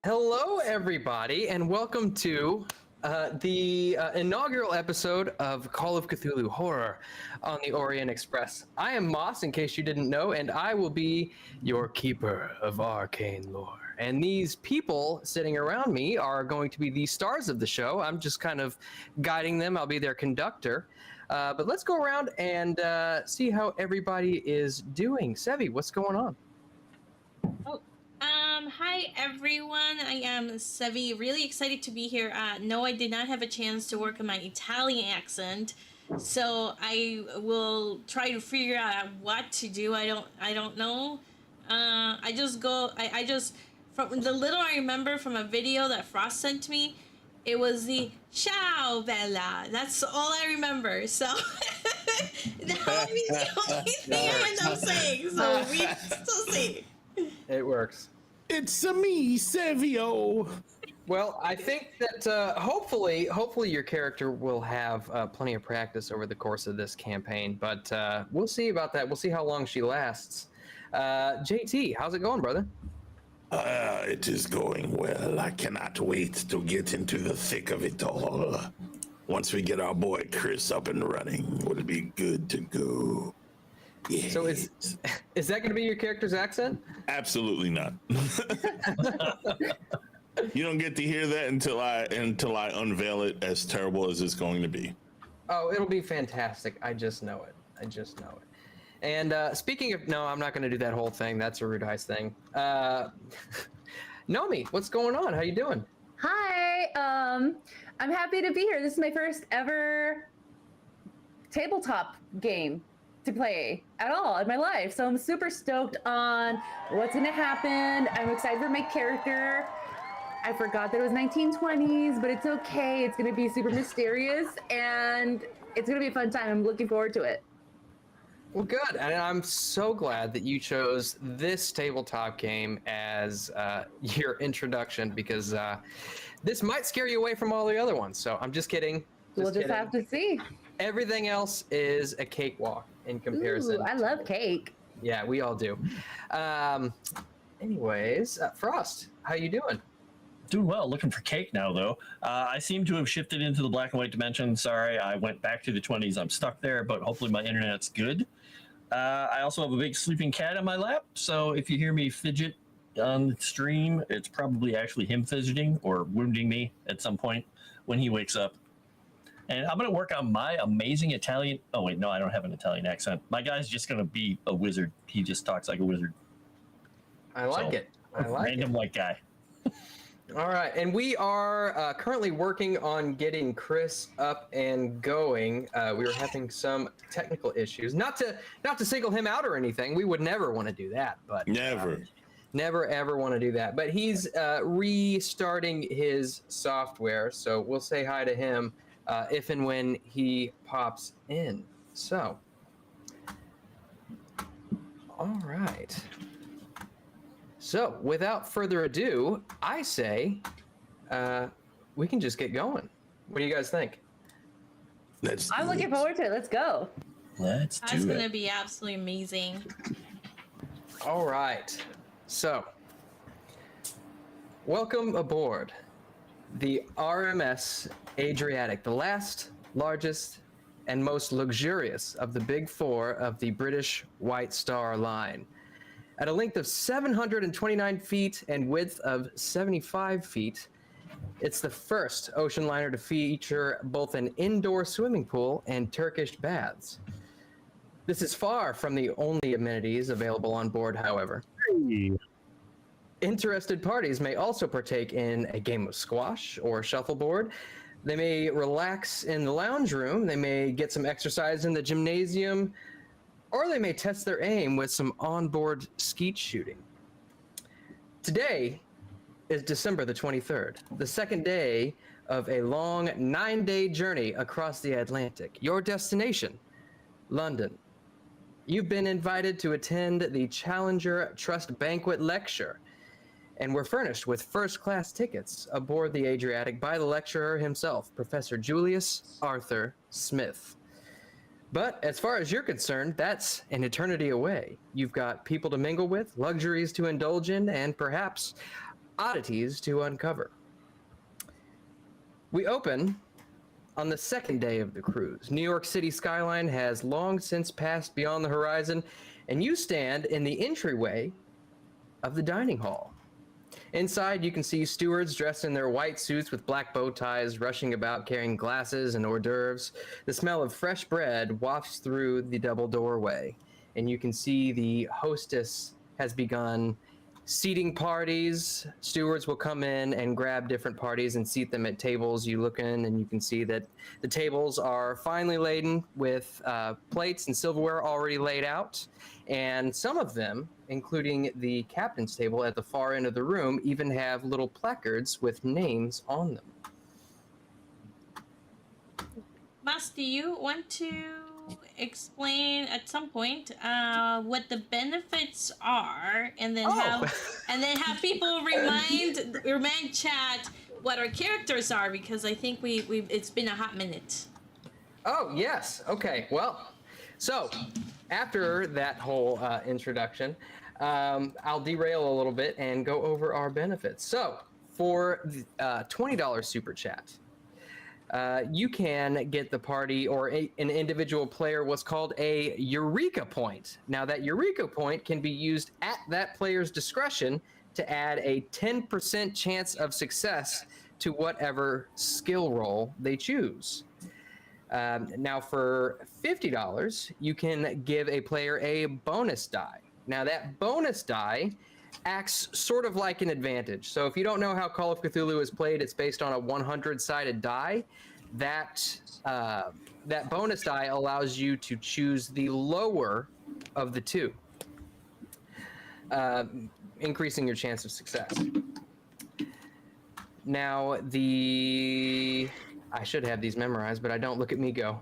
Hello, everybody, and welcome to the inaugural episode of Call of Cthulhu Horror on the Orient Express. I am Moss, in case you didn't know, and I will be your keeper of arcane lore. And these people sitting around me are going to be the stars of the show. I'm just kind of guiding them. I'll be their conductor. But let's go around and see how everybody is doing. Sevvy, what's going on? Hi everyone, I am Sevvy, really excited to be here. No, I did not have a chance to work on my Italian accent, so I will try to figure out what to do. I don't know. I just, from the little I remember from a video that Froste sent me, it was the ciao bella. That's all I remember, so that would be the only thing I end up saying, so we still see. It works. It's me, Sevvy. Well, I think that hopefully your character will have plenty of practice over the course of this campaign, but we'll see about that. We'll see how long she lasts. JT, how's it going, brother? It is going well. I cannot wait to get into the thick of it all. Once we get our boy Chris up and running, it'll be good to go. Yes. So is that going to be your character's accent? Absolutely not. You don't get to hear that until I unveil it, as terrible as it's going to be. Oh, it'll be fantastic. I just know it. And speaking of, no, I'm not going to do that whole thing. That's a Rude Heist thing. Nomi, what's going on? How you doing? Hi. I'm happy to be here. This is my first ever tabletop game to play at all in my life, so I'm super stoked on what's gonna happen. I'm excited for my character. I forgot that it was 1920s, but it's okay. It's gonna be super mysterious, and it's gonna be a fun time. I'm looking forward to it. Well, good, and I'm so glad that you chose this tabletop game as your introduction, because this might scare you away from all the other ones. So I'm just kidding. We'll just have to see. Everything else is a cakewalk in comparison. Ooh, I love cake. Yeah, we all do. Anyways, Froste, how you doing? Doing well. Looking for cake now, though. I seem to have shifted into the black and white dimension. Sorry, I went back to the 20s. I'm stuck there, but hopefully my internet's good. I also have a big sleeping cat on my lap, so if you hear me fidget on the stream, it's probably actually him fidgeting or wounding me at some point when he wakes up. And I'm going to work on my amazing Italian. Oh, wait, no, I don't have an Italian accent. My guy's just going to be a wizard. He just talks like a wizard. I like it. Random white guy. All right, and we are currently working on getting Chris up and going. We were having some technical issues. Not to single him out or anything. We would never want to do that. But never ever want to do that. But he's restarting his software, so we'll say hi to him if and when he pops in. So, all right. So, without further ado, I say we can just get going. What do you guys think? I'm looking forward to it. Let's go. Let's do it. That's going to be absolutely amazing. All right. So, welcome aboard the RMS Adriatic, the last, largest, and most luxurious of the big four of the British White Star Line. At a length of 729 feet and width of 75 feet, it's the first ocean liner to feature both an indoor swimming pool and Turkish baths. This is far from the only amenities available on board, however. Interested parties may also partake in a game of squash or shuffleboard. They may relax in the lounge room. They may get some exercise in the gymnasium, or they may test their aim with some onboard skeet shooting. Today is December the 23rd, the second day of a long 9-day journey across the Atlantic. Your destination, London. You've been invited to attend the Challenger Trust Banquet Lecture, and we're furnished with first-class tickets aboard the Adriatic by the lecturer himself, Professor Julius Arthur Smith. But as far as you're concerned, that's an eternity away. You've got people to mingle with, luxuries to indulge in, and perhaps oddities to uncover. We open on the second day of the cruise. New York City skyline has long since passed beyond the horizon, and you stand in the entryway of the dining hall. Inside, you can see stewards dressed in their white suits with black bow ties rushing about carrying glasses and hors d'oeuvres. The smell of fresh bread wafts through the double doorway, and you can see the hostess has begun seating parties. Stewards will come in and grab different parties and seat them at tables. You look in and you can see that the tables are finely laden with plates and silverware already laid out. And some of them, including the captain's table at the far end of the room, even have little placards with names on them. Mas, do you want to explain at some point what the benefits are, and then have people remind chat what our characters are, because I think we it's been a hot minute. Oh yes, okay. Well, so after that whole introduction, I'll derail a little bit and go over our benefits. So for the $20 super chat, you can get the party or an individual player what's called a Eureka point. Now that Eureka point can be used at that player's discretion to add a 10% chance of success to whatever skill roll they choose. Now for $50, you can give a player a bonus die. Now that bonus die acts sort of like an advantage. So if you don't know how Call of Cthulhu is played, it's based on a 100-sided die. That bonus die allows you to choose the lower of the two, increasing your chance of success. Now I should have these memorized, but I don't. Look at me go.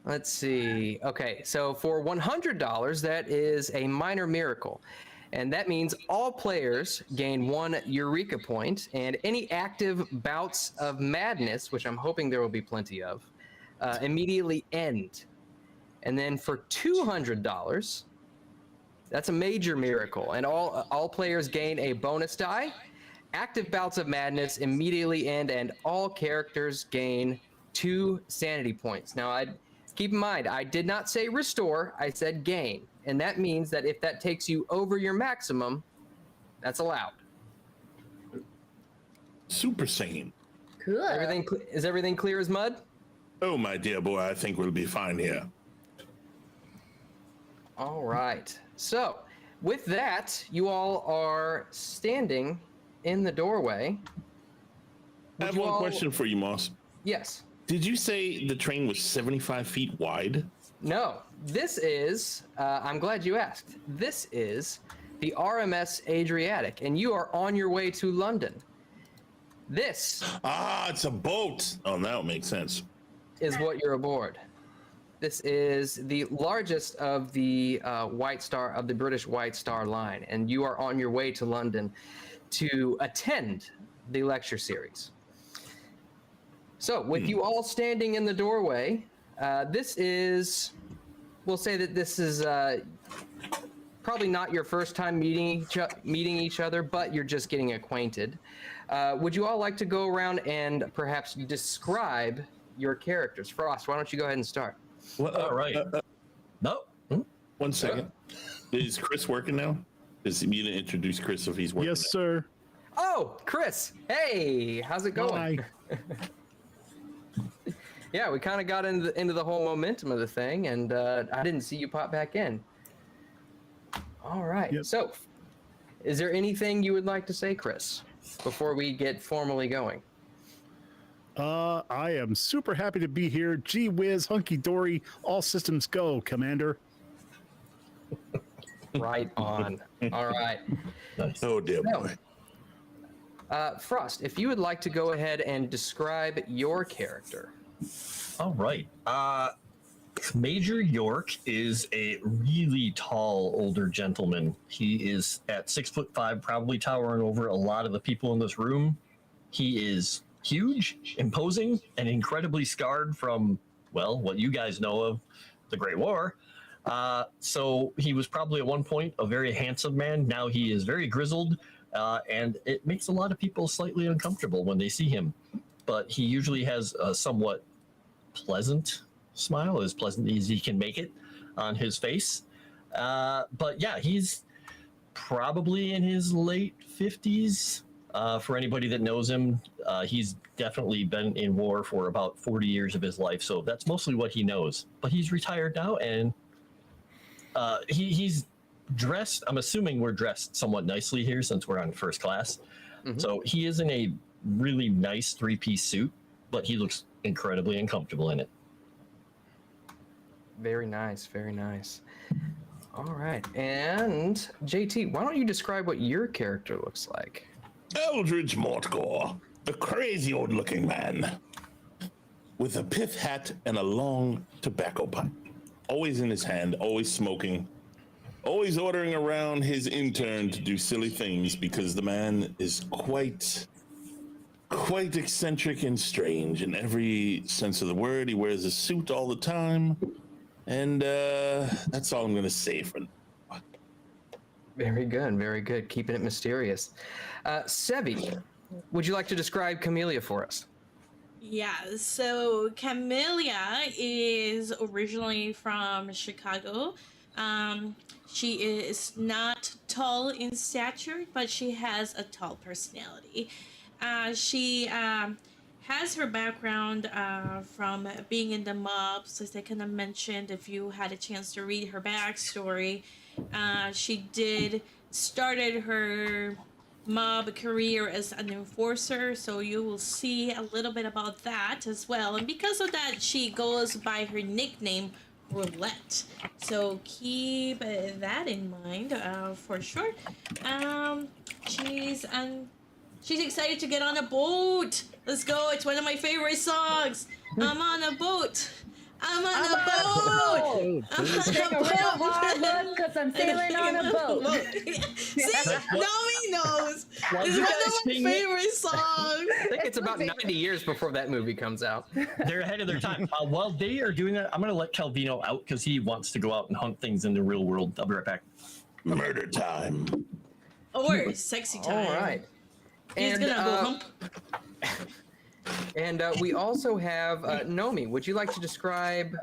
Let's see. Okay, so for $100, that is a minor miracle. And that means all players gain 1 Eureka point, and any active bouts of madness, which I'm hoping there will be plenty of, immediately end. And then for $200, that's a major miracle, and all players gain a bonus die. Active bouts of madness immediately end, and all characters gain 2 sanity points. Now, keep in mind, I did not say restore, I said gain. And that means that if that takes you over your maximum, that's allowed. Super sane. Cool. Is everything clear as mud? Oh, my dear boy, I think we'll be fine here. All right. So, with that, you all are standing in the doorway. I have one question for you, Moss. Yes. Did you say the train was 75 feet wide? No, this is, I'm glad you asked. This is the RMS Adriatic, and you are on your way to London. This. It's a boat. Oh, that makes sense. Is what you're aboard. This is the largest of the the British White Star Line, and you are on your way to London to attend the lecture series. So, with you all standing in the doorway, we'll say that this is probably not your first time meeting each other, but you're just getting acquainted. Would you all like to go around and perhaps describe your characters? Frost, why don't you go ahead and start? Well, All right. No. 1 second. Is Chris working now? You didn't introduce Chris if he's working. Yes, sir. Oh, Chris. Hey, how's it going? Hi. Yeah, we kind of got into the whole momentum of the thing, and I didn't see you pop back in. All right. Yep. So, is there anything you would like to say, Chris, before we get formally going? I am super happy to be here. Gee whiz, hunky dory, all systems go, Commander. Right on. All right. Nice. Oh, dear So, boy. Frost, if you would like to go ahead and describe your character. All right. Major York is a really tall older gentleman. He is at 6'5", probably towering over a lot of the people in this room. He is huge, imposing, and incredibly scarred from, well, what you guys know of the Great War. So he was probably at one point a very handsome man. Now he is very grizzled, and it makes a lot of people slightly uncomfortable when they see him. But he usually has a somewhat pleasant smile, as pleasant as he can make it, on his face. But yeah, he's probably in his late 50s. For anybody that knows him, he's definitely been in war for about 40 years of his life, so that's mostly what he knows. But he's retired now, and he's dressed. I'm assuming we're dressed somewhat nicely here since we're on first class. Mm-hmm. So he is in a really nice 3-piece suit, but he looks incredibly uncomfortable in it. Very nice, very nice. All right, and JT, why don't you describe what your character looks like? Eldritch Mortgore, the crazy old-looking man, with a pith hat and a long tobacco pipe, always in his hand, always smoking, always ordering around his intern to do silly things because the man is quite eccentric and strange in every sense of the word. He wears a suit all the time, and that's all I'm going to say for now. Very good, very good. Keeping it mysterious. Sevvy, would you like to describe Camellia for us? Yeah, so Camellia is originally from Chicago. She is not tall in stature, but she has a tall personality. She has her background from being in the mobs, as I kind of mentioned. If you had a chance to read her backstory, she started her mob career as an enforcer, so you will see a little bit about that as well. And because of that, she goes by her nickname Roulette, so keep that in mind for sure. She's excited to get on a boat. Let's go. It's one of my favorite songs. I'm on a boat. I'm on a boat. Take a real hard look, because I'm sailing on a boat. See, Nomi knows. It's one of my favorite songs. I think it's about 90 years before that movie comes out. They're ahead of their time. While they are doing that, I'm going to let Calvino out because he wants to go out and hunt things in the real world. I'll be right back. Murder time. Or sexy time. All right. He's gonna go hump. And we also have Nomi. Would you like to describe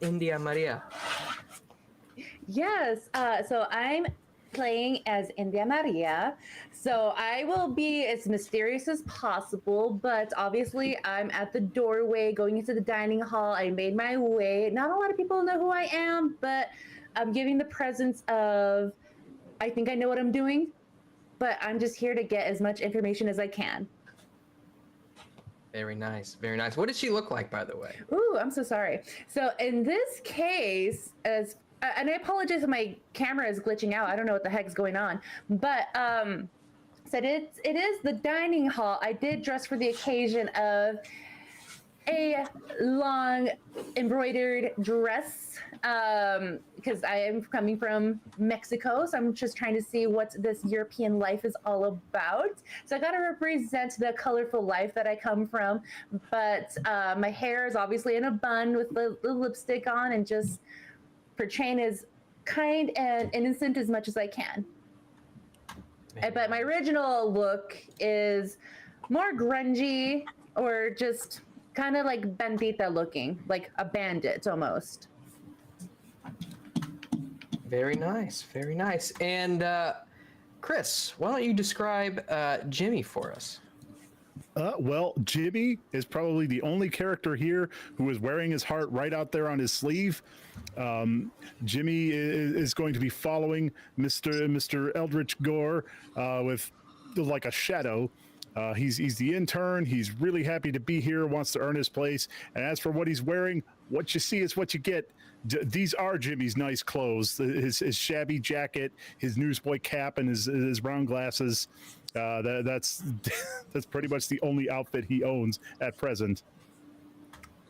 India Maria? Yes, so I'm playing as India Maria. So I will be as mysterious as possible, but obviously I'm at the doorway going into the dining hall. I made my way. Not a lot of people know who I am, but I'm giving the presence of, I think I know what I'm doing, but I'm just here to get as much information as I can. Very nice, very nice. What does she look like, by the way? Ooh, I'm so sorry. So in this case, and I apologize if my camera is glitching out. I don't know what the heck's going on. But so it is the dining hall. I did dress for the occasion of a long embroidered dress because I am coming from Mexico, so I'm just trying to see what this European life is all about. So I got to represent the colorful life that I come from, but my hair is obviously in a bun with the lipstick on, and just portraying as kind and innocent as much as I can. But my original look is more grungy, or just kind of like bandita looking, like a bandit almost. Very nice, very nice. And Chris, why don't you describe Jimmy for us? Well, Jimmy is probably the only character here who is wearing his heart right out there on his sleeve. Jimmy is going to be following Mr. Eldritch Gore with like a shadow. He's the intern. He's really happy to be here, wants to earn his place. And as for what he's wearing, what you see is what you get. These are Jimmy's nice clothes. His shabby jacket, his newsboy cap, and his round glasses. That's pretty much the only outfit he owns at present.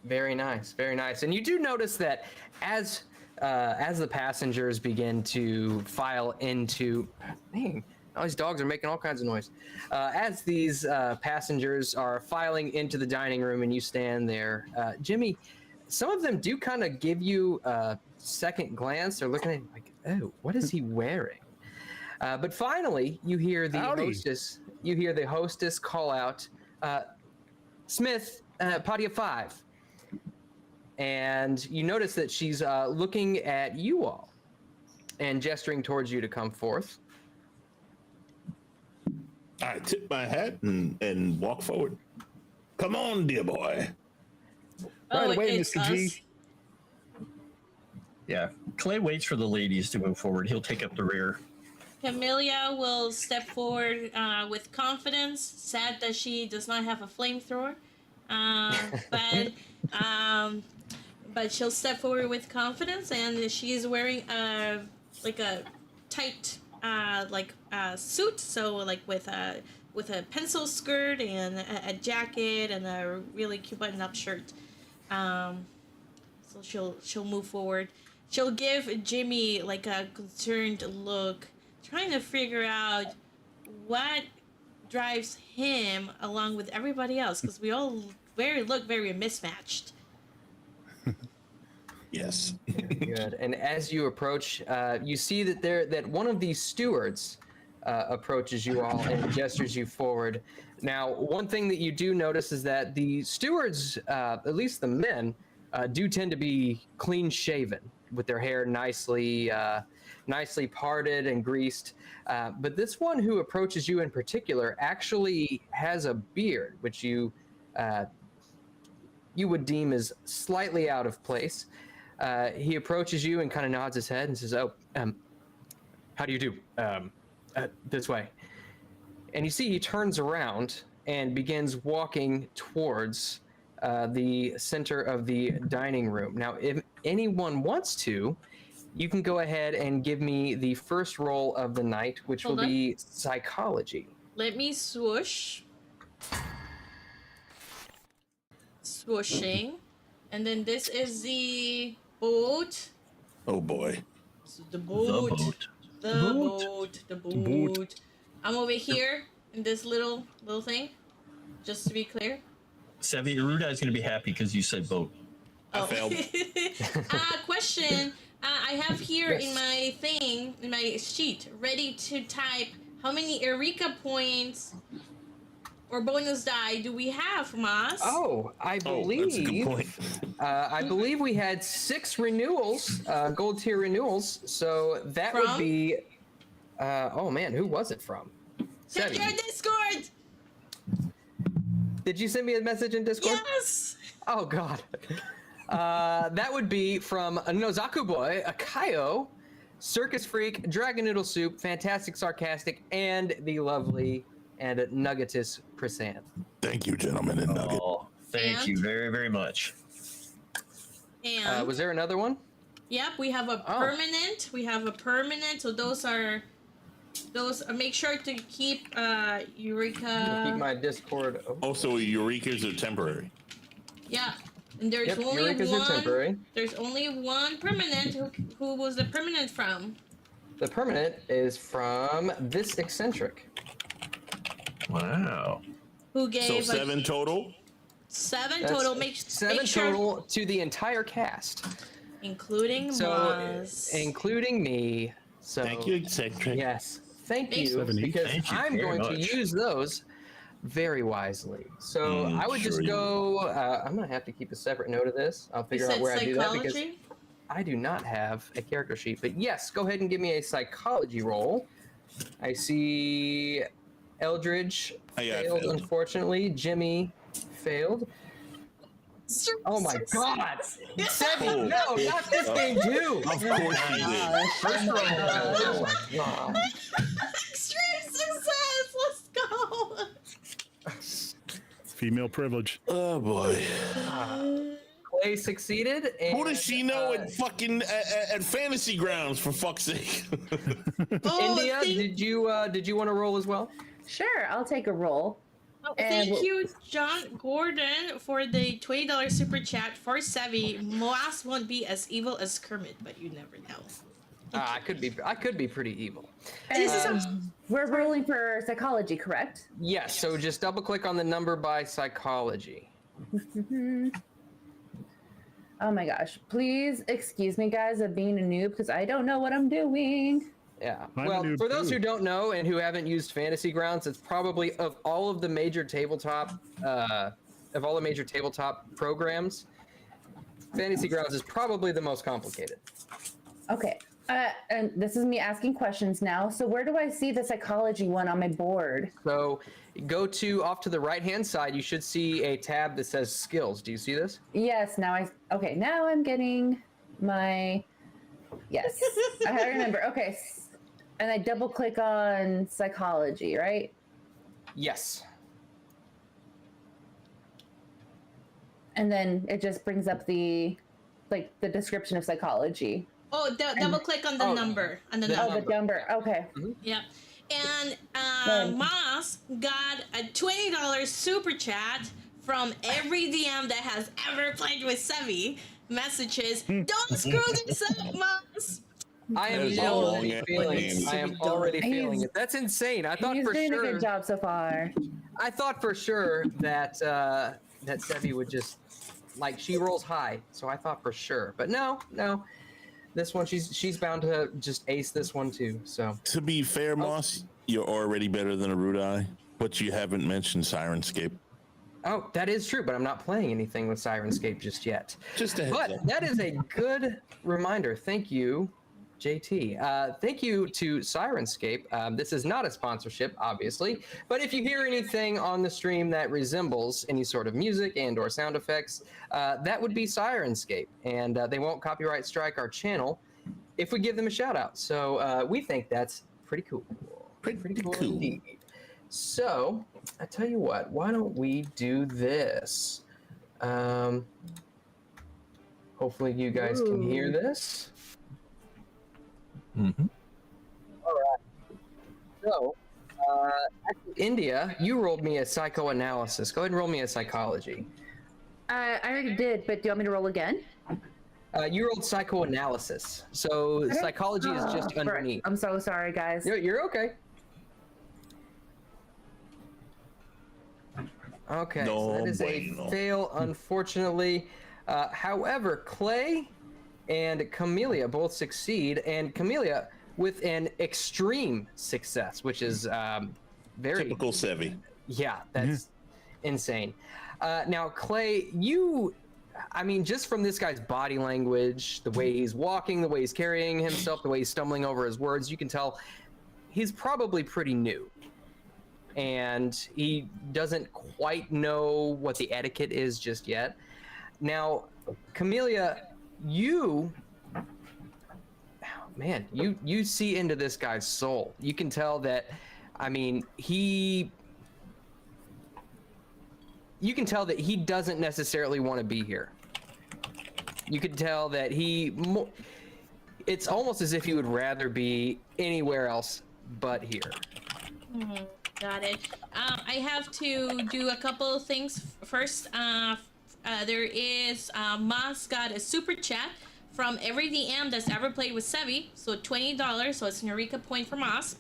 Very nice, very nice. And you do notice that as the passengers begin to file into, dang, all these dogs are making all kinds of noise. As these passengers are filing into the dining room and you stand there, Jimmy, some of them do kind of give you second glance, they're looking at him like, oh, what is he wearing? But finally, you hear the Howdy. hostess. You hear the hostess call out, Smith, party of 5. And you notice that she's looking at you all and gesturing towards you to come forth. I tip my hat and walk forward. Come on, dear boy. Right away, it's Mr. G. us. Yeah, Clay waits for the ladies to move forward. He'll take up the rear. Camellia will step forward with confidence. Sad that she does not have a flamethrower, but she'll step forward with confidence, and she's wearing a tight suit, so like with a pencil skirt and a jacket and a really cute button-up shirt. So she'll move forward. She'll give Jimmy like a concerned look, trying to figure out what drives him along with everybody else, because we all look very mismatched. Yes. Good. And as you approach, you see that one of these stewards approaches you all and gestures you forward. Now, one thing that you do notice is that the stewards, at least the men, do tend to be clean shaven, with their hair nicely parted and greased. But this one who approaches you in particular actually has a beard, which you would deem as slightly out of place. He approaches you and kind of nods his head and says, "Oh, how do you do? This way." And you see he turns around and begins walking towards the center of the dining room. Now, if anyone wants to, you can go ahead and give me the first roll of the night, which will be psychology. Let me swoosh. Swooshing. And then this is the boat. Oh boy. The boat. The Boat. boat. I'm over here in this little thing, just to be clear. Sevvy, Aruda is going to be happy because you said boat. I failed. Question. I have here in my thing, in my sheet, ready to type how many Eureka points or bonus die do we have, Moss? Oh, I believe. That's a good point. I believe we had 6 renewals, gold tier renewals. So that would From? be. Oh man, who was it from? Check Sevvy. your Discord! Did you send me a message in Discord? Yes! Oh god. That would be from a Nozaku Boy, a Kaio, Circus Freak, Dragon Noodle Soup, Fantastic Sarcastic, and the lovely and nuggetous Chrysanth. Thank you, gentlemen and Nugget. Oh, thank you very, very much. And Was there another one? yep, we have a Oh. permanent. We have a permanent. So those make sure to keep Eureka. Keep my Discord open. Also, Eurekas are temporary. Yeah. And there's Yep, only Eureka's are one. temporary. There's only one permanent. Who was the permanent from? The permanent is from this eccentric. Wow. Who gave So 7 total. 7 That's total. Make 7 sure, total to the entire cast. including So, Moss. including me. So Thank you, eccentric. Yes, thank Thanks. you, 70. because Thank you I'm very going much. to use those very wisely. So I would sure just you go. I'm gonna have to keep a separate note of this. I'll You figure out said where I do that because psychology? I do not have a character sheet. But yes, go ahead and give me a psychology roll. I see Eldridge I failed, failed. unfortunately. Jimmy failed. Oh my god! Sevvy, Oh. no, not this game too! Of course you did. First roll. Oh my god. Extreme success! Let's go! Female privilege. Oh boy. Clay succeeded. And, Who does she know at fucking at Fantasy Grounds, for fuck's sake? Oh, India, did you want to roll as well? Sure, I'll take a roll. thank And- you, John Gordon, for the $20 super chat for Sevvy. Moas won't be as evil as Kermit, but you never know. I could be pretty evil. We're rolling for psychology, correct? Yes. So just double click on the number by psychology. Oh my gosh. Please excuse me, guys, of being a noob because I don't know what I'm doing. Yeah. I'm a Well, noob for those too. who don't know and who haven't used Fantasy Grounds, it's probably of all the major tabletop programs, Fantasy Grounds is probably the most complicated. Okay. And this is me asking questions now. So where do I see the psychology one on my board? So go to off to the right-hand side. You should see a tab that says skills. Do you see this? Yes. Now I'm getting my. Yes. I remember. Okay. And I double click on psychology, right? Yes. And then it just brings up the description of psychology. Oh, double click on the number. On the number. Oh, the number. Okay. Yeah. And Moss got a $20 super chat from every DM that has ever played with Sevvy. Messages, don't screw this up, Moss. I am There's already long feeling names. it. I am already feeling it. That's insane. I thought He's for doing a sure. good job so far. I thought for sure that that Sevvy would just she rolls high. So I thought for sure, but no. This one, she's bound to just ace this one too. So To be fair, Moss, you're already better than a Rudai, but you haven't mentioned Sirenscape. oh, that is true, but I'm not playing anything with Sirenscape just yet. Just a heads But up. that is a good reminder. Thank you, JT. Thank you to Sirenscape. This is not a sponsorship, obviously, but if you hear anything on the stream that resembles any sort of music and or sound effects, that would be Sirenscape, and they won't copyright strike our channel if we give them a shout out. So we think that's pretty cool. Pretty cool. Indeed. So I tell you what, why don't we do this? Hopefully you guys can hear this. Mm-hmm. All right. So, India, you rolled me a psychoanalysis. Go ahead and roll me a psychology. I already did, but do you want me to roll again? You rolled psychoanalysis. So psychology is just Right. underneath. I'm so sorry, guys. You're okay. Okay, so that is a fail, unfortunately. However, Clay and Camellia both succeed, and Camellia with an extreme success, which is very Typical Sevvy. Yeah, that's insane. Now, Clay, just from this guy's body language, the way he's walking, the way he's carrying himself, the way he's stumbling over his words, you can tell he's probably pretty new. And he doesn't quite know what the etiquette is just yet. Now, Camellia, you see into this guy's soul. You can tell that, you can tell that he doesn't necessarily want to be here. You can tell that it's almost as if he would rather be anywhere else but here. Got it. I have to do a couple of things. First, there is Moss got a super chat from every DM that's ever played with Sevvy, so $20, so it's an Eureka point for Moss.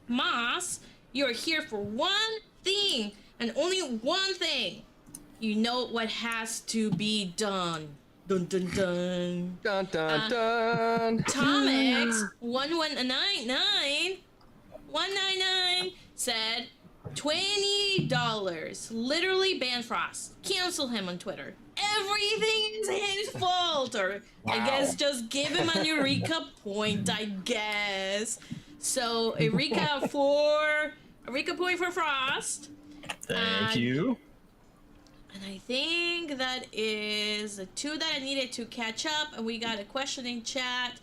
Moss, you're here for one thing, and only one thing. You know what has to be done. Dun dun dun. Dun dun dun. Tomix 199 said $20. Literally ban Froste. Cancel him on Twitter. Everything is his fault. Or I guess just give him a Eureka point, I guess. So Eureka point for Froste. Thank you. And I think that is the two that I needed to catch up. And we got a questioning chat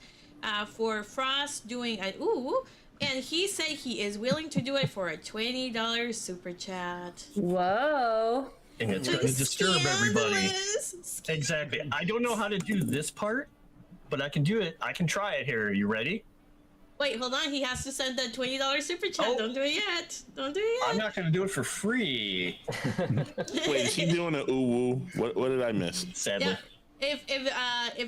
for Froste doing an ooh. And he said he is willing to do it for a $20 super chat. Whoa. And it's going to disturb everybody. Scandalous. Exactly. I don't know how to do this part, but I can do it. I can try it here. Are you ready? Wait, hold on. He has to send the $20 super chat. Oh. Don't do it yet. Don't do it I'm yet. not going to do it for free, Wait, is he doing a ooh woo? What did I miss? sadly. Yeah. If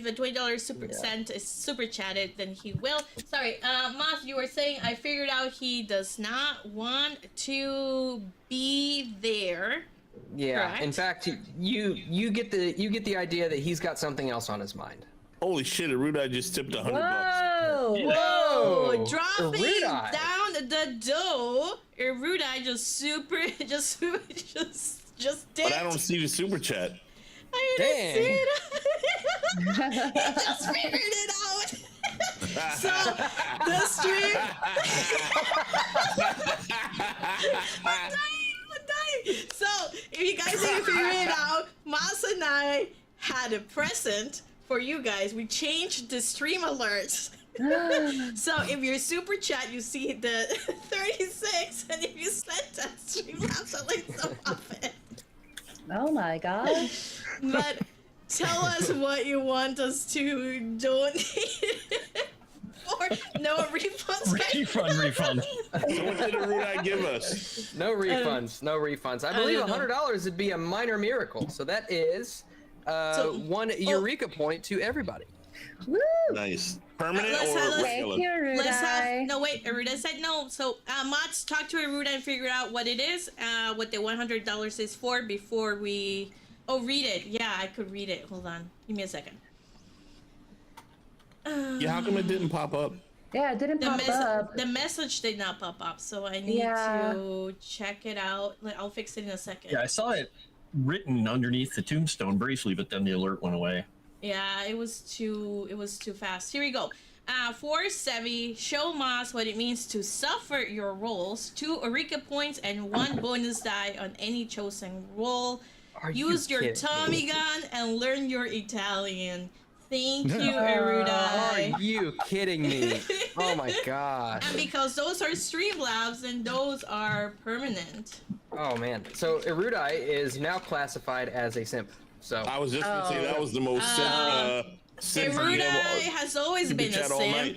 the $20 super chatted, then he will. Sorry, Moth, you were saying I figured out he does not want to be there Yeah. Correct. In fact, you get the idea that he's got something else on his mind. Holy shit, Erudite just tipped $100. Whoa! Whoa! Dropping Erudite. down the dough. Erudite just did. But I don't see the super chat. I Dang. didn't see it. He just figured it out. So the stream. I'm dying. So if you guys didn't figure it out, Mas and I had a present for you guys. We changed the stream alerts. So if you're super chat, you see the 36, and if you send that stream laughs at like so often. Oh my god. But tell us what you want us to donate for. No refunds. Refund. So what did Erudite give us? No refunds. No refunds. I believe don't know. $100 would be a minor miracle. So that is one Eureka point to everybody. Woo! Nice. Permanent Let's or have- Thank regular? you, Rudai. Let's have no wait. Aruda said no. So Mods, talk to Aruda and figure out what it is. What the $100 is for before we. Oh, read it. Yeah, I could read it. Hold on. Give me a second. Yeah, how come it didn't pop up? Yeah, it didn't pop up. The message did not pop up, so I need to check it out. I'll fix it in a second. Yeah, I saw it written underneath the tombstone briefly, but then the alert went away. Yeah, it was too fast. Here we go. For Sevvy, show Moss what it means to suffer your rolls, 2 Eureka points and 1 bonus die on any chosen roll. Use your kidding Tommy gun and learn your Italian. Thank you, Are Erudai. you kidding me? Oh my gosh. And because those are Streamlabs and those are permanent. Oh man. So Erudai is now classified as a simp. So I was just gonna say that was the most simp Erudai has always Super been a chat all simp. night.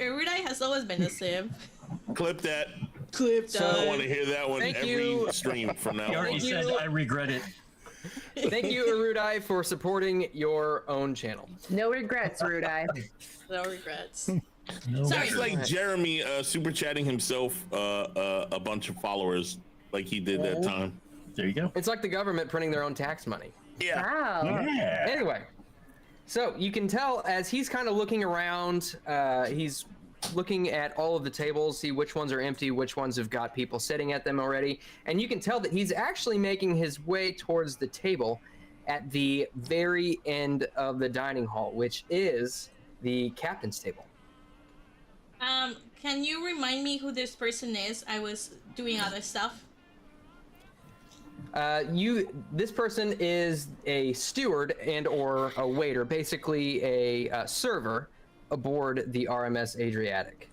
Erudai has always been a simp. Clip that. Clip I don't want to hear that one Thank every you. stream from now He already on. said, I regret it. thank you, Erudai, for supporting your own channel. No regrets, Rudai. No regrets. No. Sorry. It's like Jeremy super chatting himself a bunch of followers like he did that time. There you go. It's like the government printing their own tax money. Yeah. Wow. Yeah. Anyway, so you can tell as he's kind of looking around, he's looking at all of the tables, see which ones are empty, which ones have got people sitting at them already. And you can tell that he's actually making his way towards the table at the very end of the dining hall, which is the captain's table. Can you remind me who this person is? I was doing other stuff. This person is a steward and or a waiter, basically a server aboard the RMS Adriatic.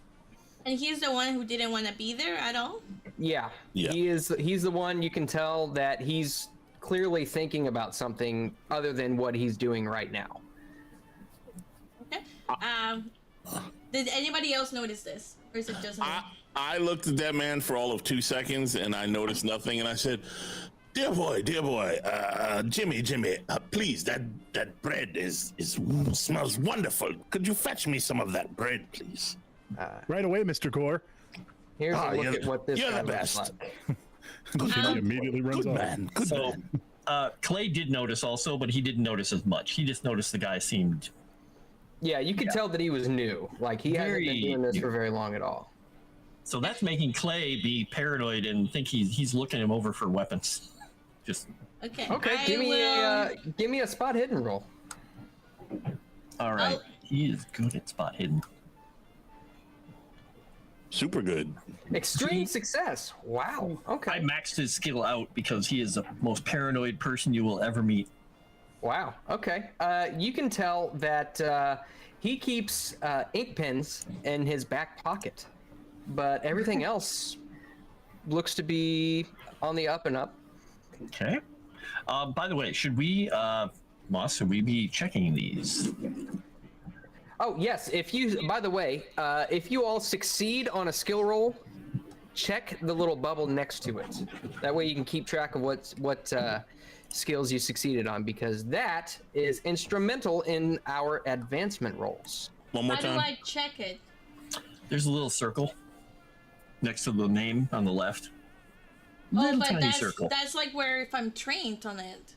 And he's the one who didn't want to be there at all? Yeah. Yeah. He's the one. You can tell that he's clearly thinking about something other than what he's doing right now. Okay. Did anybody else notice this? Or is it just me? I looked at that man for all of 2 seconds and I noticed nothing and I said, dear boy, Jimmy, please, that bread smells wonderful. Could you fetch me some of that bread, please? Right away, Mr. Gore. Here's a look you're- at what this you're guy the looks best. like. Jimmy immediately runs Good off. man, good So, man. Clay did notice also, but he didn't notice as much. He just noticed the guy seemed. Yeah, you could tell that he was new. Like he hasn't been Very doing this new. for very long at all. So that's making Clay be paranoid and think he's looking him over for weapons. Just Okay. Okay, give me a spot hidden roll. all right. Oh. He is good at spot hidden. Super good. Extreme success. Wow. Okay. I maxed his skill out because he is the most paranoid person you will ever meet. Wow. Okay. You can tell that he keeps ink pens in his back pocket, but everything else looks to be on the up and up. Okay. By the way, should we, Moss, should we be checking these? Oh yes. By the way, if you all succeed on a skill roll, check the little bubble next to it. That way you can keep track of what skills you succeeded on, because that is instrumental in our advancement rolls. One more How do time. I check it? There's a little circle next to the name on the left. Oh, Little but tiny circle. that's like where if I'm trained on it.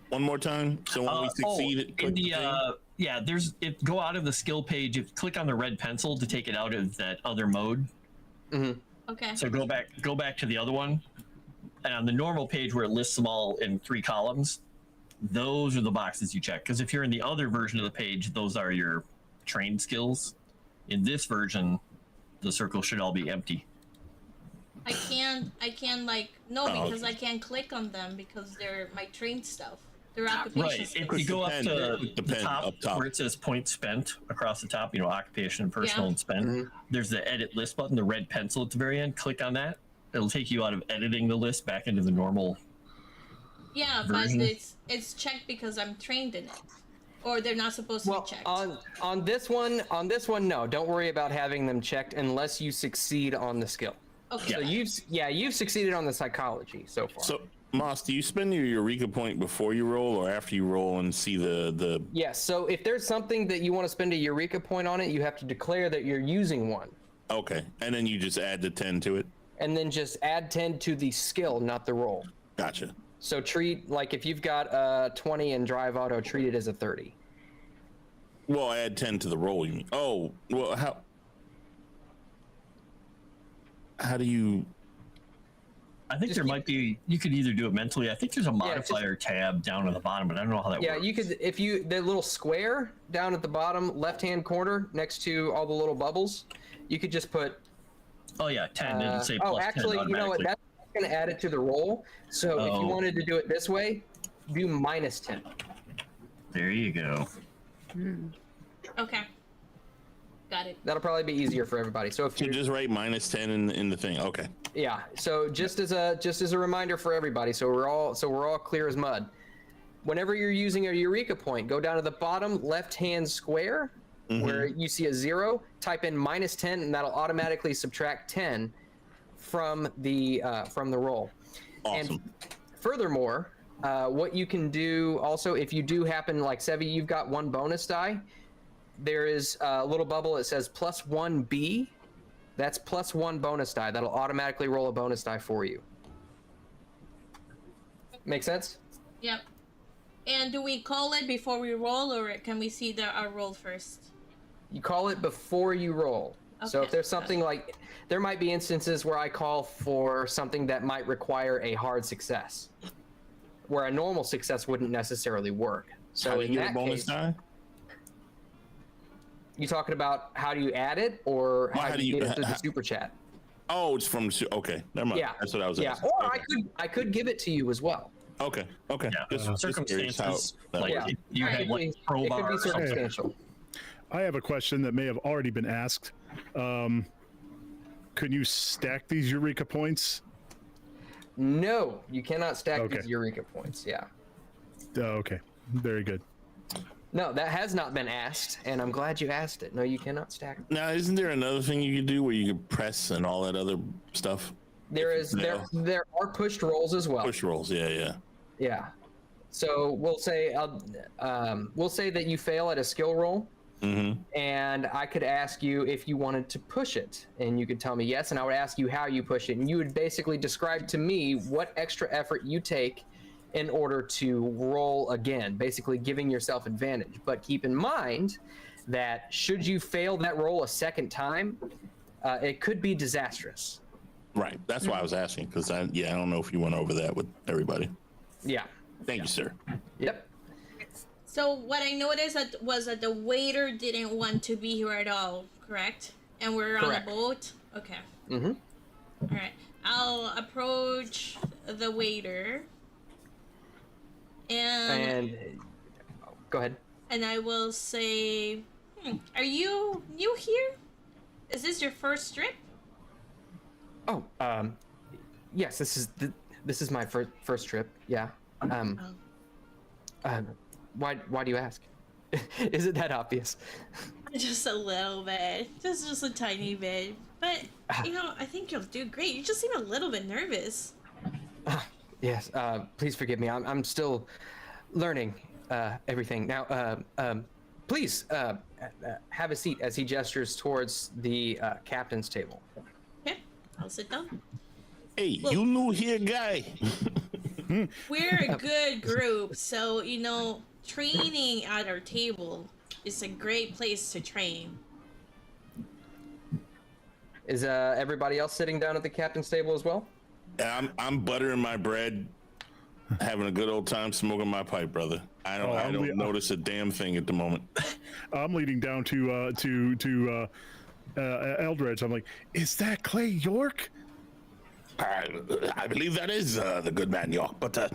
One more time. So when we succeed, in the go out of the skill page. Click on the red pencil to take it out of that other mode. Okay. So go back to the other one, and on the normal page where it lists them all in 3 columns, those are the boxes you check. Because if you're in the other version of the page, those are your trained skills. In this version, the circle should all be empty. I can't because I can't click on them because they're my trained stuff. They're occupation Right. skills. If you go up to the the pen top, up top. where it says point spent across the top, occupation, personal, and spent, there's the edit list button, the red pencil at the very end. Click on that. It'll take you out of editing the list back into the normal. Yeah, version. but it's checked because I'm trained in it. Or they're not supposed to Well, be checked. on this one, no. Don't worry about having them checked unless you succeed on the skill. Okay. So you've succeeded on the psychology so far. So Moss, do you spend your Eureka point before you roll or after you roll and see the? Yes. So if there's something that you want to spend a Eureka point on it, you have to declare that you're using one, Okay, and then you just add the 10 to it. and then just add 10 to the skill, not the roll. Gotcha. So treat like if you've got a 20 in drive auto, treat it as a 30. Well, add 10 to the roll. You mean? Oh, well, how do you? I think there might be. You could either do it mentally. I think there's a modifier tab down at the bottom, but I don't know how that Yeah, works. you could the little square down at the bottom left-hand corner next to all the little bubbles, you could just put. Oh yeah, 10. It'd say plus 10 actually, you know what? automatically. That's going to add it to the roll. So if you Oh. wanted to do it this way, do minus 10. There you go. Okay. Got it. That'll probably be easier for everybody. So if You you just write minus 10 in the thing. Okay. yeah, so just as a reminder for everybody, so we're all clear as mud. Whenever you're using a Eureka point, go down to the bottom left-hand square where you see a 0, type in minus 10, and that'll automatically subtract 10 from the roll. Awesome. And furthermore, what you can do also, if you do happen, like Sevvy, you've got 1 bonus die, there is a little bubble that says plus 1B. That's plus 1 bonus die. That'll automatically roll a bonus die for you. Make sense? Yep. And do we call it before we roll, or can we see our roll first? You call it before you roll. So Okay. if there's something like, there might be instances where I call for something that might require a hard success, where a normal success wouldn't necessarily work. So How do you in get a that bonus case, die? you talking about how do you add it, or Well, how do you get it through the super chat? Oh, it's from. Okay, never mind. Yeah, That's what I was yeah. asking. Or Okay. I could give it to you as well. Okay. Yeah, Just curious how circumstances. that Like works. you Right. have like It crowbar could be or something. circumstantial. I have a question that may have already been asked. Could you stack these Eureka points? No, you cannot stack Okay. these Eureka points. Yeah. Okay, very good. No, that has not been asked, and I'm glad you asked it. No, you cannot stack. Now, isn't there another thing you could do where you could press and all that other stuff? There are pushed rolls as well. Push rolls. Yeah. Yeah. So we'll say that you fail at a skill roll, and I could ask you if you wanted to push it, and you could tell me yes, and I would ask you how you push it, and you would basically describe to me what extra effort you take in order to roll again, basically giving yourself advantage. But keep in mind that should you fail that roll a second time, it could be disastrous. Right. That's why I was asking because I don't know if you went over that with everybody. Yeah. Thank you, sir. Yep. So what I noticed was that the waiter didn't want to be here at all, correct? And we're Correct. on a boat? Okay. Mm-hmm. All right. I'll approach the waiter. And Go ahead. I will say, are you new here? Is this your first trip? Oh, yes. This is my first trip. Yeah. Why do you ask? Is it that obvious? Just a little bit. Just a tiny bit. But, I think you'll do great. You just seem a little bit nervous. Yes. Please forgive me. I'm still learning everything. Now, please have a seat as he gestures towards the captain's table. Okay, I'll sit down. Hey, you new here, guy? We're a good group, so training at our table is a great place to train. Is everybody else sitting down at the captain's table as well? I'm buttering my bread, having a good old time smoking my pipe, brother. I don't notice a damn thing at the moment. I'm leading down to Eldritch. I'm like, is that Clay York? I believe that is the good man York. But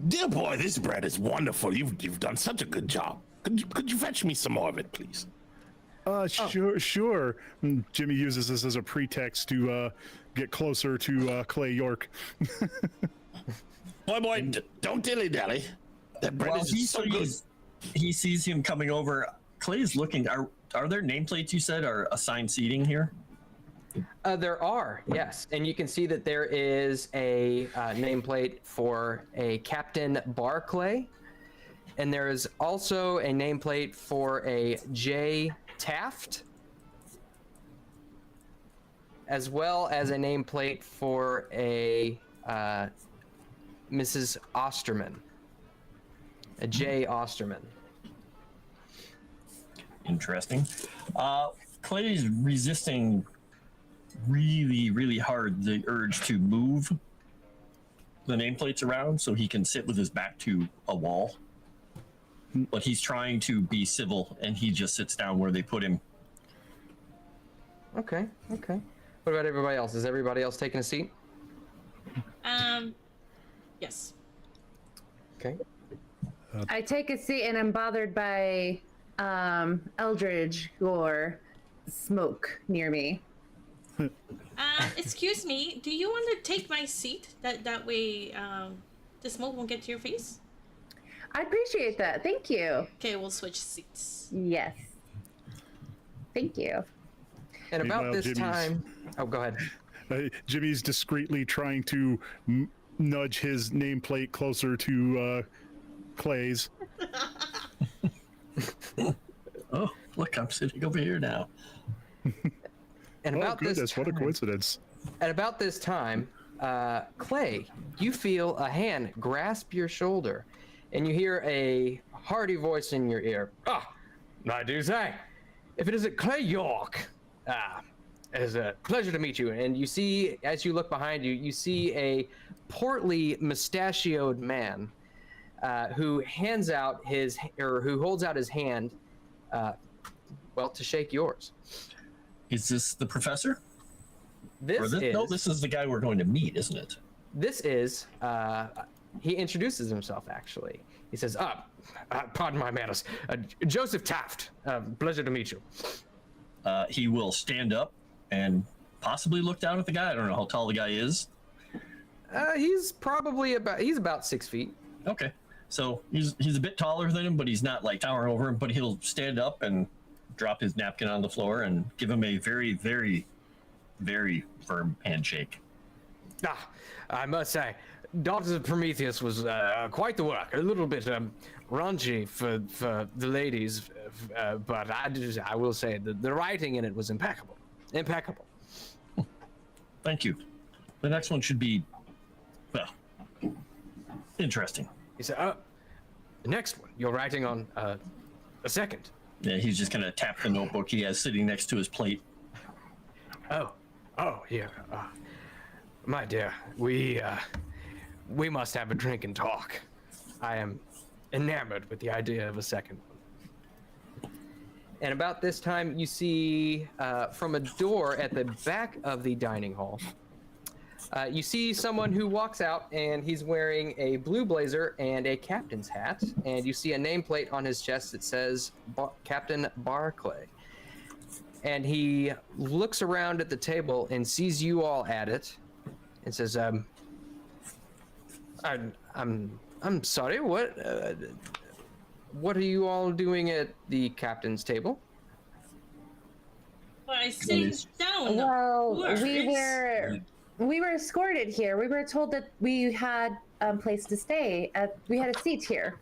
dear boy, this bread is wonderful. You've done such a good job. Could you fetch me some more of it, please? Sure. Jimmy uses this as a pretext to get closer to Clay York. Boy, don't dilly-dally. That bread is so good. He sees him coming over. Clay is looking. Are there nameplates you said are assigned seating here? There are, yes. And you can see that there is a nameplate for a Captain Barclay. And there is also a nameplate for a J. Taft, as well as a nameplate for a Mrs. Osterman, a J. Osterman. Interesting. Clay's resisting really, really hard the urge to move the nameplates around so he can sit with his back to a wall. But he's trying to be civil, and he just sits down where they put him. Okay. What about everybody else? Is everybody else taking a seat? Yes. Okay. I take a seat and I'm bothered by Eldridge or smoke near me. Excuse me, do you want to take my seat? That way the smoke won't get to your face? I appreciate that. Thank you. Okay, we'll switch seats. Yes. Thank you. And about Meanwhile, this time... Oh, go ahead. Jimmy's discreetly trying to nudge his nameplate closer to Clay's. Oh, look, I'm sitting over here now. And about goodness, this what a time, coincidence. At about this time, Clay, you feel a hand grasp your shoulder, and you hear a hearty voice in your ear. I do say, if it isn't Clay York, it is a pleasure to meet you. And you see, as you look behind you, you see a portly, mustachioed man who holds out his hand, to shake yours. Is this the professor? This is the guy we're going to meet, isn't it? This is, he introduces himself, actually. He says, pardon my manners, Joseph Taft, pleasure to meet you. He will stand up and possibly look down at the guy. I don't know how tall the guy is. He's about 6 feet. Okay. So he's a bit taller than him, but he's not like towering over him, but he'll stand up and drop his napkin on the floor and give him a very, very, very firm handshake. I must say, Daughters of Prometheus was quite the work. A little bit raunchy for the ladies, but I will say the writing in it was impeccable. Impeccable. Thank you. The next one should be, interesting. He said, the next one, you're writing on a second. Yeah, he's just going to tap the notebook he has sitting next to his plate. Oh, yeah. My dear, we must have a drink and talk. I am enamored with the idea of a second one. And about this time, you see from a door at the back of the dining hall, you see someone who walks out, and he's wearing a blue blazer and a captain's hat, and you see a nameplate on his chest that says Captain Barclay. And he looks around at the table and sees you all at it, and says, I'm sorry, what are you all doing at the captain's table? Well, I sit down. Well, we were escorted here. We were told that we had a place to stay. We had a seat here.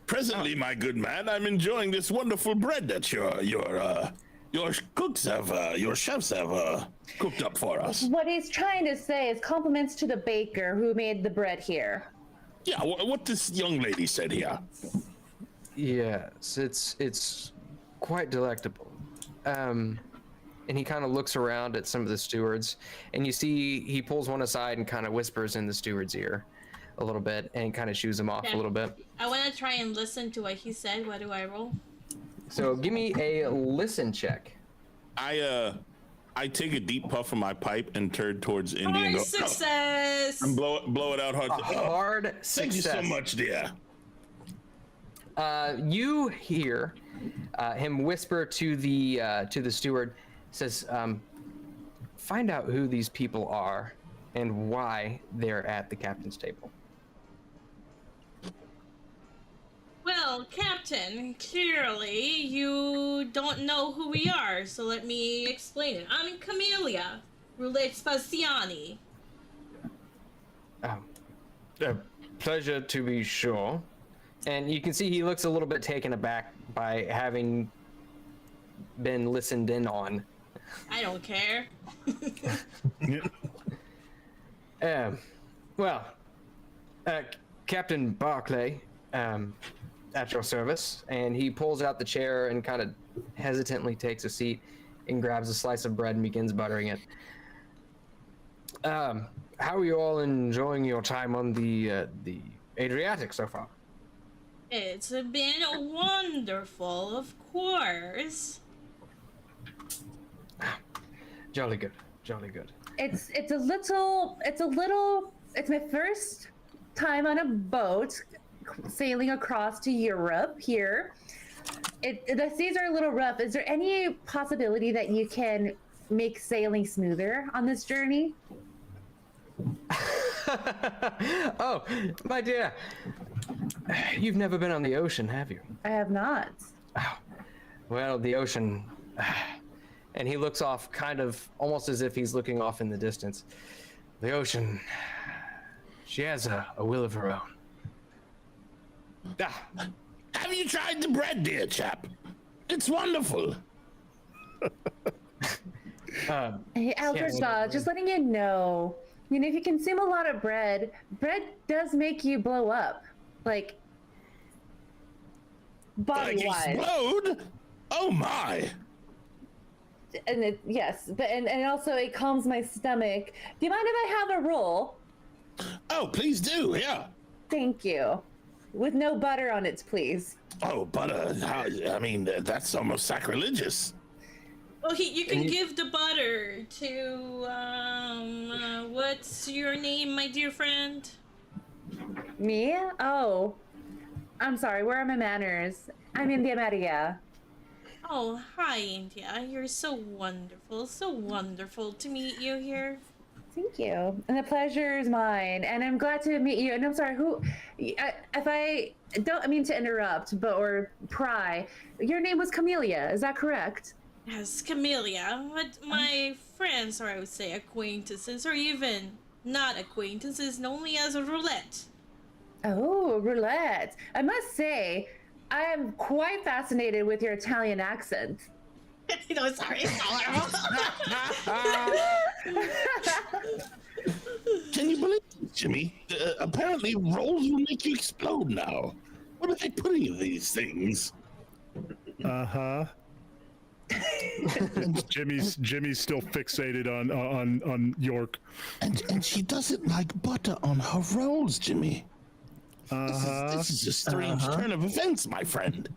Presently, my good man, I'm enjoying this wonderful bread that you're your chefs have cooked up for us. What he's trying to say is compliments to the baker who made the bread here. Yeah, what this young lady said here. Yes, it's quite delectable. And he kind of looks around at some of the stewards, and you see he pulls one aside and kind of whispers in the steward's ear a little bit, and kind of shoos him off a little bit. I want to try and listen to what he said. What do I roll? So give me a listen check. I take a deep puff from my pipe and turn towards Indy and go, Success! and blow it out hard. Hard success. Thank you so much, dear. You hear him whisper to the steward, says, find out who these people are and why they're at the captain's table. Well, Captain, clearly you don't know who we are, so let me explain it. I'm Camellia, Roulette Spaziani. Pleasure to be sure. And you can see he looks a little bit taken aback by having been listened in on. I don't care. Captain Barclay, at your service. And he pulls out the chair and kind of hesitantly takes a seat and grabs a slice of bread and begins buttering it. How are you all enjoying your time on the Adriatic so far? It's been wonderful, of course. Jolly good, jolly good. It's my first time on a boat sailing across to Europe here. The seas are a little rough. Is there any possibility that you can make sailing smoother on this journey? Oh, my dear. You've never been on the ocean, have you? I have not. Oh, well, the ocean. And he looks off kind of almost as if he's looking off in the distance. The ocean, she has a will of her own. Have you tried the bread, dear chap? It's wonderful. Hey, Alberta, just letting you know, if you consume a lot of bread does make you blow up. Like, body-wise. Explode? Oh my! And yes, but and also it calms my stomach. Do you mind if I have a roll? Oh, please do, yeah. Thank you. With no butter on it, please. Oh, butter. That's almost sacrilegious. Well, you can give the butter to, what's your name, my dear friend? Me? Oh. I'm sorry, where are my manners? I'm India Maria. Oh, hi, India. You're so wonderful to meet you here. Thank you. And the pleasure is mine. And I'm glad to meet you. And I'm sorry, if I don't mean to interrupt, or pry, your name was Camellia, is that correct? Yes, Camellia. But my friends, or I would say acquaintances, or even not acquaintances, know me as Roulette. Oh, Roulette. I must say, I am quite fascinated with your Italian accent. Sorry, it's horrible. Can you believe it, Jimmy? Apparently rolls will make you explode now. What are they putting in these things? Uh-huh. Jimmy's still fixated on York. And she doesn't like butter on her rolls, Jimmy. This is a strange turn of events, my friend.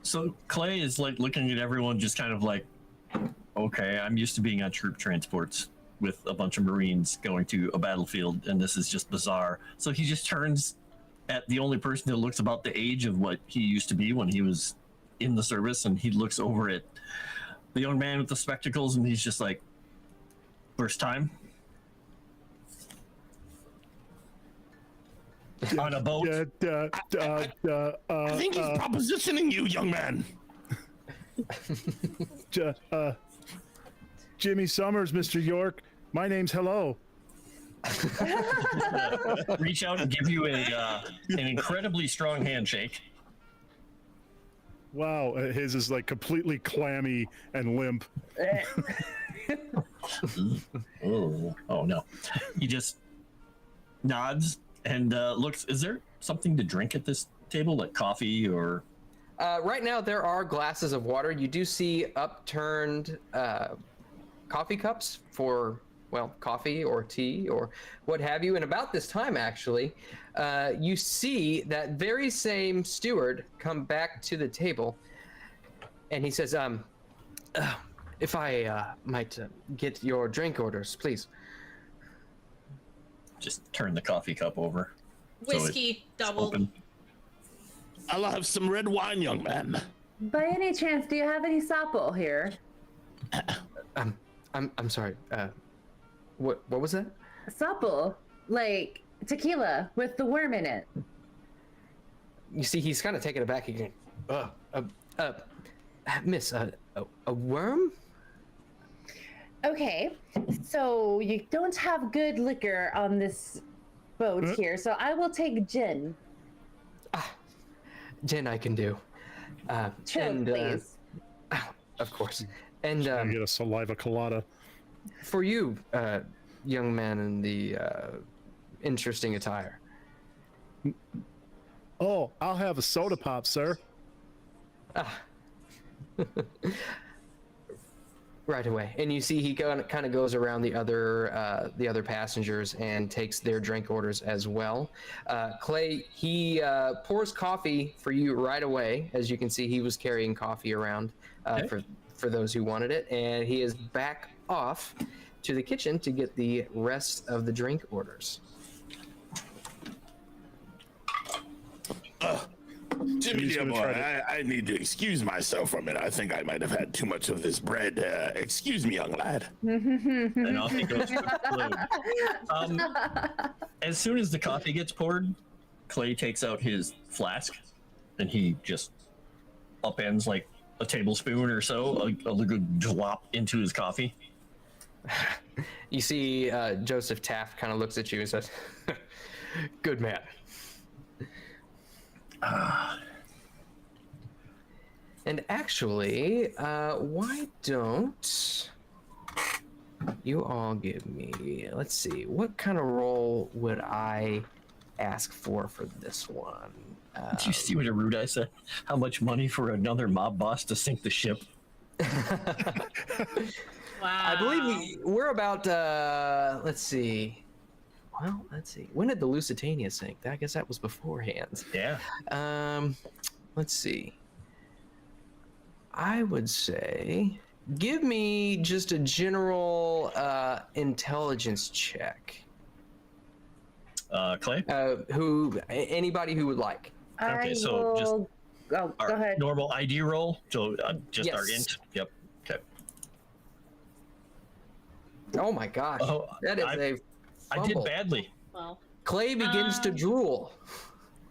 So Clay is like looking at everyone just kind of like, okay, I'm used to being on troop transports with a bunch of Marines going to a battlefield, and this is just bizarre. So he just turns at the only person that looks about the age of what he used to be when he was in the service, and he looks over at the young man with the spectacles, and he's just like, first time? On a boat? I think he's propositioning you, young man. Jimmy Summers, Mr. York. My name's Hello. Reach out and give you an incredibly strong handshake. Wow, his is like completely clammy and limp. Oh no. He just nods and looks. Is there something to drink at this table, like coffee or? Right now, there are glasses of water. You do see upturned coffee cups for, well, coffee or tea or what have you. And about this time, actually, you see that very same steward come back to the table, and he says, if I might get your drink orders, please. Just turn the coffee cup over. Whiskey, double. Open. I'll have some red wine, young man. By any chance, do you have any sapple here? I'm sorry. What was that? Sapple, like tequila with the worm in it. You see, he's kind of taken aback again. Miss, a worm? Okay, so you don't have good liquor on this boat here, so I will take gin. Gin I can do. Chill, please. Of course. And I get a saliva colada. for you, young man in the interesting attire. Oh, I'll have a soda pop, sir. Right away. And you see he kind of goes around the other passengers and takes their drink orders as well. Clay, he pours coffee for you right away. As you can see, he was carrying coffee around for those who wanted it, and he is back off to the kitchen to get the rest of the drink orders. Jimmy, He's dear gonna boy, try to- I need to excuse myself from it. I think I might have had too much of this bread. Excuse me, young lad. And off he goes for the food. As soon as the coffee gets poured, Clay takes out his flask and he just upends like a tablespoon or so, a good drop into his coffee. You see Joseph Taft kind of looks at you and says, good man. And actually, why don't you all give me, let's see, what kind of role would I ask for this one? Did you see what a rude I said? How much money for another mob boss to sink the ship? Wow. I believe we're about, let's see. Well, let's see. When did the Lusitania sink? I guess that was beforehand. Yeah. Let's see. I would say give me just a general intelligence check. Clay? Anybody who would like. Okay, I so just will... Oh, our go ahead. normal ID roll. So just our Yes. int. Yep. Okay. Oh my gosh. Oh, that is I did badly. Well, Clay begins to drool.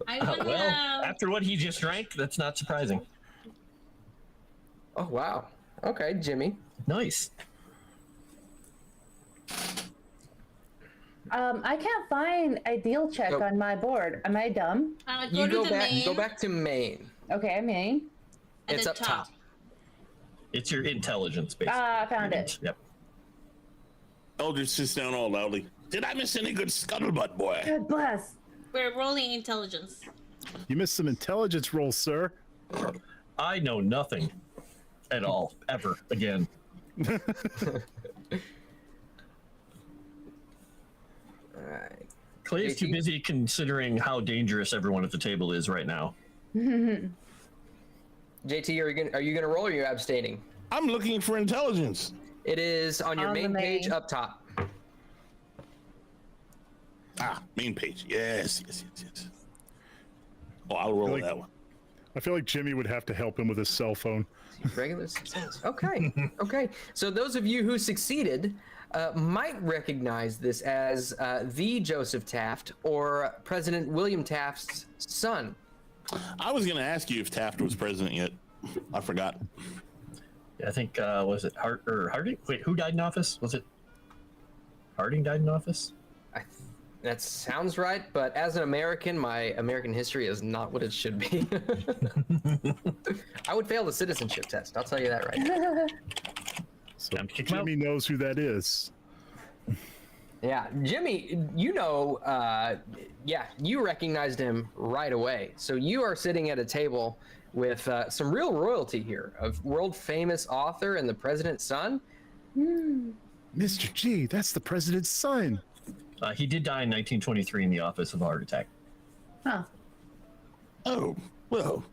I want Well, after what he just drank, that's not surprising. Oh wow. Okay, Jimmy. Nice. I can't find ideal check Go. on my board. Am I dumb? go You to the back. main. Go back to main. Okay, me. At It's the up top. It's your intelligence, basically. I found it. Yep. Eldritch sits down all loudly. Did I miss any good scuttlebutt, boy? God bless. We're rolling intelligence. You missed some intelligence rolls, sir. I know nothing at all, ever again. Alright. Clay is too JT? busy considering how dangerous everyone at the table is right now. JT, are you gonna roll or are you abstaining? I'm looking for intelligence. It is on your On the main page main. up top. Main page. Yes. Oh, I'll roll Like- that one. I feel like Jimmy would have to help him with his cell phone. Regular success. Okay. Okay. So those of you who succeeded might recognize this as the Joseph Taft or President William Taft's son. I was going to ask you if Taft was president yet. I forgot. I think was it Harding? Wait, who died in office? Was it Harding died in office? That sounds right, but as an American, my American history is not what it should be. I would fail the citizenship test. I'll tell you that right. So Time to kick him out. Jimmy knows who that is. Yeah, Jimmy, you know, you recognized him right away. So you are sitting at a table with some real royalty here, a world-famous author and the president's son. Mr. G, that's the president's son. He did die in 1923 in the office of a heart attack. Huh. Oh, well,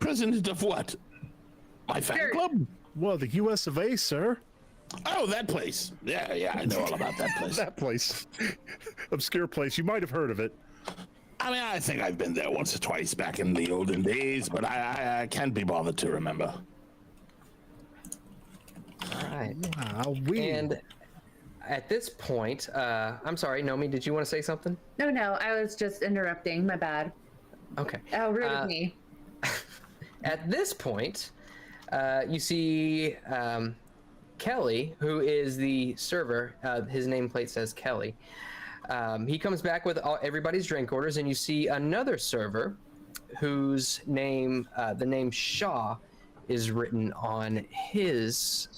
president of what? My fan Sure. club? Well, the U.S. of A, sir. Oh, that place. Yeah, I know all about that place. That place. Obscure place. You might have heard of it. I mean, I think I've been there once or twice back in the olden days, but I can't be bothered to remember. All right. Wow, And at this point, I'm sorry, Nomi, did you want to say something? No, I was just interrupting. My bad. Okay. Oh, rude of me. At this point, you see Kelly, who is the server. His nameplate says Kelly. He comes back with everybody's drink orders, and you see another server whose name, the name Shaw, is written on his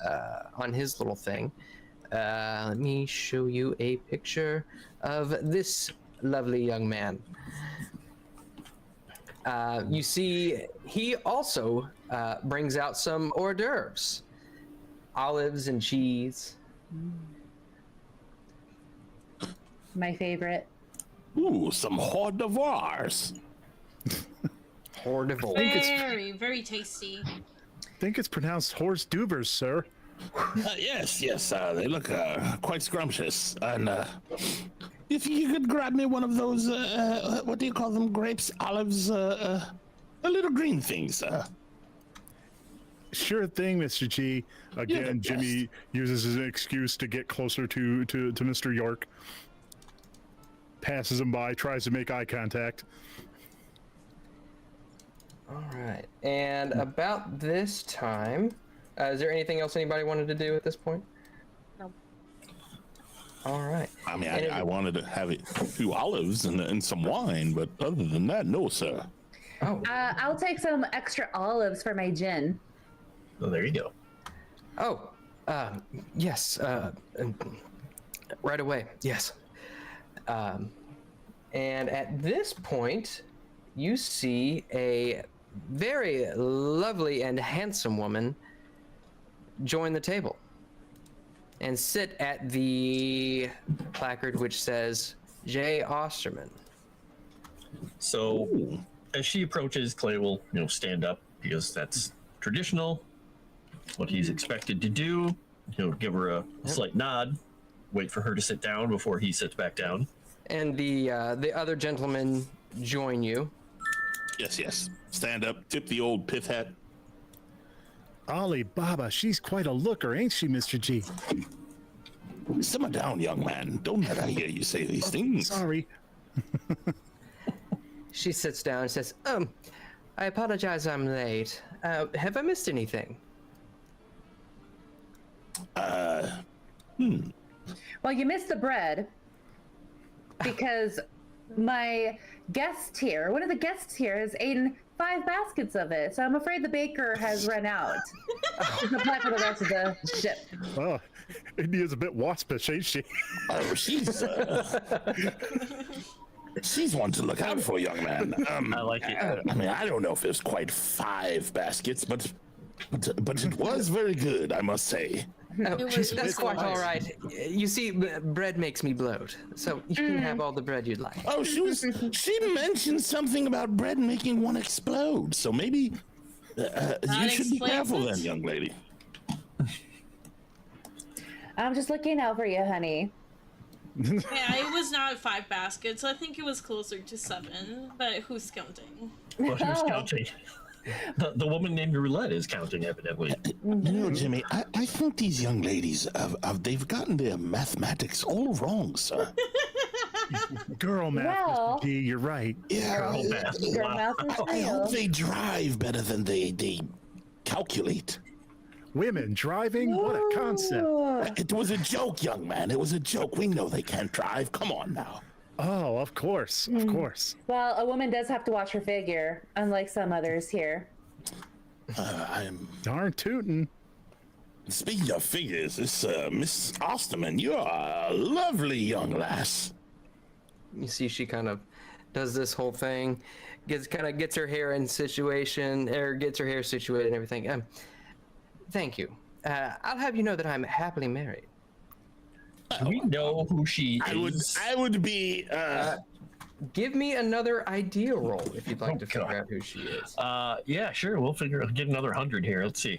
little thing. Let me show you a picture of this lovely young man. You see, he also brings out some hors d'oeuvres, olives and cheese. My favorite. Ooh, some hors d'oeuvres. Hors d'oeuvres. Very, very tasty. I think it's pronounced horse duvers, sir. Yes, they look quite scrumptious. And if you could grab me one of those, what do you call them? Grapes, olives, the little green things. Sure thing, Mr. G. Again, the Jimmy uses as an excuse to get closer to Mr. York. Passes him by, tries to make eye contact. All right. And about this time, is there anything else anybody wanted to do at this point? No. All right. I mean, And I wanted to have a few olives and some wine, but other than that, no, sir. Oh. I'll take some extra olives for my gin. Oh, there you go. Oh. Yes. Right away. Yes. And at this point, you see a very lovely and handsome woman join the table and sit at the placard which says J. Osterman. So as she approaches, Clay will, stand up because that's traditional. What he's expected to do. He'll give her a slight nod, wait for her to sit down before he sits back down. And the other gentlemen join you. Yes. Stand up, tip the old pith hat. Ali Baba, she's quite a looker, ain't she, Mr. G? Simmer down, young man. Don't let her hear you say these things. Sorry. She sits down and says, I apologize I'm late. Have I missed anything? Well, you missed the bread because my guest here, one of the guests here, has eaten 5 baskets of it. So I'm afraid the baker has run out. She's apply for the rest of the ship. Oh, India's a bit waspish, ain't she? Oh, she's one to look out for, young man. I like it. I mean, I don't know if it was quite 5 baskets, but it was very good, I must say. That's quite all right. You see, bread makes me bloat, so you can have all the bread you'd like. Oh, she mentioned something about bread making one explode, so maybe you should be careful then, young lady. I'm just looking out for you, honey. Yeah, it was not 5 baskets. I think it was closer to 7, but who's counting? Well, who's counting? The woman named Roulette is counting, evidently. You know, Jimmy, I think these young ladies, they've gotten their mathematics all wrong, sir. Girl math, Well- Mr. G, you're right. Yeah, Girl math. Your mouth is I hope real. they drive better than they calculate. Women driving? What a concept. It was a joke, young man. It was a joke. We know they can't drive. Come on now. Oh, of course, of course. Well, a woman does have to watch her figure, unlike some others here. I'm Darn tootin'. speaking of figures. This Miss Osterman, you are a lovely young lass. You see, she kind of does this whole thing, gets her hair in situation, or gets her hair situated and everything. Thank you. I'll have you know that I'm happily married. Do we know who she is? I would be. Give me another idea roll if you'd like to figure God. out who she is. Yeah, sure. We'll get another 100 here. Let's see.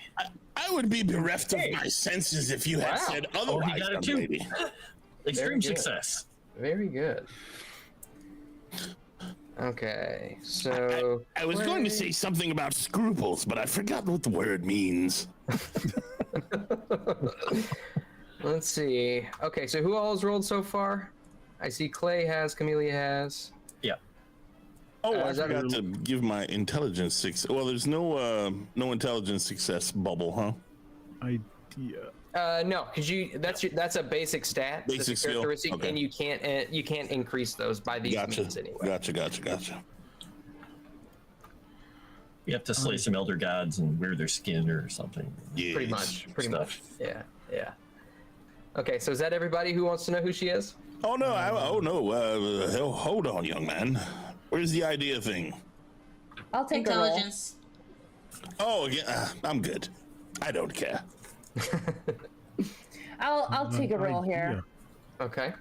I would be bereft of my senses if you had Wow. said Oh, otherwise. he got it young too. lady. Extreme good. success. Very good. Okay, so I was going to say something about scruples, but I forgot what the word means. let's see. Okay, so who all has rolled so far? I see Clay has, Camellia has. Yeah. Oh, I is that forgot to give my intelligence six. Well, there's no intelligence success bubble, huh? Idea. No, because that's a basic stat, Basic that's a skill, characteristic, okay. and you can't increase those by these means anyway. Gotcha. You have to slay some elder gods and wear their skin or something. Yes. Pretty Stuff. much. Yeah. Okay, so is that everybody who wants to know who she is? Oh no! Hold on, young man. Where's the idea thing? I'll take a roll. Intelligence. Oh, yeah, I'm good. I don't care. I'll take a roll here. Okay.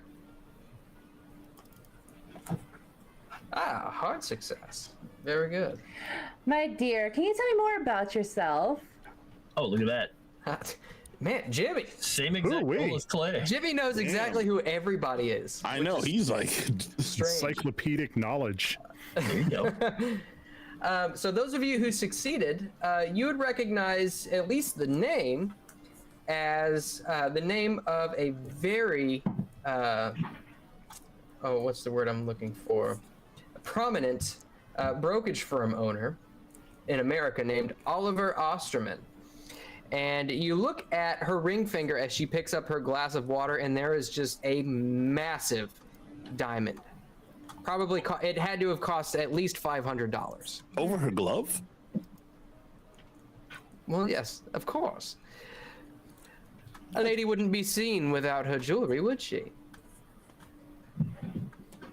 Hard success. Very good. My dear, can you tell me more about yourself? Oh, look at that. Man, Jimmy. Same exact Ooh-wee. role as Clay. Jimmy knows exactly who everybody is. I know he's like. Strange. Encyclopedic knowledge. There you go. So those of you who succeeded, you would recognize at least the name as the name of a very, what's the word I'm looking for? A prominent brokerage firm owner in America named Oliver Osterman. And you look at her ring finger as she picks up her glass of water, and there is just a massive diamond. Probably, it had to have cost at least $500. Over her glove? Well, yes, of course. A lady wouldn't be seen without her jewelry, would she?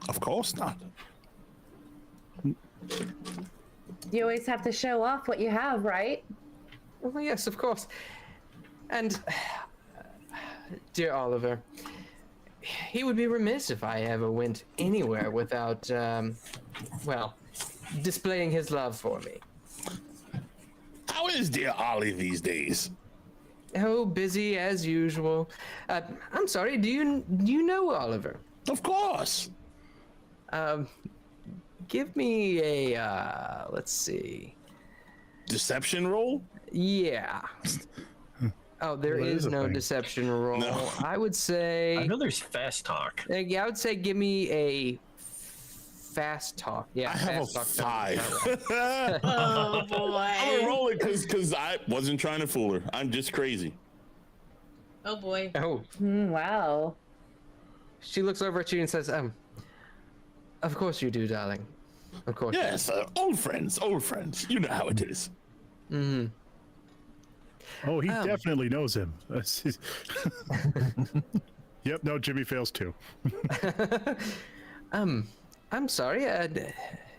Of course not. You always have to show off what you have, right? Well, yes, of course. And, dear Oliver, he would be remiss if I ever went anywhere without, displaying his love for me. How is dear Ollie these days? Oh, busy as usual. I'm sorry, do you know Oliver? Of course. Give me a, let's see. Deception roll? Yeah. Oh, there What is is the no thing? deception roll. No. I would say, I know there's fast talk. yeah, I would say give me a fast talk. Yeah, I have a fast talk. 5. Oh I'm gonna boy. roll it because I wasn't trying to fool her. I'm just crazy. Oh boy. Oh, Wow. she looks over at you and says, of course you do, darling. Of course. you do." Yes, old friends. You know how it is. Oh, he definitely knows him. Yep, no, Jimmy fails too. I'm sorry,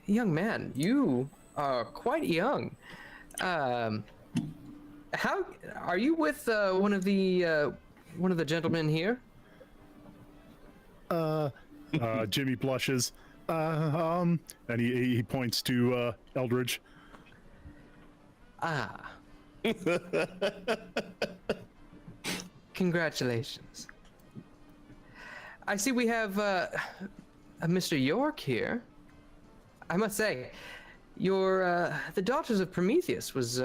young man, you are quite young. How are you with one of the gentlemen here? Jimmy blushes. And he points to Eldridge. Congratulations. I see we have a Mr. York here. I must say, your the Daughters of Prometheus was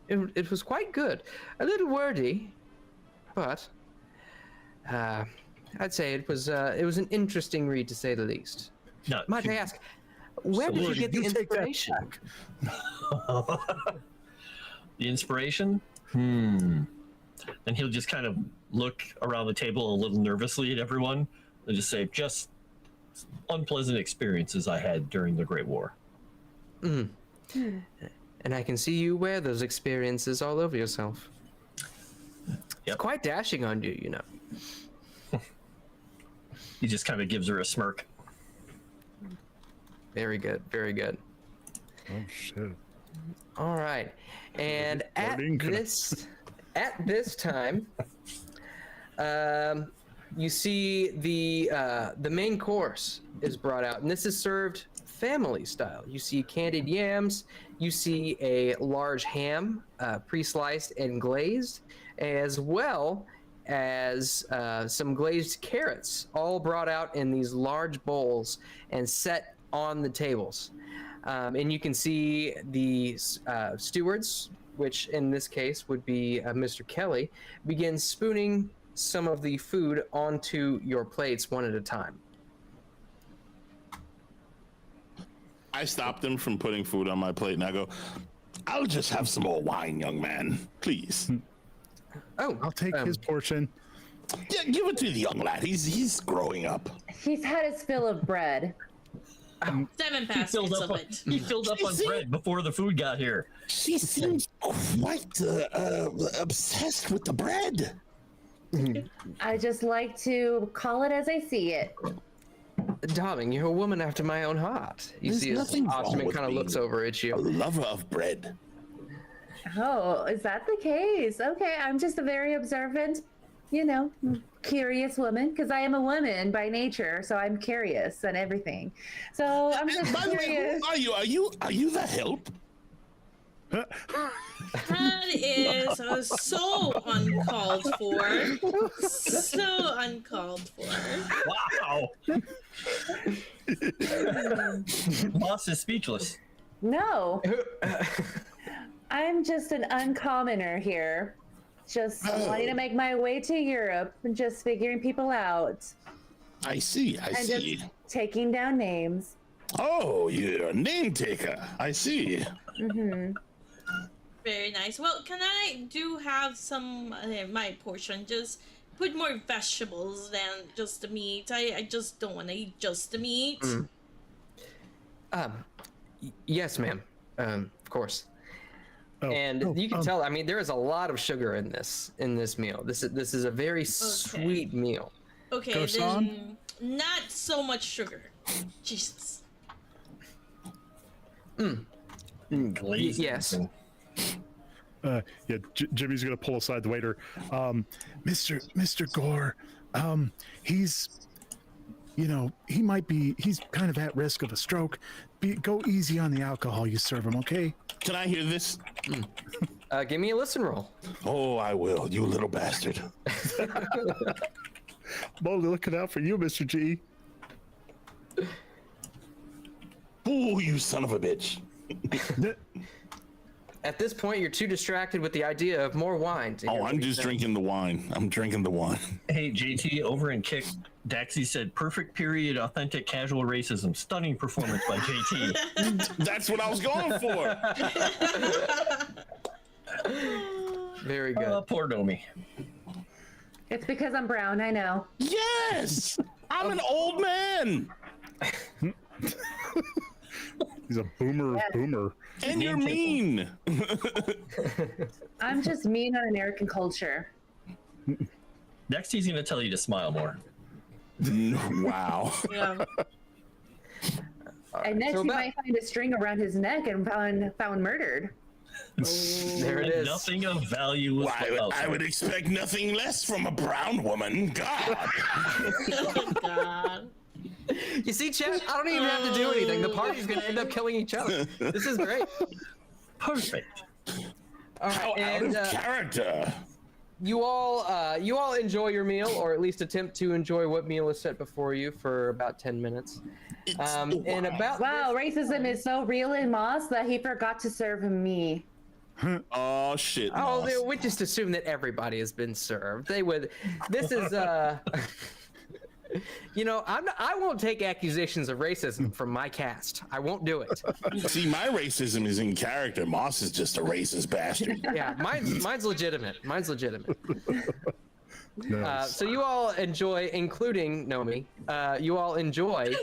it was quite good. A little wordy, but I'd say it was an interesting read to say the least. No, Might I ask, where did you Lord, get the you take that inspiration? the inspiration? And he'll just kind of look around the table a little nervously at everyone and just say, just unpleasant experiences I had during the Great War. And I can see you wear those experiences all over yourself. It's quite dashing on you, you know. He just kind of gives her a smirk. Very good, very good. Oh shit. All right, and at this time, you see the main course is brought out, and this is served family style. You see candied yams, you see a large ham, pre-sliced and glazed, as well as some glazed carrots, all brought out in these large bowls and set on the tables. And you can see the stewards, which in this case would be Mr. Kelly, begin spooning some of the food onto your plates one at a time. I stopped him from putting food on my plate, and I go, "I'll just have some more wine, young man, please." Oh, I'll take his portion. Yeah, give it to the young lad. He's growing up. He's had his fill of bread. 7 He baskets filled of up, it. he filled up on bread before the food got here. She seems quite obsessed with the bread. I just like to call it as I see it. darling, you're a woman after my own heart. You There's see as nothing wrong Osterman with kind of being looks over at A you. lover of bread. Oh, is that the case? Okay, I'm just a very observant, curious woman, because I am a woman by nature, so I'm curious and everything. So I'm just By the way, curious. who are you? Are you the help? That is so uncalled for. So uncalled for. Wow. Boss is speechless. No. I'm just an uncommoner here. Just wanting to make my way to Europe and just figuring people out. I see. I And see. just taking down names. Oh, you're a name taker. I see. Mm-hmm. Very nice. Well, can I do have some my portion? Just put more vegetables than just the meat. I just don't want to eat just the meat. Yes, ma'am. Of course. Oh, And you can tell. I mean, there is a lot of sugar in this meal. This is a very sweet meal. Okay, Croissant? then not so much sugar. Jesus. Glazed. Yes. Jimmy's gonna pull aside the waiter. Mr. Gore, he's kind of at risk of a stroke. Go easy on the alcohol you serve him, okay? Can I hear this? Give me a listen roll. Oh, I will, you little bastard. Well, looking out for you, Mr. G. Oh, you son of a bitch. At this point, you're too distracted with the idea of more wine. To hear Oh, what I'm he just says. drinking the wine. I'm drinking the wine. Hey, JT, over in Kick, Daxie said, perfect period, authentic casual racism. Stunning performance by JT. That's what I was going for. Very good. Poor Nomi. It's because I'm brown, I know. Yes, I'm an old man. He's a boomer. And you're mean. I'm just mean on American culture. Daxie's going to tell you to smile more. Wow. Yeah. And next so he that- might find a string around his neck and found murdered. There it is. Nothing of value was Why, I would expect nothing less from a brown woman. God. Oh, God. You see, Chad, I don't even have to do anything. The party's going to end up killing each other. This is great. Perfect. All How right, out and of character. you all enjoy your meal, or at least attempt to enjoy what meal is set before you for about 10 minutes. And about Wow, racism is so real in Moss that he forgot to serve me. Oh shit. Oh, Moss. we just assume that everybody has been served. They would. This is I won't take accusations of racism from my cast. I won't do it. See, my racism is in character. Moss is just a racist bastard. Yeah, mine's legitimate. Mine's legitimate. Nice. So you all enjoy, including Nomi. You all enjoy.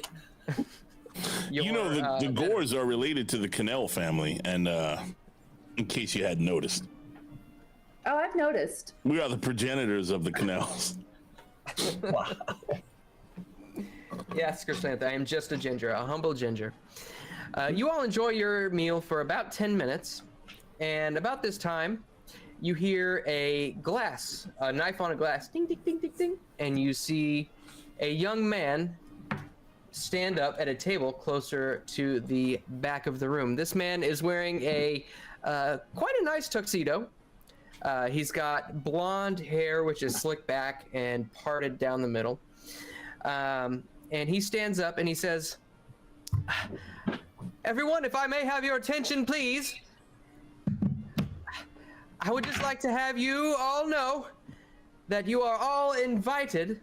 The Gores are related to the Cannell family, and in case you hadn't noticed, Oh, I've noticed. we are the progenitors of the Cannells. Wow. Yes, Chrysanthemum, I am just a ginger, a humble ginger. You all enjoy your meal for about 10 minutes, and about this time, you hear a knife on a glass, ding, ding, ding, ding, ding, and you see a young man stand up at a table closer to the back of the room. This man is wearing quite a nice tuxedo. He's got blonde hair, which is slicked back and parted down the middle. And he stands up and he says, "Everyone, if I may have your attention, please. I would just like to have you all know that you are all invited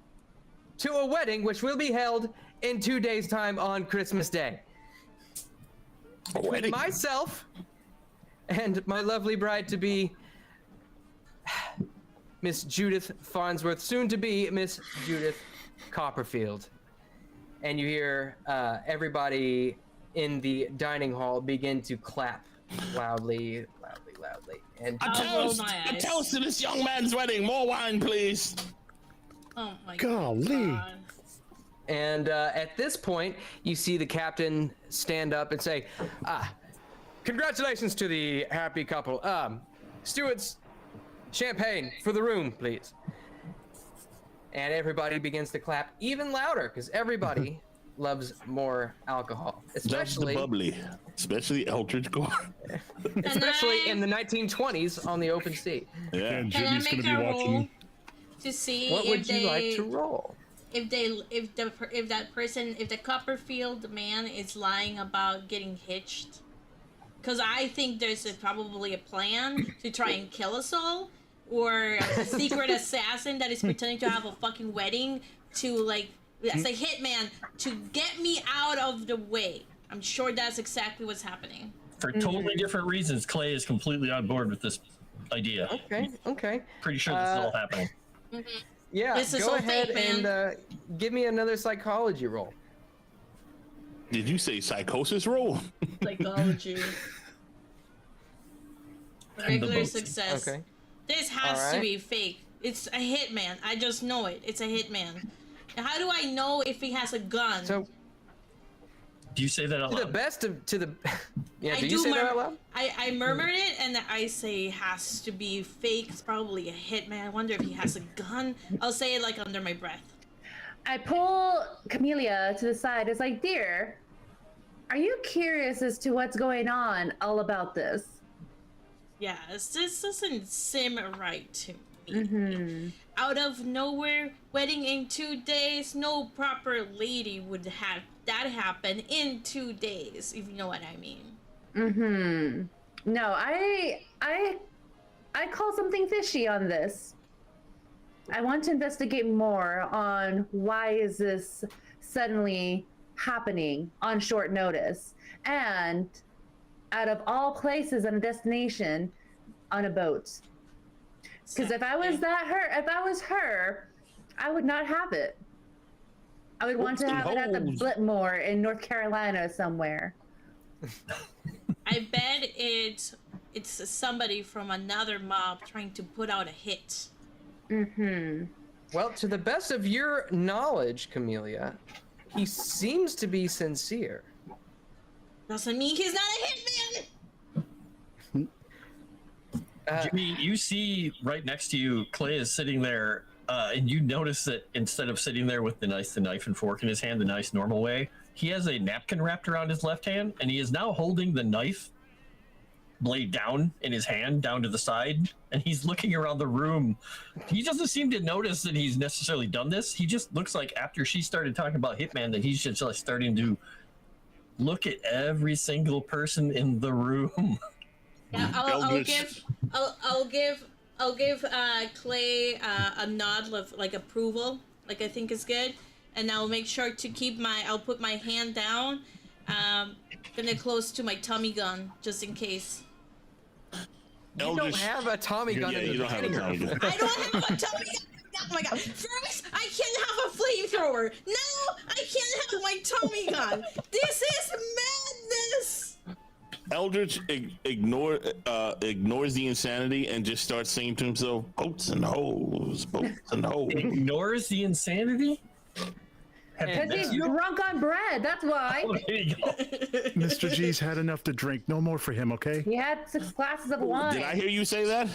to a wedding which will be held in 2 days' time on Christmas Day. Wedding? Myself and my lovely bride-to-be, Miss Judith Farnsworth, soon to be Miss Judith Copperfield." And you hear everybody in the dining hall begin to clap loudly. And A toast to this young man's wedding. More wine, please. Oh my Golly. God. And at this point, you see the captain stand up and say, "Congratulations to the happy couple. Stewards, champagne for the room, please." And everybody begins to clap even louder because everybody loves more alcohol, especially especially Eldritch Gore. especially in the 1920s on the open sea. Yeah. And Can I Jimmy's going make to be a roll watching. to see What if would they you like to roll? if the Copperfield man is lying about getting hitched? Because I think there's probably a plan to try and kill us all, or a secret assassin that is pretending to have a fucking wedding to as a hitman to get me out of the way. I'm sure that's exactly what's happening. For totally different reasons, Clay is completely on board with this idea. Okay. Pretty sure this is all happening. Yeah, This is go all ahead fake, man. and give me another psychology roll. Did you say psychosis roll? Psychology. Regular boats. success. Okay. This has to Alright. be fake. It's a hitman. I just know it. It's a hitman. Now, how do I know if he has a gun? So Do you say that out to the loud? best of yeah, I do you say that out loud? I murmured it, and I say has to be fake. It's probably a hitman. I wonder if he has a gun. I'll say it like under my breath. I pull Camellia to the side. It's like, "Dear, are you curious as to what's going on all about this?" Yeah, this doesn't seem right to me. Out of nowhere, wedding in 2 days. No proper lady would have that happen in 2 days, if you know what I mean. No, I call something fishy on this. I want to investigate more on why is this suddenly happening on short notice, and out of all places and a destination on a boat. Because if I was her, I would not have it. I would want to have it at the Blitmore in North Carolina somewhere. I bet it's somebody from another mob trying to put out a hit. Well, to the best of your knowledge, Camellia, he seems to be sincere. Doesn't mean he's not a hitman. Jimmy, you see right next to you, Clay is sitting there, and you notice that instead of sitting there with the knife and fork in his hand the nice normal way, he has a napkin wrapped around his left hand, and he is now holding the knife blade down in his hand, down to the side, and he's looking around the room. He doesn't seem to notice that he's necessarily done this. He just looks like after she started talking about Hitman that he's just like starting to look at every single person in the room. Yeah, I'll give Clay a nod of like approval, like I think is good, and I'll make sure to keep I'll put my hand down, kinda close to my Tommy gun, just in case. You don't have a Tommy gun in the you don't have a dining Tommy room. gun. I don't have a Tommy gun in the Oh my god! First, I can't have a flamethrower. Now, I can't have my Tommy gun. This is madness. Eldritch ignores the insanity and just starts saying to himself, boats and hoes, boats and hoes. Ignores the insanity? Because he's drunk on bread. That's why. Oh, there you go. Mr. G's had enough to drink. No more for him, okay? He had 6 glasses of wine. Did I hear you say that?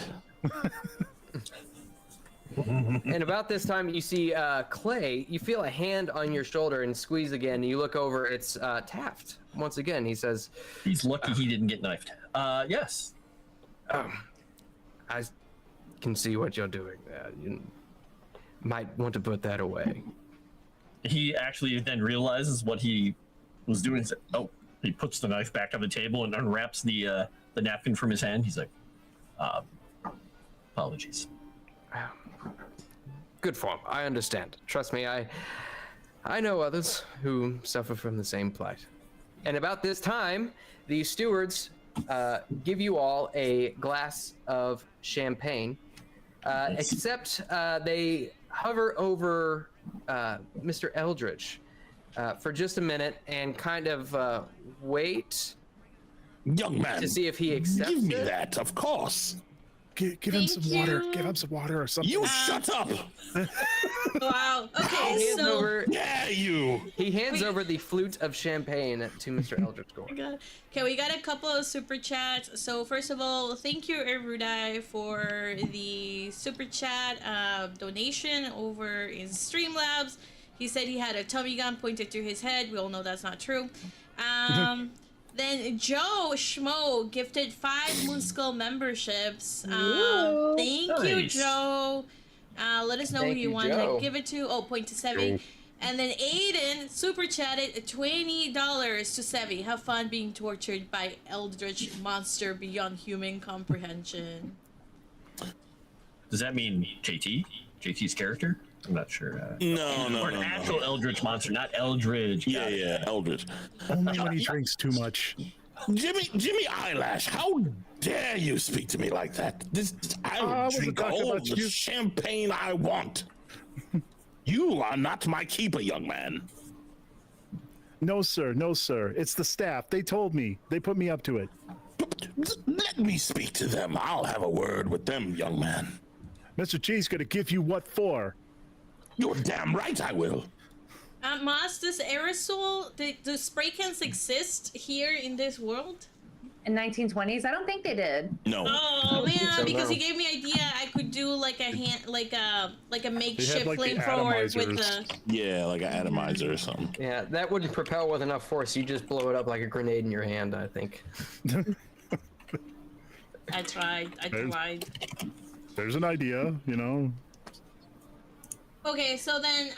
And about this time, you see Clay. You feel a hand on your shoulder and squeeze again. You look over. It's Taft. Once again, he says, He's lucky he didn't get knifed. Yes. I can see what you're doing. You might want to put that away. He actually then realizes what he was doing. Oh, he puts the knife back on the table and unwraps the napkin from his hand. He's like, apologies. Good form. I understand. Trust me, I know others who suffer from the same plight. And about this time, the stewards give you all a glass of champagne, except they hover over Mr. Eldritch for just a minute and kind of wait Young man, to see if he accepts give me it. that, of course. Give him Thank some water. you. Give him some water or something. You shut up! Wow. He Okay, hands so. over, Yeah, you! he hands over the flute of champagne to Mr. Eldritch Gore. Okay, we got a couple of super chats. So first of all, thank you Erudai for the super chat donation over in Streamlabs. He said he had a Tommy gun pointed to his head. We all know that's not true. Then Joe Schmo gifted 5 Moonskull memberships. Thank you, Nice. Joe. Let us know Thank who you you, want Joe. to give it to. Oh, point to Sevvy. And then Aiden super chatted $20 to Sevvy. Have fun being tortured by eldritch monster beyond human comprehension. Does that mean JT? JT's character? I'm not sure. No, Or an actual eldritch monster, not Eldridge. Yeah, yeah, Eldritch. Only when he drinks too much. Jimmy Eyelash, how dare you speak to me like that? I will wasn't drink talking all about the you. champagne I want. You are not my keeper, young man. No, sir. No, sir. It's the staff. They told me. They put me up to it. Let me speak to them. I'll have a word with them, young man. Mr. G's gonna give you what for? You're damn right I will. Moss, does aerosol, do spray cans exist here in this world? In 1920s, I don't think they did. No. Oh think man, so, because no. he gave me idea I could do like a makeshift like, the flamethrower with atomizers. the. Yeah, like an atomizer or something. Yeah, that wouldn't propel with enough force. You just blow it up like a grenade in your hand, I think. I tried. There's an idea, you know. Okay, so then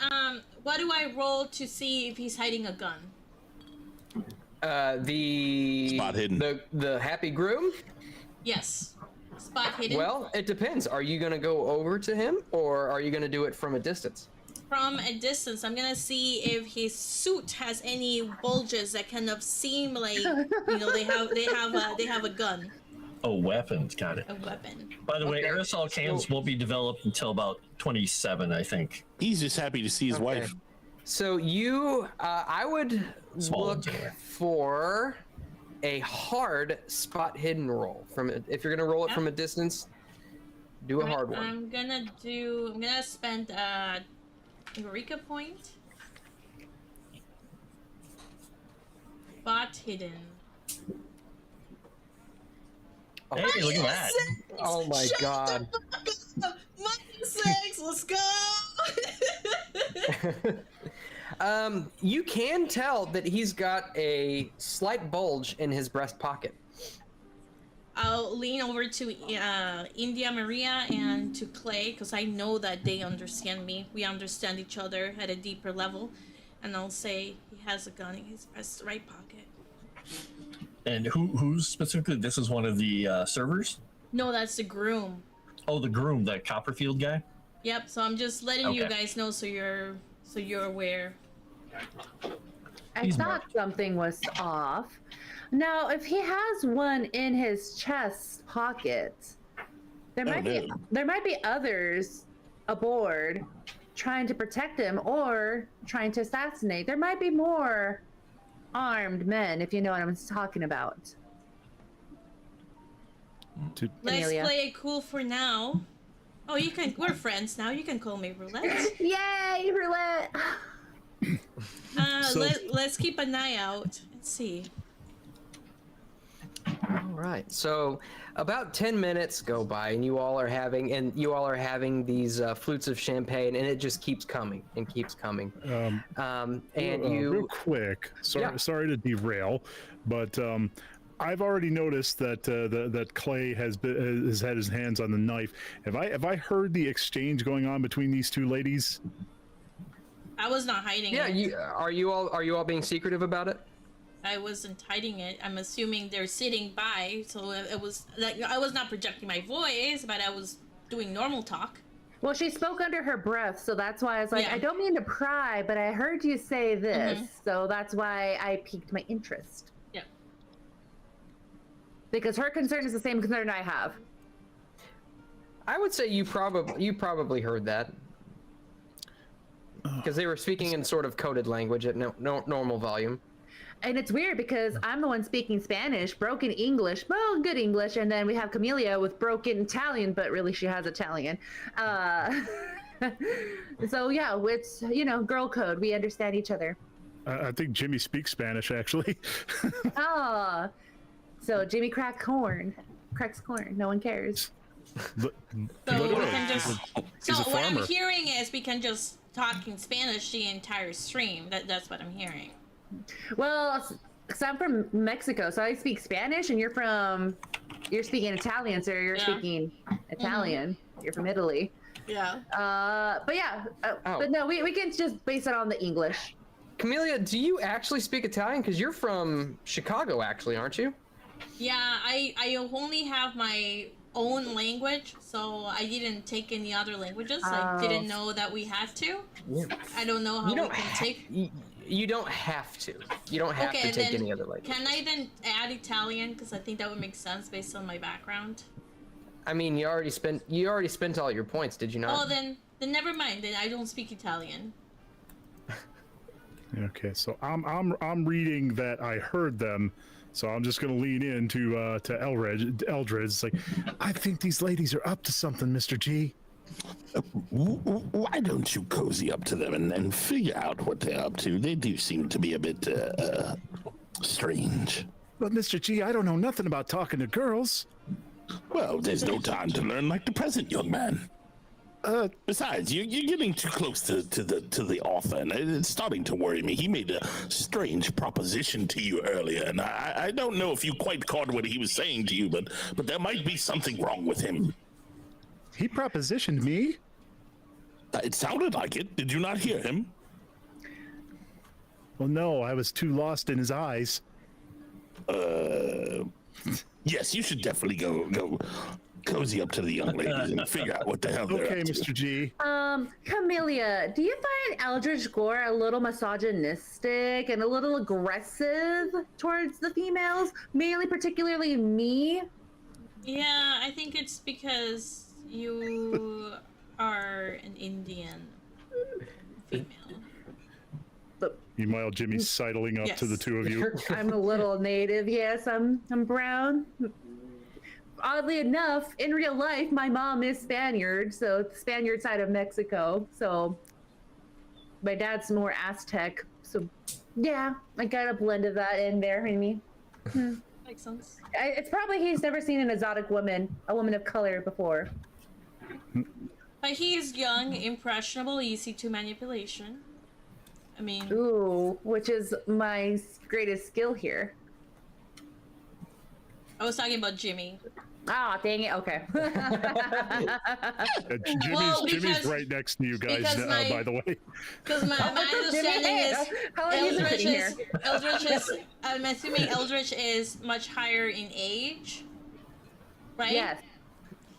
what do I roll to see if he's hiding a gun? The Spot hidden. The happy groom. Yes. Spot hidden. Well, it depends. Are you gonna go over to him, or are you gonna do it from a distance? From a distance, I'm gonna see if his suit has any bulges that kind of seem like they have a gun, Oh, weapons. Got it. a weapon. By the way, Okay, aerosol cans so- won't be developed until about 27, I think. He's just happy to see his Okay. wife. So you, I would Small look ones, anyway. for a hard spot hidden roll. If you're gonna roll it Yeah. from a distance, do a hard one. I'm gonna spend a Eureka point. Spot hidden. Hey, look at that. Oh my Shut god. the fuck up! -6, let's go! You can tell that he's got a slight bulge in his breast pocket. I'll lean over to India Maria and to Clay because I know that they understand me. We understand each other at a deeper level. And I'll say he has a gun in his right pocket. And who's specifically? This is one of the servers? No, that's the groom. Oh, the groom, the Copperfield guy? Yep, so I'm just letting you Okay. guys know so you're aware. I He's thought marked. something was off. Now, if he has one in his chest pocket, there might be others aboard trying to protect him or trying to assassinate. There might be more armed men, if you know what I'm talking about. Let's Amelia. play it cool for now. Oh, you can. We're friends now. You can call me Roulette. Yay, roulette! Let's keep an eye out. Let's see. All right. So about 10 minutes go by, and you all are having these flutes of champagne, and it just keeps coming and keeps coming. Real quick, sorry to derail, but I've already noticed that that Clay has had his hands on the knife. Have I heard the exchange going on between these two ladies? I was not hiding Yeah, it. are you all being secretive about it? I wasn't hiding it. I'm assuming they're sitting by, so it was like I was not projecting my voice, but I was doing normal talk. Well, she spoke under her breath, so that's why I was like, Yeah. I don't mean to pry, but I heard you say this, so that's why I piqued my interest. Yeah. Because her concern is the same concern I have. I would say you probably heard that. Because they were speaking in sort of coded language at normal volume. And it's weird because I'm the one speaking Spanish, broken English, well, good English, and then we have Camellia with broken Italian, but really she has Italian. So yeah, it's, girl code. We understand each other. I think Jimmy speaks Spanish, actually. Ah, so Jimmy cracks corn. No one cares. So we can just. So He's a what I'm farmer. hearing is we can just talk in Spanish the entire stream. That's what I'm hearing. Well, because I'm from Mexico, so I speak Spanish, and you're speaking Italian, so you're speaking Italian. You're from Italy. Yeah. But yeah, but no, we can just base it on the English. Camellia, do you actually speak Italian? Because you're from Chicago, actually, aren't you? Yeah, I only have my own language, so I didn't take any other languages. I didn't know that we had to. Yeah. I don't know how we can take. You don't have to. You don't have to take then any other language. Can I then add Italian? Because I think that would make sense based on my background. I mean, you already spent all your points, did you not? Oh, then never mind. Then I don't speak Italian. Okay, so I'm reading that I heard them, so I'm just gonna lean in to Eldridge. It's like, I think these ladies are up to something, Mr. G. Why don't you cozy up to them and figure out what they're up to? They do seem to be a bit strange. But Mr. G, I don't know nothing about talking to girls. Well, there's no time to learn like the present, young man. Besides, you're getting too close to the author, and it's starting to worry me. He made a strange proposition to you earlier, and I don't know if you quite caught what he was saying to you, but there might be something wrong with him. He propositioned me? It sounded like it. Did you not hear him? Well, no, I was too lost in his eyes. Yes, you should definitely go cozy up to the young ladies and figure out what the hell they're Okay, up to. Mr. G. Camellia, do you find Eldritch Gore a little misogynistic and a little aggressive towards the females, mainly particularly me? Yeah, I think it's because you are an Indian female. Meanwhile, Jimmy's sidling up to the two of you. I'm a little native, yes, I'm brown. Oddly enough, in real life, my mom is Spaniard, so it's the Spaniard side of Mexico. So my dad's more Aztec. So yeah, I got a blend of that in there, Amy. Makes sense. It's probably he's never seen an exotic woman, a woman of color before. But he is young, impressionable, easy to manipulation. I mean, Ooh, which is my greatest skill here. I was talking about Jimmy. Ah, dang it. Okay. Jimmy's right next to you guys, by the way. Because my understanding is How are you sitting here? Eldritch is, I'm assuming Eldritch is much higher in age, right? Yes.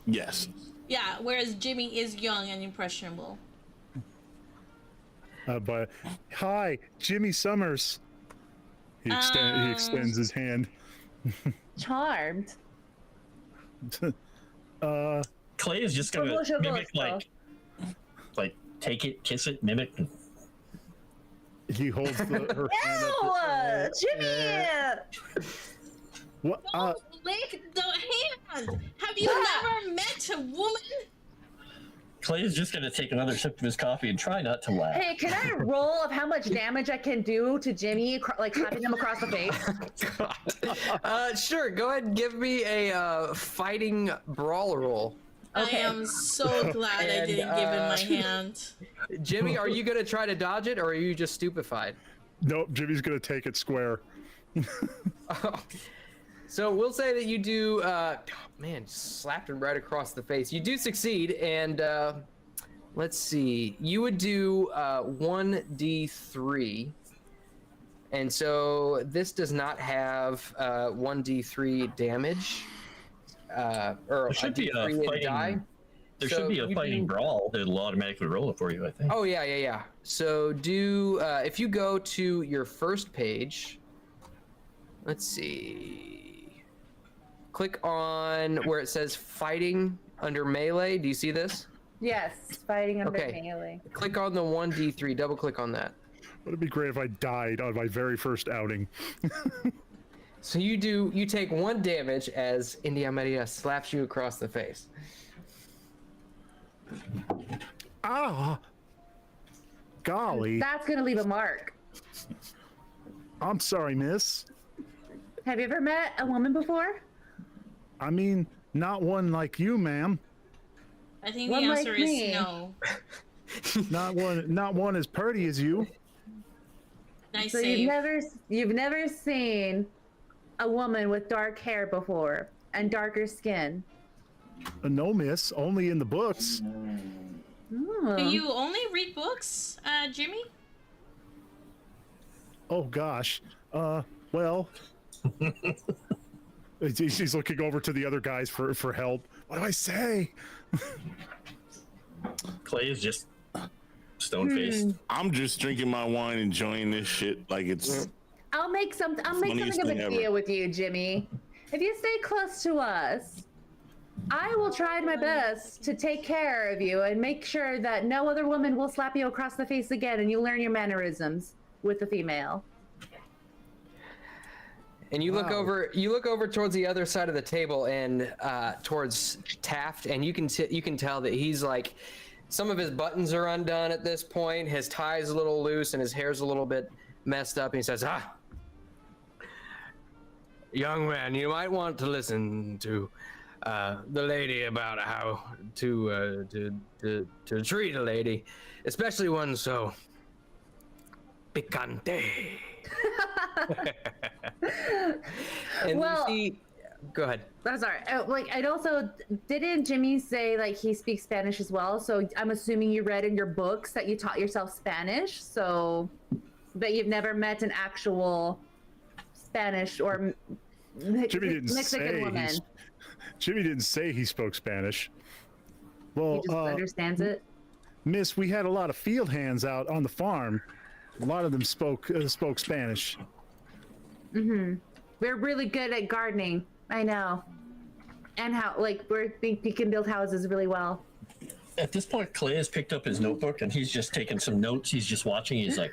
Yes. Yeah, whereas Jimmy is young and impressionable. But hi, Jimmy Summers. He extends his hand. Charmed. Clay is just gonna mimic like like take it, kiss it, mimic. He holds her hand Ew, up. Jimmy! What? Don't lick the hand. Have you never met a woman? Clay is just gonna take another sip of his coffee and try not to laugh. Hey, can I roll of how much damage I can do to Jimmy, like slapping him across the face? Sure, go ahead and give me a fighting brawl roll. Okay. I am so glad I And, didn't give him my hand. Jimmy, are you gonna try to dodge it, or are you just stupefied? Nope, Jimmy's gonna take it square. So we'll say that you do, man, slapped him right across the face. You do succeed, and let's see, you would do 1d3. And so this does not have 1d3 damage, or There should be a D3 fighting. die. There So should be a you fighting do- brawl that'll automatically roll it for you, I think. Oh yeah. So do if you go to your first page, let's see. Click on where it says fighting under melee. Do you see this? Yes, fighting under Okay. melee. Click on the 1d3. Double click on that. Would it be great if I died on my very first outing? So you take 1 damage as India Maria slaps you across the face. Ah! Golly. That's gonna leave a mark. I'm sorry, miss. Have you ever met a woman before? I mean, not one like you, ma'am. I think One the like answer me. is no. Not one as pretty as you. Nice So save. you've never seen a woman with dark hair before and darker skin. No, miss. Only in the books. Oh. Do you only read books, Jimmy? Oh gosh. Well. He's looking over to the other guys for help. What do I say? Clay is just stone faced. I'm just drinking my wine, enjoying this shit like it's. I'll make something of Funniest a thing ever. deal with you, Jimmy. If you stay close to us, I will try my best to take care of you and make sure that no other woman will slap you across the face again, and you learn your mannerisms with the female. And you look Wow. over towards the other side of the table and towards Taft, and you can tell that he's like, some of his buttons are undone at this point. His tie's a little loose and his hair's a little bit messed up. And he says, young man, you might want to listen to the lady about how to treat a lady, especially one so picante. And Well- you see, go ahead. I'm sorry. I'd also didn't Jimmy say like he speaks Spanish as well? So I'm assuming you read in your books that you taught yourself Spanish. So, but you've never met an actual Spanish or Jimmy didn't Mexican say woman. Jimmy didn't say he spoke Spanish. Well, He just understands it. miss, we had a lot of field hands out on the farm. A lot of them spoke Spanish. We're really good at gardening. I know. And how we can build houses really well. At this point, Clay has picked up his notebook and he's just taking some notes. He's just watching. He's like,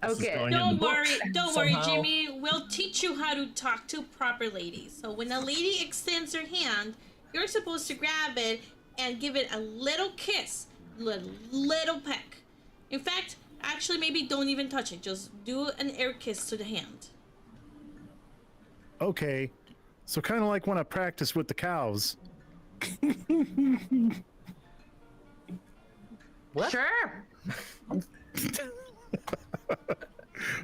this is Okay. going in the Don't book worry, somehow. Jimmy. We'll teach you how to talk to proper ladies. So when a lady extends her hand, you're supposed to grab it and give it a little kiss, little peck. In fact, actually, maybe don't even touch it. Just do an air kiss to the hand. Okay, so kind of like when I practice with the cows. What? Sure.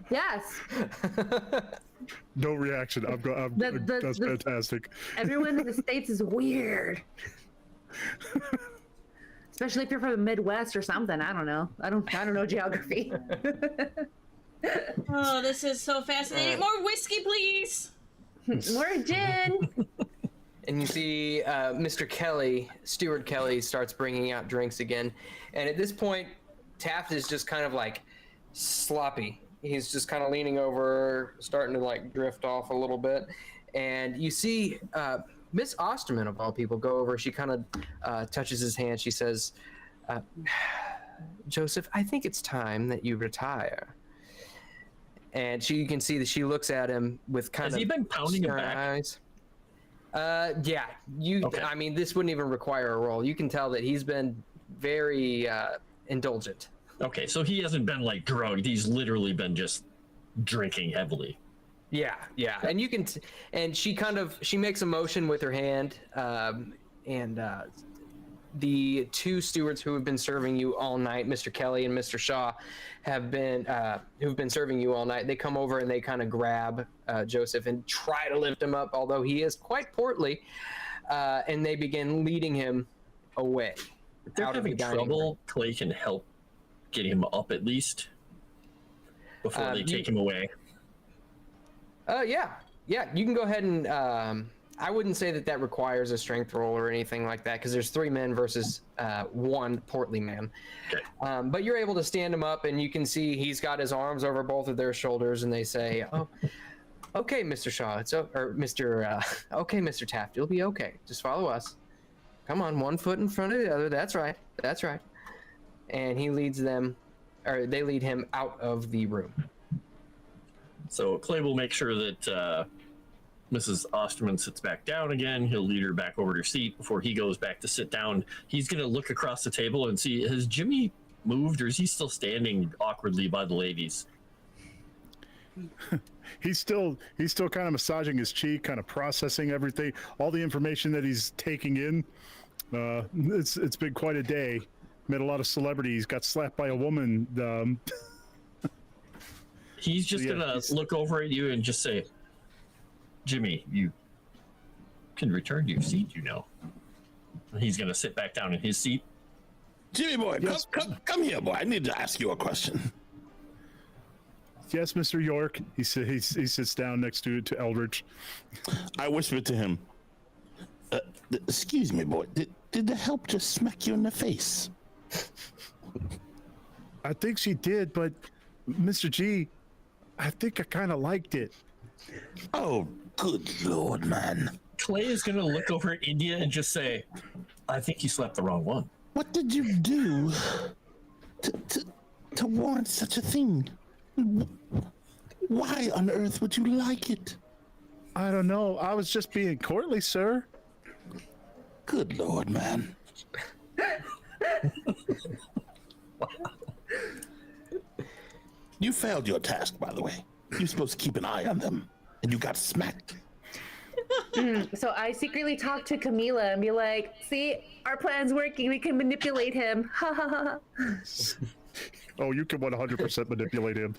Yes. No reaction. That's fantastic. Everyone in the States is weird. Especially if you're from the Midwest or something. I don't know. I don't know geography. Oh, this is so fascinating. More whiskey, please. We're gin. And you see Mr. Kelly, Steward Kelly, starts bringing out drinks again. And at this point, Taft is just kind of like sloppy. He's just kind of leaning over, starting to like drift off a little bit. And you see Miss Osterman, of all people, go over. She kind of touches his hand. She says, Joseph, I think it's time that you retire. And you can see that she looks at him with kind Has of he been pounding him stern back? eyes. Yeah, Okay. I mean, this wouldn't even require a roll. You can tell that he's been very indulgent. Okay, so he hasn't been like drugged. He's literally been just drinking heavily. Yeah, and you can, and she makes a motion with her hand, and the two stewards who have been serving you all night, Mr. Kelly and Mr. Shaw, who've been serving you all night. They come over and they kind of grab Joseph and try to lift him up, although he is quite portly, and they begin leading him away. If they're out of the having dining room. trouble, Clay can help get him up at least before they take him away. Yeah, you can go ahead and I wouldn't say that requires a strength roll or anything like that, because there's 3 men versus 1 portly man. Okay. But you're able to stand him up, and you can see he's got his arms over both of their shoulders, and they say, "Oh, okay, Mr. Shaw, okay, Mr. Taft, you'll be okay. Just follow us. Come on, 1 foot in front of the other. That's right. And he leads them, or they lead him out of the room. So Clay will make sure that Mrs. Osterman sits back down again. He'll lead her back over to her seat before he goes back to sit down. He's going to look across the table and see, has Jimmy moved, or is he still standing awkwardly by the ladies? He's still kind of massaging his cheek, kind of processing everything, all the information that he's taking in. It's been quite a day. Met a lot of celebrities. Got slapped by a woman. He's just gonna look over at you and just say, "Jimmy, you can return to your seat, you know." And he's gonna sit back down in his seat. Jimmy boy, Yes. come here, boy. I need to ask you a question. Yes, Mr. York. He sits down next to Eldritch. I whispered to him, excuse me, boy, did the help just smack you in the face? I think she did, but Mr. G, I think I kind of liked it. Oh, good Lord, man. Clay is gonna look over at India and just say, "I think you slapped the wrong one." What did you do to warrant such a thing? Why on earth would you like it? I don't know. I was just being courtly, sir. Good Lord, man. You failed your task, by the way. You're supposed to keep an eye on them, and you got smacked. So I secretly talked to Camila and be like, "See, our plan's working. We can manipulate him." Ha ha ha. Oh, you can 100% manipulate him.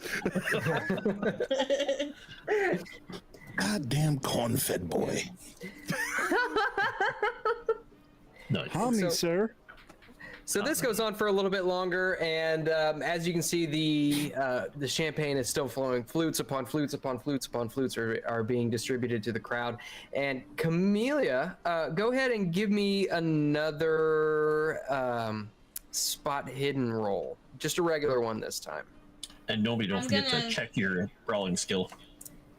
Goddamn corn-fed boy. Nice. Homie, sir. So this goes on for a little bit longer, and as you can see, the champagne is still flowing. Flutes upon flutes upon flutes upon flutes are being distributed to the crowd. And Camellia, go ahead and give me another spot hidden roll. Just a regular one this time. And Nomi, don't I'm forget gonna- to check your brawling skill,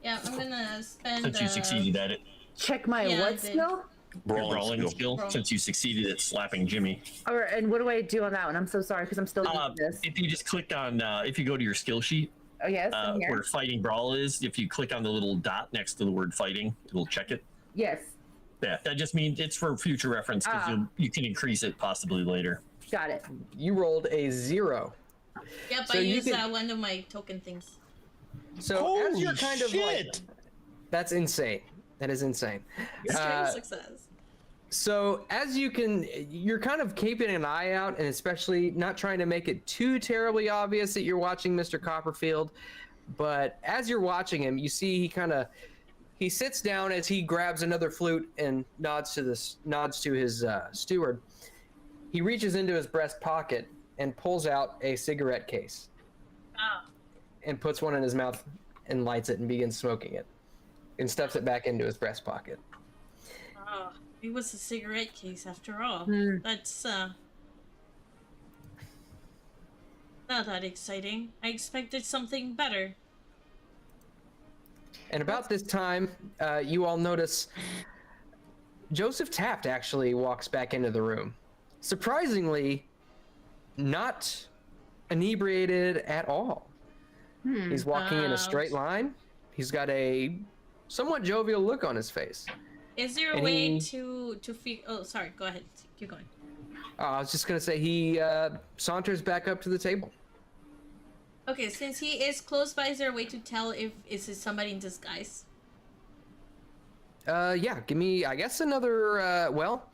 Yeah, I'm gonna spend. since you succeeded at it. Check my Yeah, I what did. skill? Your brawling skill, Brawl. since you succeeded at slapping Jimmy. And what do I do on that one? I'm so sorry because I'm still doing this. If you just clicked on, if you go to your skill sheet, Oh yes, I'm here. where fighting brawl is, if you click on the little dot next to the word fighting, it'll check it. Yes, Yeah, that just means it's for future reference, because you can increase it possibly later. got it. You rolled a 0. Yep, So I you use can- one of my token things. So as you're Holy kind of like, shit. that's insane. That is insane. Extreme success. So as you're kind of keeping an eye out, and especially not trying to make it too terribly obvious that you're watching Mr. Copperfield. But as you're watching him, you see he sits down as he grabs another flute and nods to his steward. He reaches into his breast pocket and pulls out a cigarette case Ah, and puts one in his mouth and lights it and begins smoking it and stuffs it back into his breast pocket. it was a cigarette case after all. That's not that exciting. I expected something better. And about this time, you all notice Joseph Taft actually walks back into the room. Surprisingly, not inebriated at all. He's walking in a straight line. He's got a somewhat jovial look on his face. Is there a And way he- to figure? Oh, sorry. Go ahead. Keep going. I was just gonna say he saunters back up to the table. Okay, since he is close by, is there a way to tell if is it somebody in disguise? Yeah, give me, I guess, another, well,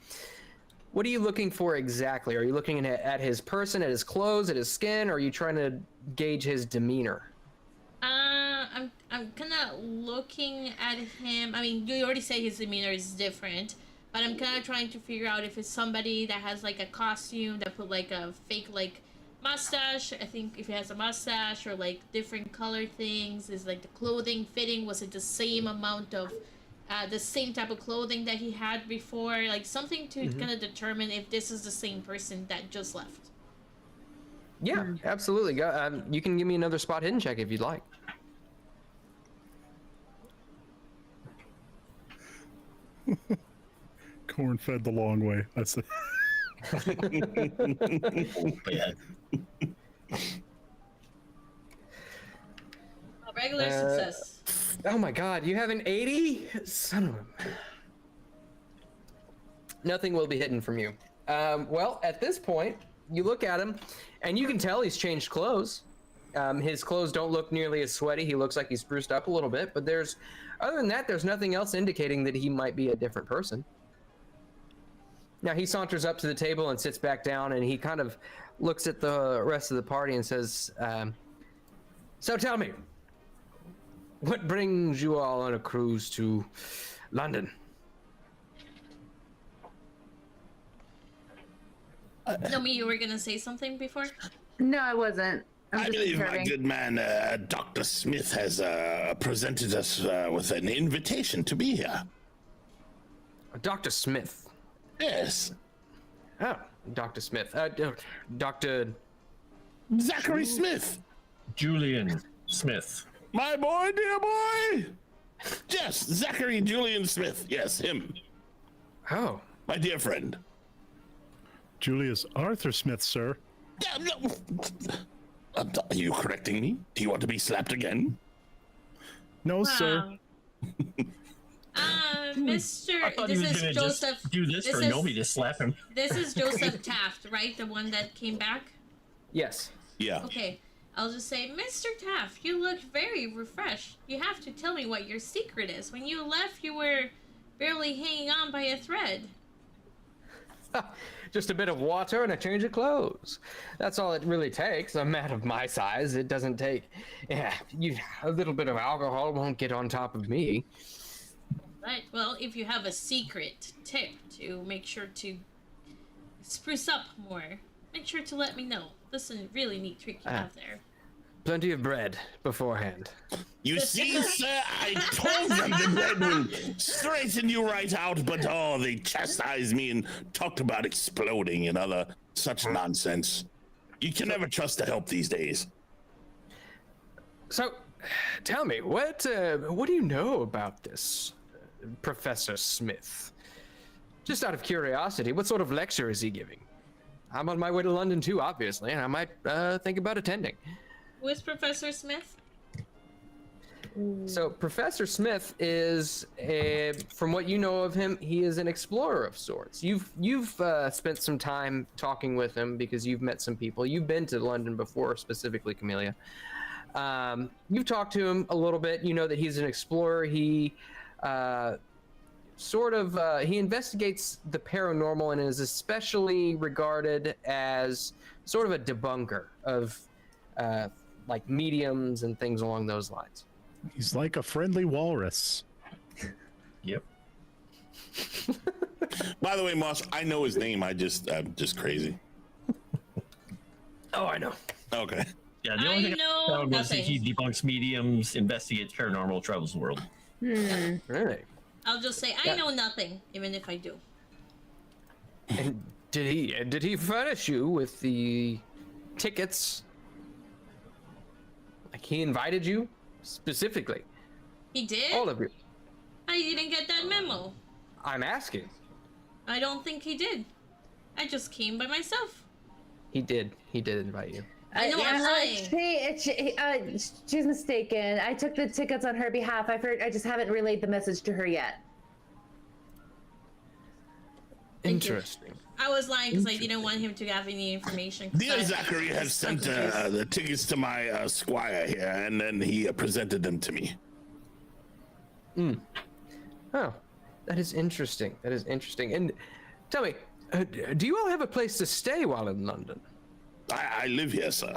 what are you looking for exactly? Are you looking at his person, at his clothes, at his skin, or are you trying to gauge his demeanor? I'm kind of looking at him. I mean, you already say his demeanor is different, but I'm kind of trying to figure out if it's somebody that has like a costume that put like a fake like mustache. I think if he has a mustache or like different color things, is like the clothing fitting. Was it the same amount of the same type of clothing that he had before? Like something to kind of determine if this is the same person that just left. Yeah, absolutely. Go. You can give me another spot hidden check if you'd like. Corn fed the long way. That's it. But yeah, A regular success. Oh my god, you have an 80? Son of a... Nothing will be hidden from you. Well, at this point, you look at him, and you can tell he's changed clothes. His clothes don't look nearly as sweaty. He looks like he's spruced up a little bit, but other than that, there's nothing else indicating that he might be a different person. Now, he saunters up to the table and sits back down, and he kind of looks at the rest of the party and says, so tell me, what brings you all on a cruise to London? Nomi, you were gonna say something before? No, I wasn't. I just believe my observing. good man, Dr. Smith, has presented us with an invitation to be here. Dr. Smith. Yes. Oh, Dr. Smith. Dr. Zachary Smith. Julian Smith. My boy, dear boy. Yes, Zachary Julian Smith. Yes, him. Oh, My dear friend. Julius Arthur Smith, sir. Yeah, no. Are you correcting me? Do you want to be slapped again? No, sir. Mr. I thought he This was is gonna Joseph. just do this for is, Nomi to slap him. This is Joseph Taft, right? The one that came back? yes. Yeah. Okay. I'll just say, Mr. Taft, you look very refreshed. You have to tell me what your secret is. When you left, you were barely hanging on by a thread. Just a bit of water and a change of clothes. That's all it really takes. A man of my size, it doesn't take. Yeah, a little bit of alcohol won't get on top of me. Right. Well, if you have a secret tip to make sure to spruce up more, make sure to let me know. This is a really neat trick you have there. Plenty of bread beforehand. You see, sir, I told them the bread will straighten you right out, but they chastised me and talked about exploding and other such nonsense. You can never trust the help these days. So, tell me, what do you know about this Professor Smith? Just out of curiosity, what sort of lecture is he giving? I'm on my way to London too, obviously, and I might think about attending. Who is Professor Smith? So Professor Smith is, from what you know of him, he is an explorer of sorts. You've spent some time talking with him because you've met some people. You've been to London before, specifically Camellia. You've talked to him a little bit. You know that he's an explorer. He he investigates the paranormal and is especially regarded as sort of a debunker of like mediums and things along those lines. He's like a friendly walrus. Yep. By the way, Moss, I know his name. I'm just crazy. Oh, I know. Okay. Yeah, the I only thing know I found was that nothing. he debunks mediums, investigates paranormal, travels the world. Really? I'll just say, I know nothing, even if I do. And did he furnish you with the tickets? Like he invited you specifically, He did? all of you. I didn't get that memo. I'm asking. I don't think he did. I just came by myself. He did invite you. I know I'm lying. She's mistaken. I took the tickets on her behalf. I just haven't relayed the message to her yet. Interesting. I was lying because I didn't want him to have any information. Dear Zachary has sent the tickets to my squire here, and then he presented them to me. Oh, that is interesting. That is interesting. And tell me, do you all have a place to stay while in London? I live here, sir.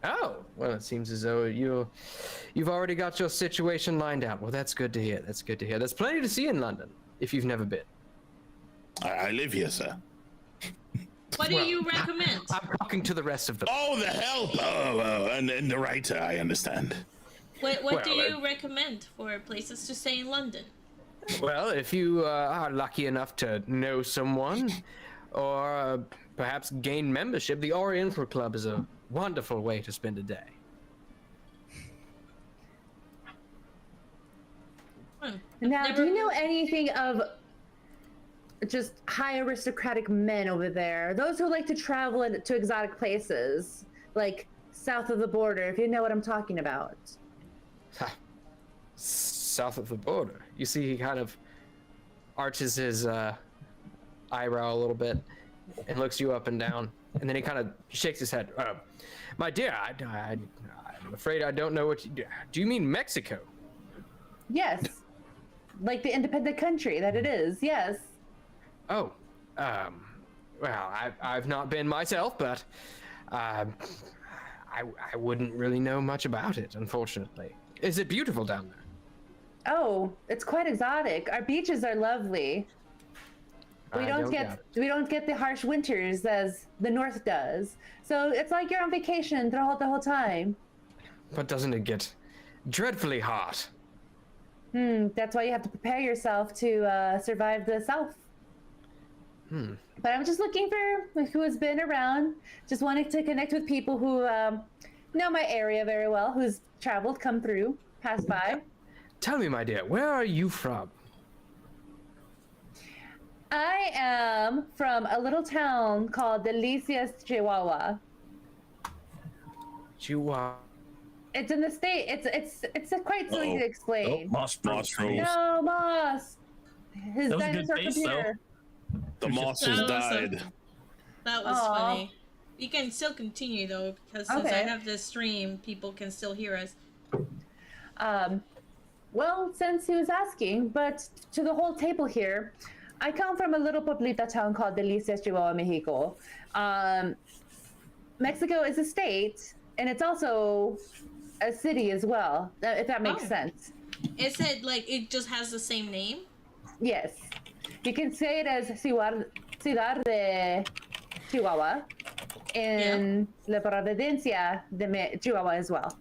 Oh, well, it seems as though you've already got your situation lined out. Well, that's good to hear. That's good to hear. There's plenty to see in London if you've never been. I live here, sir. What do you recommend? I'm talking to the rest of them. Oh, the help! Oh, and the writer, I understand. What do you recommend for places to stay in London? Well, if you are lucky enough to know someone, or perhaps gain membership, the Oriental Club is a wonderful way to spend a day. Now, do you know anything of just high aristocratic men over there? Those who like to travel to exotic places, like south of the border, if you know what I'm talking about. South of the border. You see, he kind of arches his eyebrow a little bit and looks you up and down, and then he kind of shakes his head. My dear, I'm afraid I don't know what you do. Do you mean Mexico? Yes. Like the independent country that it is, yes. Oh, well, I've not been myself, but I wouldn't really know much about it, unfortunately. Is it beautiful down there? Oh, it's quite exotic. Our beaches are lovely. We don't get the harsh winters as the north does. So it's like you're on vacation the whole time. But doesn't it get dreadfully hot? That's why you have to prepare yourself to survive the south. But I'm just looking for who has been around. Just wanting to connect with people who know my area very well, who's traveled, come through, passed by. Tell me, my dear, where are you from? I am from a little town called Delicias, Chihuahua. Chihuahua. It's in the state. It's quite silly to explain. Moss rules. No, Moss. His That was a good dinosaur base, computer. The moss has That was died. That was Aw. funny. You can still continue though, because since I Okay. have this stream, people can still hear us. Well, since he was asking, but to the whole table here, I come from a little poblita town called Delicias, Chihuahua, Mexico. Mexico is a state, and it's also a city as well, if that makes Oh. sense. Is it like it just has the same name? Yes. You can say it as Ciudad de Chihuahua in La Providencia de Chihuahua as well.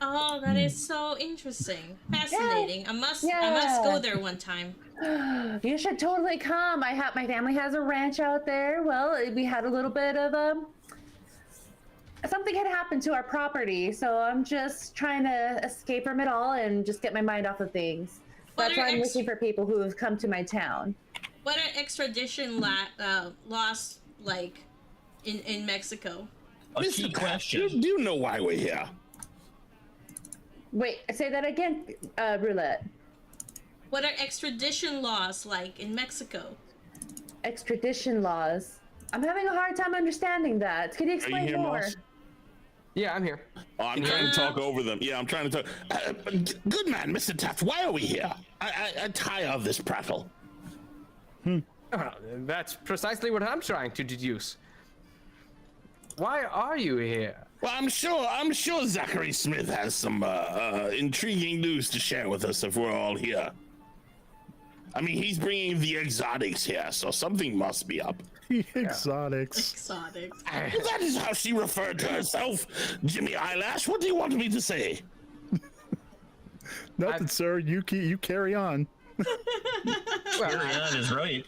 Oh, that is so interesting, fascinating. I must go Yeah. there one time. You should totally come. My family has a ranch out there. Well, we had a little bit of something had happened to our property, so I'm just trying to escape from it all and just get my mind off of things. What That's are why I'm looking for people who have come to my town. What are extradition laws like in Mexico? A key question. Do you know why we're here? Wait, say that again, Roulette. What are extradition laws like in Mexico? Extradition laws. I'm having a hard time understanding that. Can you explain here, more? Moss? Yeah, I'm here. Oh, I'm trying to talk over them. Yeah, I'm trying to talk. Good man, Mr. Taft, why are we here? I'm tired of this prattle. Well, that's precisely what I'm trying to deduce. Why are you here? Well, I'm sure Zachary Smith has some intriguing news to share with us if we're all here. I mean, he's bringing the exotics here, so something must be up. Exotics. Exotic. Well, that is how she referred to herself, Jimmy Eyelash. What do you want me to say? Nothing, sir. You carry on. That is right.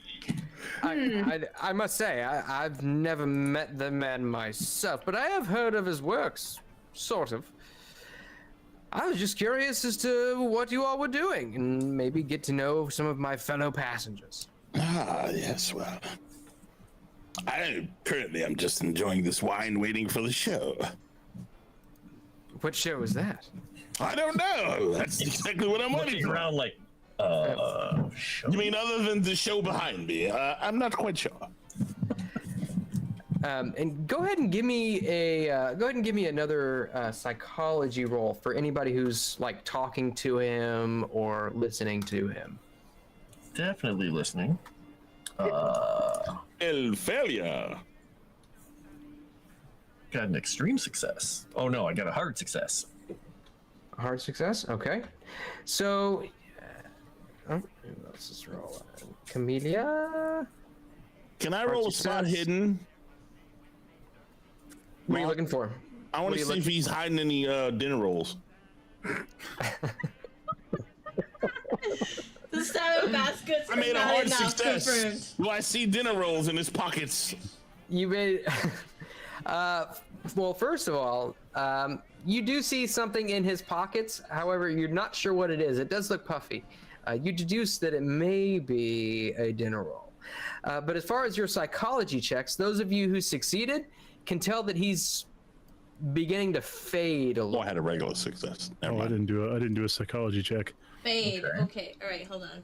I must say, I've never met the man myself, but I have heard of his works, sort of. I was just curious as to what you all were doing, and maybe get to know some of my fellow passengers. Ah, yes, well. I'm just enjoying this wine, waiting for the show. What show is that? I don't know. That's exactly what I'm waiting Looking for. around like, show. You mean other than the show behind me? I'm not quite sure. And go ahead and give me another psychology roll for anybody who's like talking to him or listening to him. Definitely listening. El failure. Got an extreme success. Oh no, I got a hard success. Hard success. Okay. So, let's just roll. Camellia. Can I roll a spot success. hidden? What are you looking for? I want What are to you see if looking he's hiding any dinner rolls. The 7 baskets I made a not hard enough, success. confirmed. Do I see dinner rolls in his pockets? You made. Well, first of all, you do see something in his pockets. However, you're not sure what it is. It does look puffy. You deduce that it may be a dinner roll. But as far as your psychology checks, those of you who succeeded can tell that he's beginning to fade a Oh, little. I had a regular success. Never I mind. didn't do a psychology check. Fade. Okay. All right. Hold on.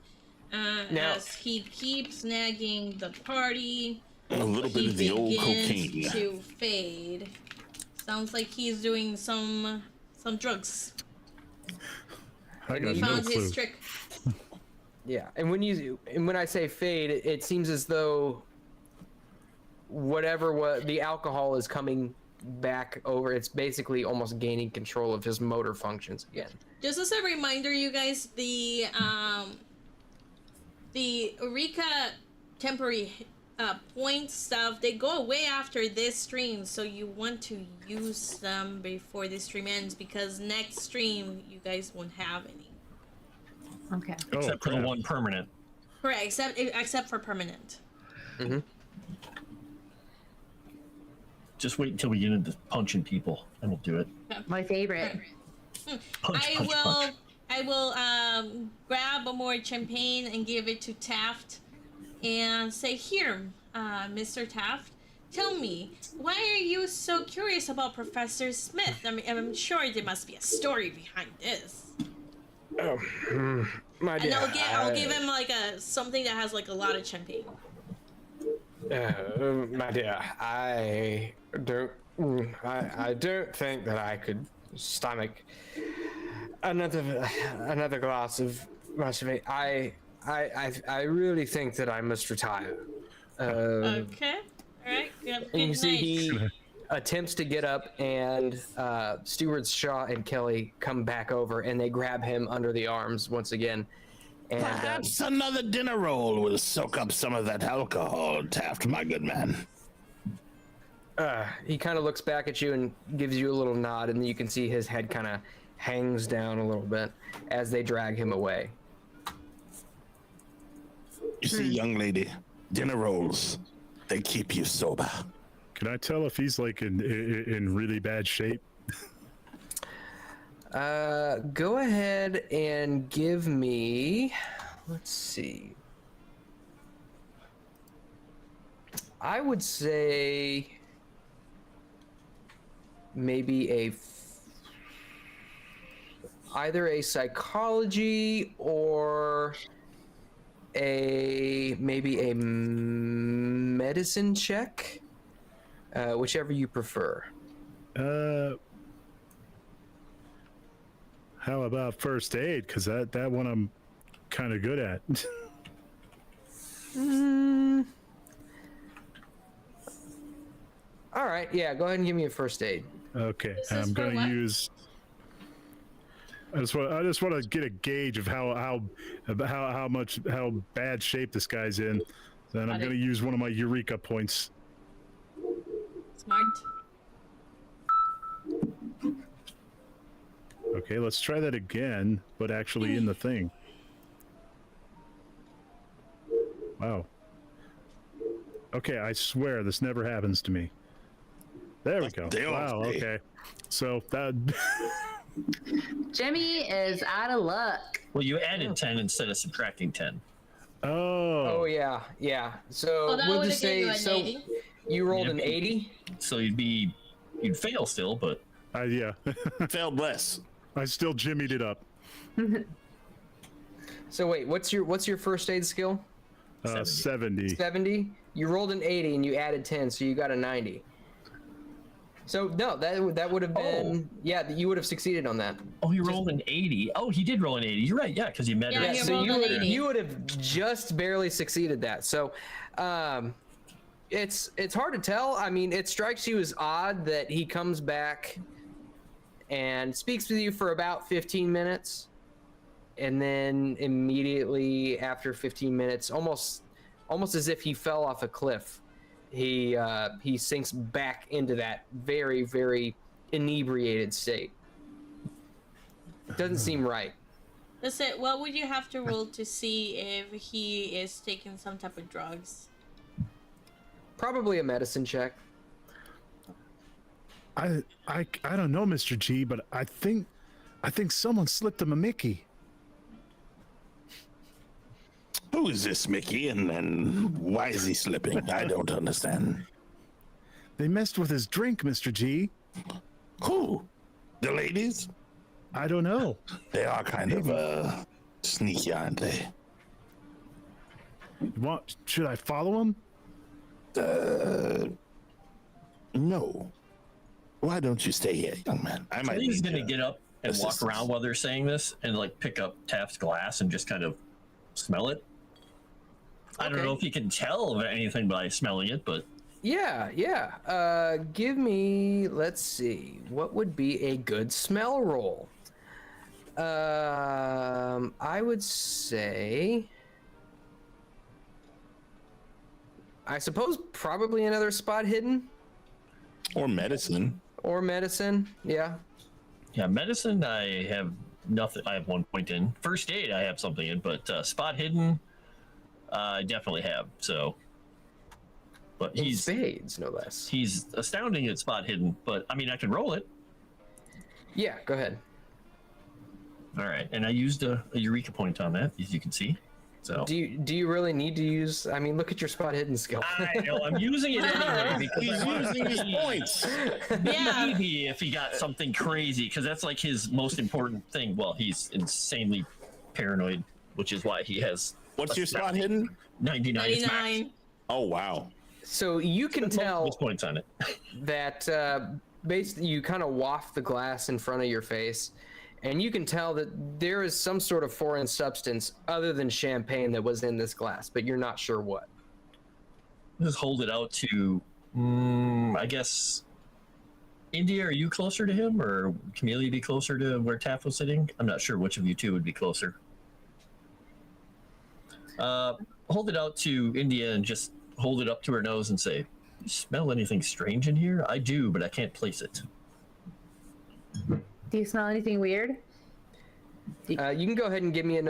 Now- As he keeps nagging the party, A little bit he of the old begins cocaine. to fade. Sounds like he's doing some drugs. I got He no found clue. his trick. Yeah, and when I say fade, it seems as though whatever the alcohol is coming back over. It's basically almost gaining control of his motor functions again. Just as a reminder, you guys, the Eureka temporary point stuff, they go away after this stream, so you want to use them before this stream ends, because next stream you guys won't have any. Okay. Except for the crap. one permanent. Correct, except for permanent. Just wait until we get into punching people, and we'll do it. My favorite. Punch, punch, punch. I will grab a more champagne and give it to Taft and say, here, Mr. Taft, tell me, why are you so curious about Professor Smith? I mean, I'm sure there must be a story behind this. My And dear, I'll give him like something that has like a lot of champagne. my dear, I don't think that I could stomach another glass of Marchivate. I really think that I must retire. Okay, all right. Good And you night. see he attempts to get up, and stewards Shaw and Kelly come back over, and they grab him under the arms once again. And Perhaps another dinner roll will soak up some of that alcohol, Taft, my good man. he kind of looks back at you and gives you a little nod, and you can see his head kind of hangs down a little bit as they drag him away. You see, young lady, dinner rolls, they keep you sober. Can I tell if he's like in really bad shape? Go ahead and give me, let's see. I would say maybe either a psychology or maybe a medicine check, whichever you prefer. How about first aid? Because that one I'm kind of good at. All right, yeah, go ahead and give me a first aid. Okay, This is I'm for gonna what? use. I just want to get a gauge of how bad shape this guy's in. Then I'm Got it. gonna use one of my Eureka points. Smart. Okay, let's try that again, but actually in the thing. Wow. Okay, I swear this never happens to me. There we go. They all Wow, say. okay. So that Jimmy is out of luck. Well, you added 10 instead of subtracting 10. Oh yeah, yeah. So Oh, that we'll would've just given say you an 80. you rolled an 80. So you'd fail still, but Yeah. Failed less. I still jimmied it up. So wait, what's your first aid skill? 70. 70. You rolled an 80 and you added 10, so you got a 90. So no, that would have been you would have succeeded on that. oh, he rolled an 80. Oh, he did roll an 80. You're right. Yeah, because you met Yeah, her. he So rolled an 80. you would have just barely succeeded that. So it's hard to tell. I mean, it strikes you as odd that he comes back and speaks with you for about 15 minutes, and then immediately after 15 minutes, almost as if he fell off a cliff, he sinks back into that very, very inebriated state. Doesn't seem right. That's it. What would you have to roll to see if he is taking some type of drugs? Probably a medicine check. I don't know, Mr. G, but I think someone slipped him a Mickey. Who is this Mickey, and why is he slipping? I don't understand. They messed with his drink, Mr. G. Who? The ladies? I don't know. They are kind of sneaky, aren't they? Should I follow him? No. Why don't you stay here, young man? I might. He's need gonna get up and walk assistance. around while they're saying this, and like pick up Taft's glass and just kind of smell it. I don't Okay. know if you can tell anything by smelling it, but Yeah. Give me, let's see, what would be a good smell roll? I would say, I suppose probably another spot hidden Or medicine. or medicine. Yeah. yeah, medicine I have nothing. I have 1 point in. First aid I have something in, but spot hidden I definitely have. So, but In he's spades, no less. he's astounding at spot hidden. But I mean, I can roll it. Yeah, go ahead. All right, and I used a Eureka point on that, as you can see. So Do you really need to use? I mean, look at your spot hidden skill. I know I'm using it anyway because He's I want to using his see points. Yeah. maybe if he got something crazy, because that's like his most important thing. Well, he's insanely paranoid, which is why he has What's your spot hidden? 99. It's max. 99. Oh, wow. So you can Most of tell his points on it. that basically you kind of waft the glass in front of your face, and you can tell that there is some sort of foreign substance other than champagne that was in this glass, but you're not sure what. Just hold it out to, I guess, India. Are you closer to him, or Camellia be closer to where Taft was sitting? I'm not sure which of you two would be closer. Hold it out to India and just hold it up to her nose and say, "You smell anything strange in here?" I do, but I can't place it. Do you smell anything weird? You can go ahead and give me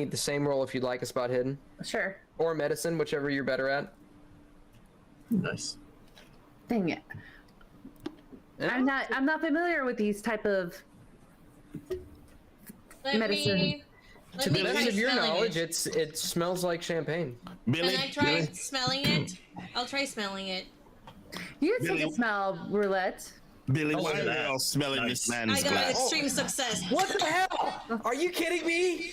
the same roll if you'd like a spot hidden, Sure. or medicine, whichever you're better at. Nice. Dang it. I'm not familiar with these type of medicine. Let To me the best try of your smelling knowledge, it. it smells like champagne. Billy? Can I try Billy? smelling it? I'll try smelling it. You can take Billy- a smell, Roulette. Billy, Oh, why look are at they that. all smelling Nice. this man's I got an glass? extreme success. What the hell? Are you kidding me?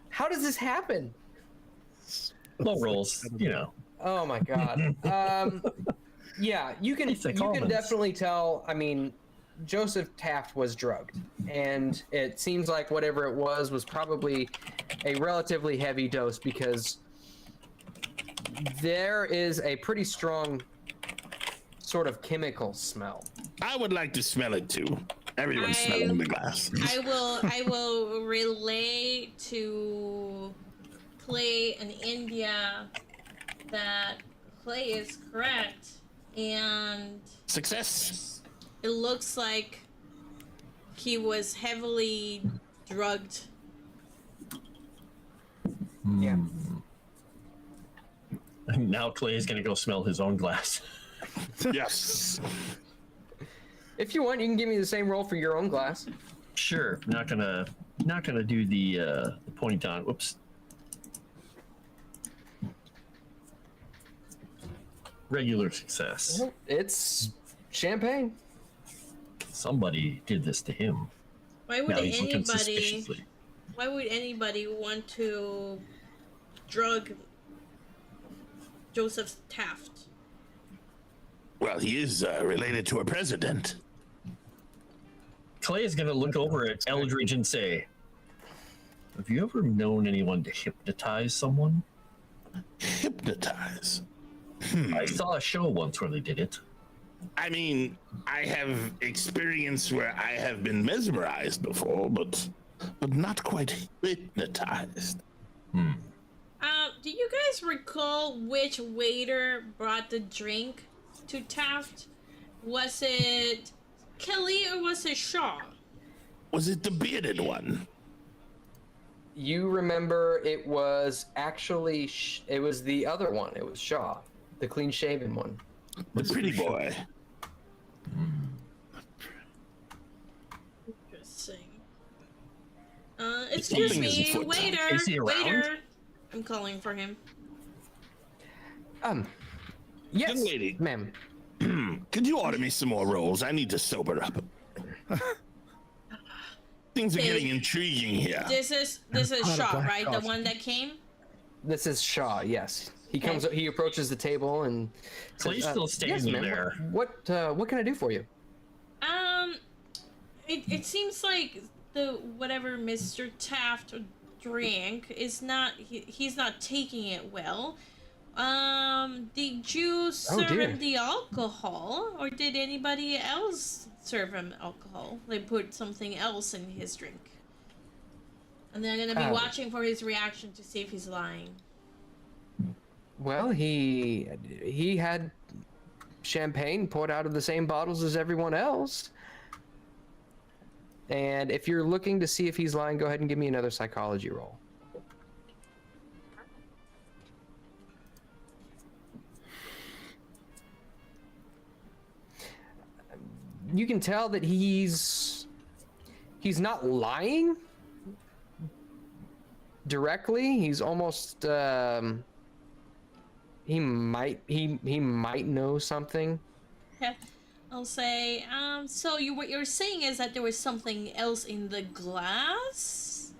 How does this happen? Low rolls, you know. Oh my god. Yeah, you can It's like you can almonds. definitely tell. I mean, Joseph Taft was drugged, and it seems like whatever it was probably a relatively heavy dose, because there is a pretty strong sort of chemical smell. I would like to smell it too. Everyone's I- smelling the glass. I will relay to Clay and India that Clay is correct, and Success. it looks like he was heavily drugged. Yeah. Now Clay is going to go smell his own glass. Yes. If you want, you can give me the same roll for your own glass. Sure, not gonna do the point on. Whoops. Regular success. It's champagne. Somebody did this to him. Why would Now he's looking anybody? suspiciously. Why would anybody want to drug Joseph Taft? Well, he is related to a president. Clay is going to look over at Eldridge and say, have you ever known anyone to hypnotize someone? Hypnotize? I saw a show once where they did it. I mean, I have experience where I have been mesmerized before, but not quite hypnotized. Do you guys recall which waiter brought the drink to Taft? Was it Kelly or was it Shaw? Was it the bearded one? You remember it was actually it was the other one. It was Shaw, the clean-shaven one. The pretty boy. Interesting. Excuse Something is me, afoot. waiter. Is he around? Waiter. I'm calling for him. Yes, Young lady. ma'am. Could you order me some more rolls? I need to sober up. Things are getting intriguing here. This is Shaw, right? The one that came. This is Shaw. Yes, he comes. He approaches the table and Clay's says, still standing ma'am, there. What can I do for you? It seems like the whatever Mr. Taft drank is not he's not taking it well. Did you serve dear. him the alcohol, or did anybody else serve him alcohol? They put something else in his drink. And they're gonna be watching for his reaction to see if he's lying. Well, he had champagne poured out of the same bottles as everyone else. And if you're looking to see if he's lying, go ahead and give me another psychology roll. You can tell that he's not lying directly. He's almost he might know something. Okay. I'll say, so what you're saying is that there was something else in the glass?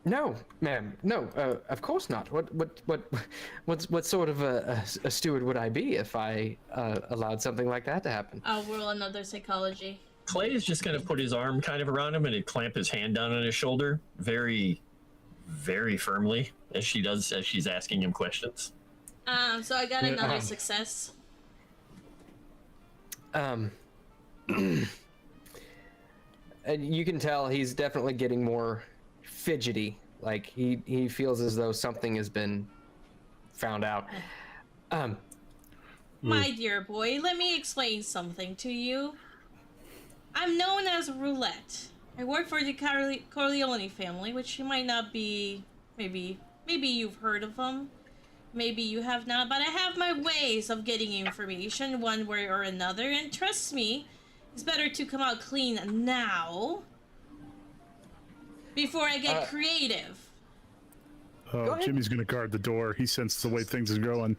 No, ma'am. No, of course not. What sort of a steward would I be if I allowed something like that to happen? I'll roll another psychology. Clay is just going to put his arm kind of around him and he'd clamp his hand down on his shoulder very, very firmly as she's asking him questions. So I got another success. And you can tell he's definitely getting more fidgety. Like he feels as though something has been found out. My dear boy, let me explain something to you. I'm known as Roulette. I work for the Corleone family, which you might not be, maybe you've heard of them. Maybe you have not, but I have my ways of getting information one way or another, and trust me, it's better to come out clean now before I get creative. Oh, Jimmy's gonna guard the door. He sensed the way things are going.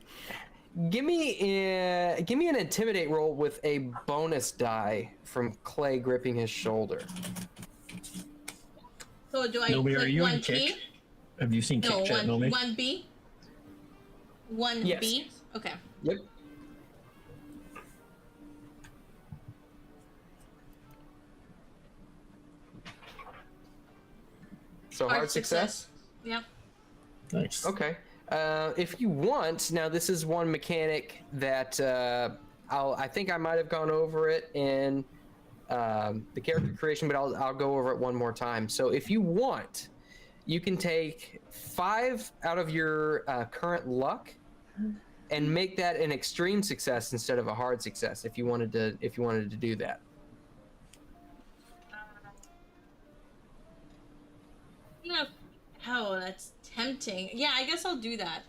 Give me an intimidate roll with a bonus die from Clay gripping his shoulder. So do I Nomi, are click you in 1P? Kick? Have you seen No, Kick Chat, Nomi? 1B? 1B? Yes. Okay. Yep. So hard success? Yep. Nice. Okay. If you want, now this is one mechanic that I think I might have gone over it in the character creation, but I'll go over it one more time. So if you want, you can take 5 out of your current luck and make that an extreme success instead of a hard success if you wanted to do that. Oh, that's tempting. Yeah, I guess I'll do that.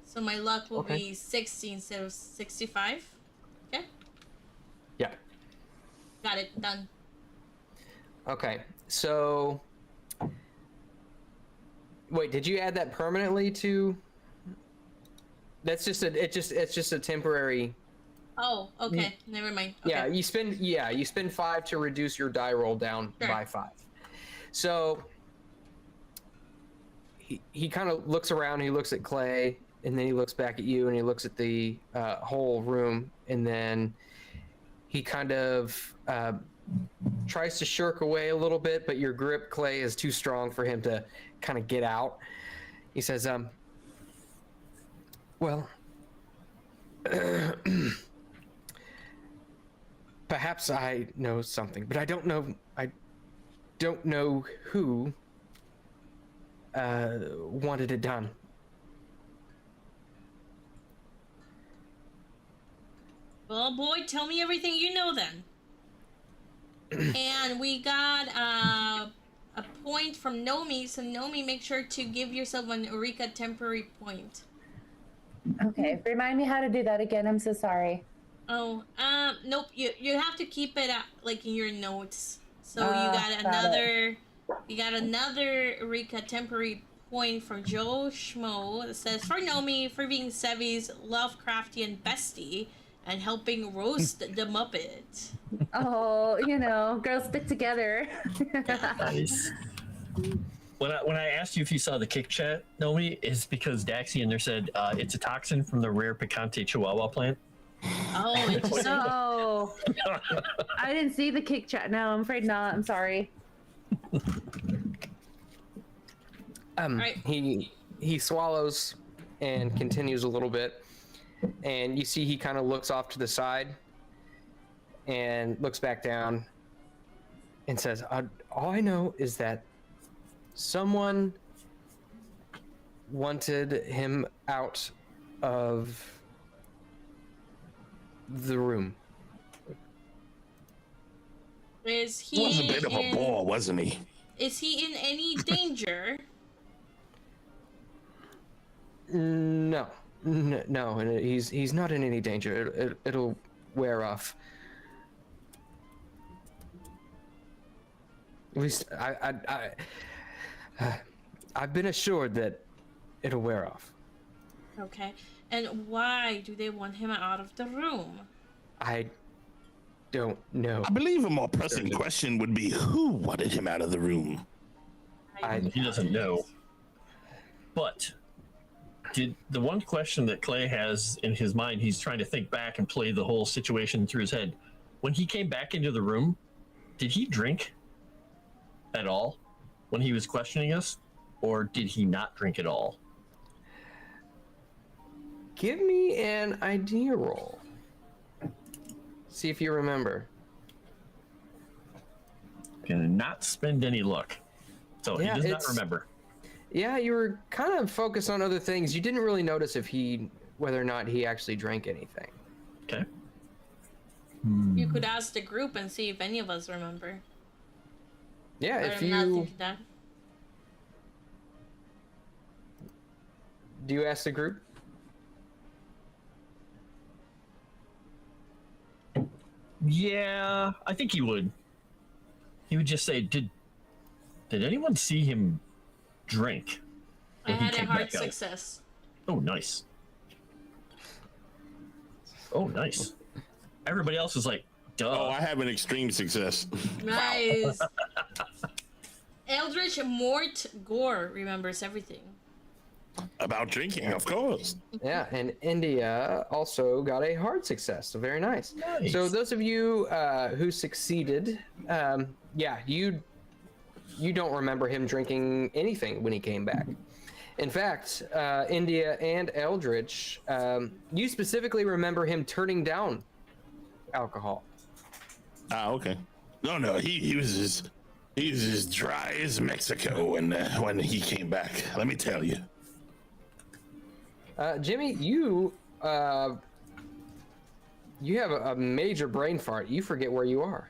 So my luck will be 60 instead of 65. Okay. Yeah. Got it. Done. Okay. So wait, did you add that permanently to That's just it's just a temporary. Oh, okay. Never mind. Okay. Yeah, you spend 5 to reduce your die roll down by 5. So he kind of looks around, he looks at Clay, and then he looks back at you, and he looks at the whole room, and then he kind of tries to shirk away a little bit, but your grip, Clay, is too strong for him to kind of get out. He says, well, perhaps I know something, but I don't know who wanted it done. Well, boy, tell me everything you know then. And we got a point from Nomi, so Nomi, make sure to give yourself an Eureka temporary point. Okay, remind me how to do that again. I'm so sorry. Oh, nope. You have to keep it like in your notes. So you got another Eureka temporary point from Joe Schmo that says, for Nomi for being Sevvy's Lovecraftian bestie and helping roast the Muppet. Oh, girls stick together. Nice. When I asked you if you saw the kick chat, Nomi, it's because Daxi in there said it's a toxin from the rare picante chihuahua plant. Oh, interesting. Oh, I didn't see the kick chat. No, I'm afraid not. I'm sorry. Right. He swallows and continues a little bit, and you see he kind of looks off to the side and looks back down and says, all I know is that someone wanted him out of the room. Is he Was a bit of a bore, wasn't he? Is he in any danger? No, he's not in any danger. It'll wear off. At least I've been assured that it'll wear off. Okay. And why do they want him out of the room? I don't know. I believe a more pressing question would be who wanted him out of the room? He doesn't know. But did the one question that Clay has in his mind, he's trying to think back and play the whole situation through his head. When he came back into the room, did he drink at all when he was questioning us? Or did he not drink at all? Give me an idea roll. See if you remember. Gonna not spend any luck. So Yeah, he does not remember. Yeah, you were kind of focused on other things. You didn't really notice whether or not he actually drank anything. Okay. You could ask the group and see if any of us remember. Yeah, But if I'm not you thinking that. do you ask the group? Yeah, I think he would. He would just say, "Did anyone see him drink?" I when he had a came hard back out?" success. Oh, nice. Oh, nice. Everybody else is like, "Duh." Oh, I have an extreme success. Nice. Eldritch Mort Gore remembers everything. About drinking, of course. Yeah, and India also got a hard success, so very nice. Nice. So those of you who succeeded, you don't remember him drinking anything when he came back. In fact, India and Eldritch, you specifically remember him turning down alcohol. Ah, okay. No, he was as dry as Mexico when he came back. Let me tell you. Jimmy, you have a major brain fart. You forget where you are.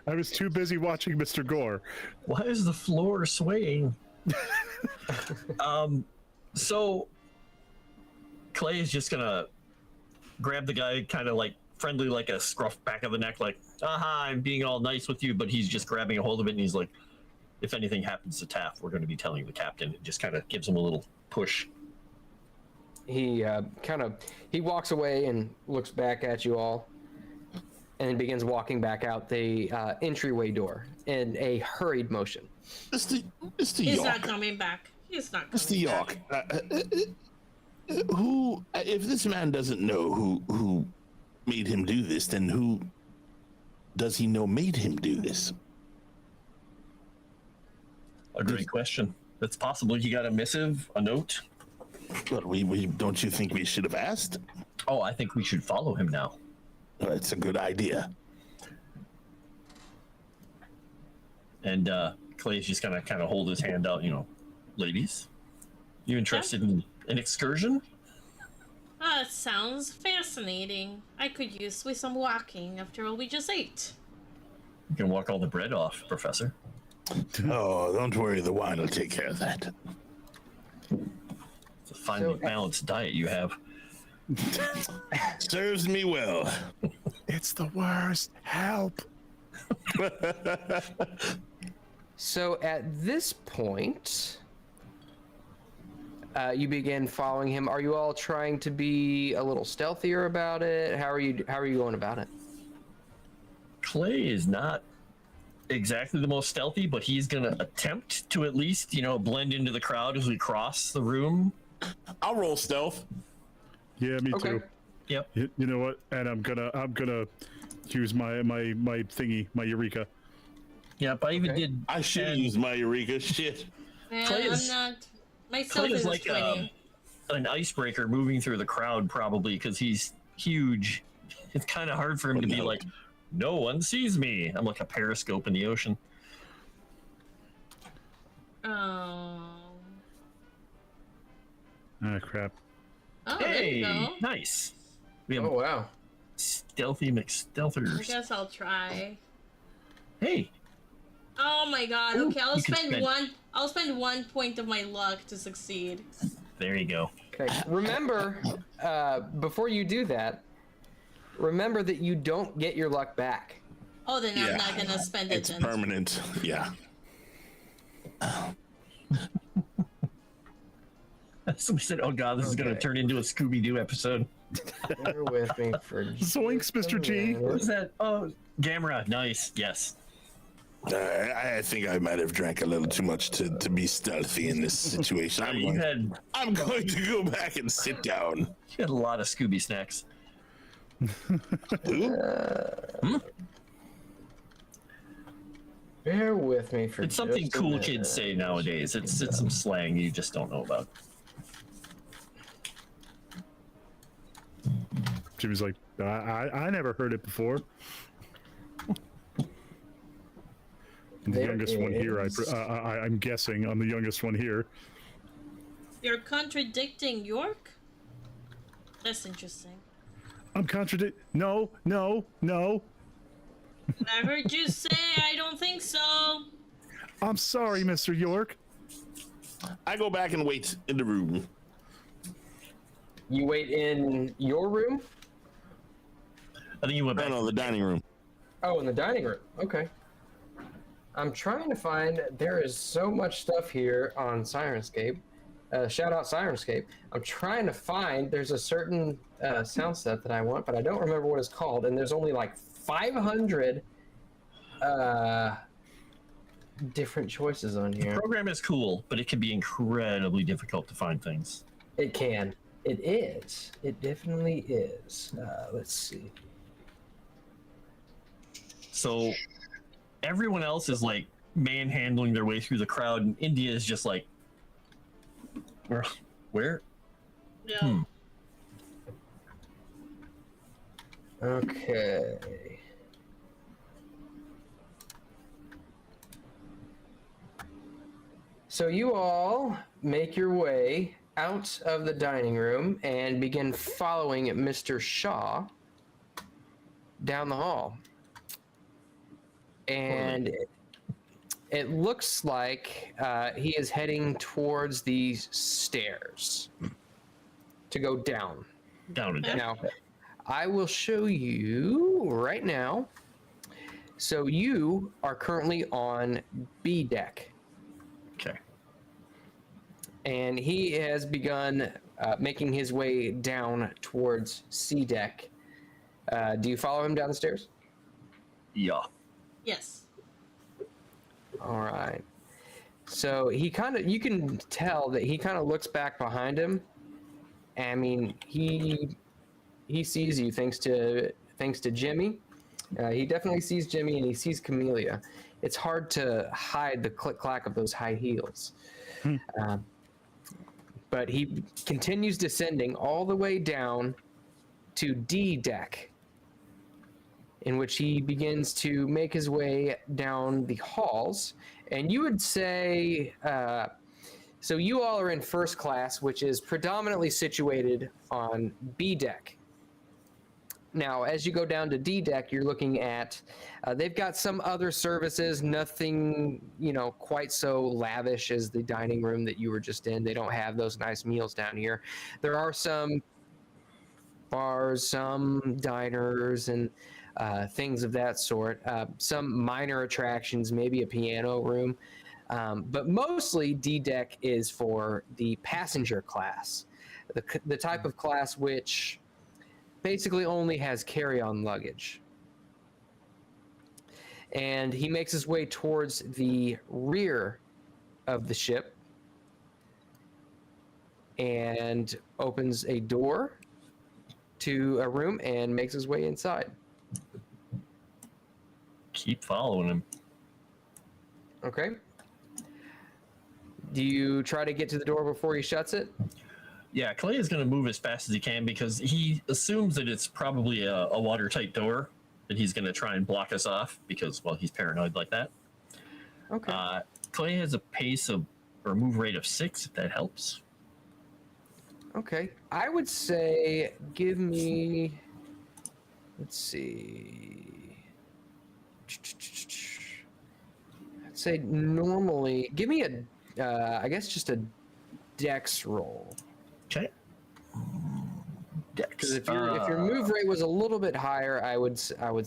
I was too busy watching Mr. Gore. Why is the floor swaying? So Clay is just gonna grab the guy, kind of like friendly, like a scruff back of the neck, like, aha, I'm being all nice with you, but he's just grabbing a hold of it, and he's like, if anything happens to Taft, we're going to be telling the captain. It just kind of gives him a little push. he he walks away and looks back at you all, and then begins walking back out the entryway door in a hurried motion. Mr. He's York. not coming back. He's not coming Mr. York. Who? If this man doesn't know who made him do this, then who does he know made him do this? A great question. It's possible he got a missive, a note. But we don't you think we should have asked? Oh, I think we should follow him now. That's a good idea. And Clay's just gonna kind of hold his hand out, ladies, you interested in an excursion? It sounds fascinating. I could use with some walking after all we just ate. You can walk all the bread off, Professor. Oh, don't worry. The wine will take care of that. It's a finely balanced diet you have. Serves me well. It's the worst. Help. So at this point, you begin following him. Are you all trying to be a little stealthier about it? How are you going about it? Clay is not exactly the most stealthy, but he's gonna attempt to at least, blend into the crowd as we cross the room. I'll roll stealth. Yeah, me Okay. too. Yep. You know what? And I'm gonna use my thingy, my Eureka. Yep. I even did. I should and use my Eureka. Shit. Clay is- I'm not. Myself Clay is is like 20. an icebreaker moving through the crowd, probably because he's huge. It's kind of hard for him to be no. like, no one sees me. I'm like a periscope in the ocean. Oh. Ah, crap. Oh, there Hey, you go. nice. We have Oh wow! stealthy I McStealthers. guess I'll try. Hey, Oh my god. Ooh, Okay, I'll you can spend spend- one. I'll spend 1 point of my luck to succeed. there you go. Okay. Remember, before you do that, remember that you don't get your luck back. Oh, then I'm not gonna spend it It's then. permanent. Yeah. Somebody said, "Oh God, this is going to Okay. turn into a Scooby-Doo episode." Bear with me for Zoinks, Mr. G. What is that? Oh, Gamera. Nice. Yes. I think I might have drank a little too much to be stealthy in this situation. You had I'm going to go back and sit down. a lot of Scooby snacks. Bear with me for It's something just a cool minute. kids say nowadays. It's some slang you just don't know about. Jimmy's like, I never heard it before. I'm the There youngest one here. is- I'm guessing I'm the youngest one here. You're contradicting York? That's interesting. I'm No. I heard you say I don't think so. I'm sorry, Mr. York. I go back and wait in the room. You wait in your room? I think you went back. No, the dining room. Oh, in the dining room. Okay. I'm trying to find. There is so much stuff here on Sirenscape. Shout out Sirenscape. I'm trying to find. There's a certain sound set that I want, but I don't remember what it's called. And there's only like 500 different choices on The here. program is cool, but it can be incredibly difficult to find things. It can. It is. It definitely is. Let's see. So everyone else is like manhandling their way through the crowd, and India is just like, where? Yeah. Okay. So you all make your way out of the dining room and begin following Mr. Shaw down the hall. And it looks like he is heading towards the stairs to go down. Down and down. Now, I will show you right now. So you are currently on B deck, Okay. and he has begun making his way down towards C deck. Do you follow him down the stairs? Yeah. Yes. All right. So he you can tell that he kind of looks back behind him. I mean, he sees you thanks to Jimmy. He definitely sees Jimmy, and he sees Camellia. It's hard to hide the click-clack of those high heels. But he continues descending all the way down to D deck, in which he begins to make his way down the halls. And you would say, so you all are in first class, which is predominantly situated on B deck. Now, as you go down to D deck, you're looking at, they've got some other services, nothing, quite so lavish as the dining room that you were just in. They don't have those nice meals down here. There are some bars, some diners, and things of that sort. Some minor attractions, maybe a piano room. But mostly D deck is for the passenger class, the type of class which basically only has carry-on luggage. And he makes his way towards the rear of the ship and opens a door to a room and makes his way inside. Keep following him. Okay. Do you try to get to the door before he shuts it? Yeah, Clay is going to move as fast as he can because he assumes that it's probably a watertight door that he's going to try and block us off because, well, he's paranoid like that. Okay. Clay has a pace of, or move rate of 6, if that helps. Okay. I would say give me, let's see. I'd say normally, give me I guess just a dex roll. Okay. Dex. Because if your move rate was a little bit higher, I would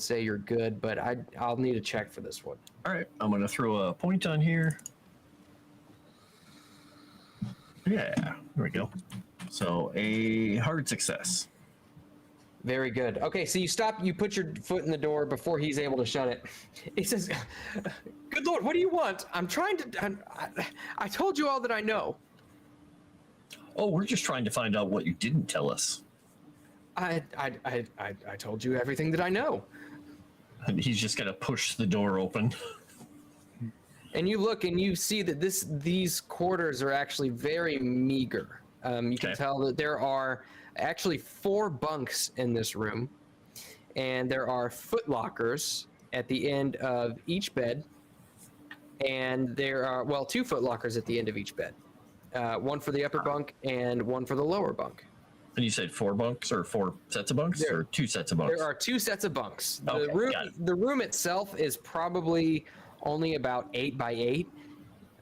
say you're good, but I'll need a check for this one. All right, I'm going to throw a point on here. Yeah, there we go. So a hard success. Very good. Okay, so you put your foot in the door before he's able to shut it. He says, "Good Lord, what do you want? I'm trying to. I told you all that I know." Oh, we're just trying to find out what you didn't tell us. I told you everything that I know. And he's just going to push the door open. And you look and you see that these quarters are actually very meager. You can tell that there are actually 4 bunks in this room, and there are foot lockers at the end of each bed, and there are 2 foot lockers at the end of each bed. One for the upper bunk and one for the lower bunk. And you said 4 bunks or 4 sets of bunks or 2 sets of bunks? There are 2 sets of bunks. Okay, The room itself is probably only about 8 by 8.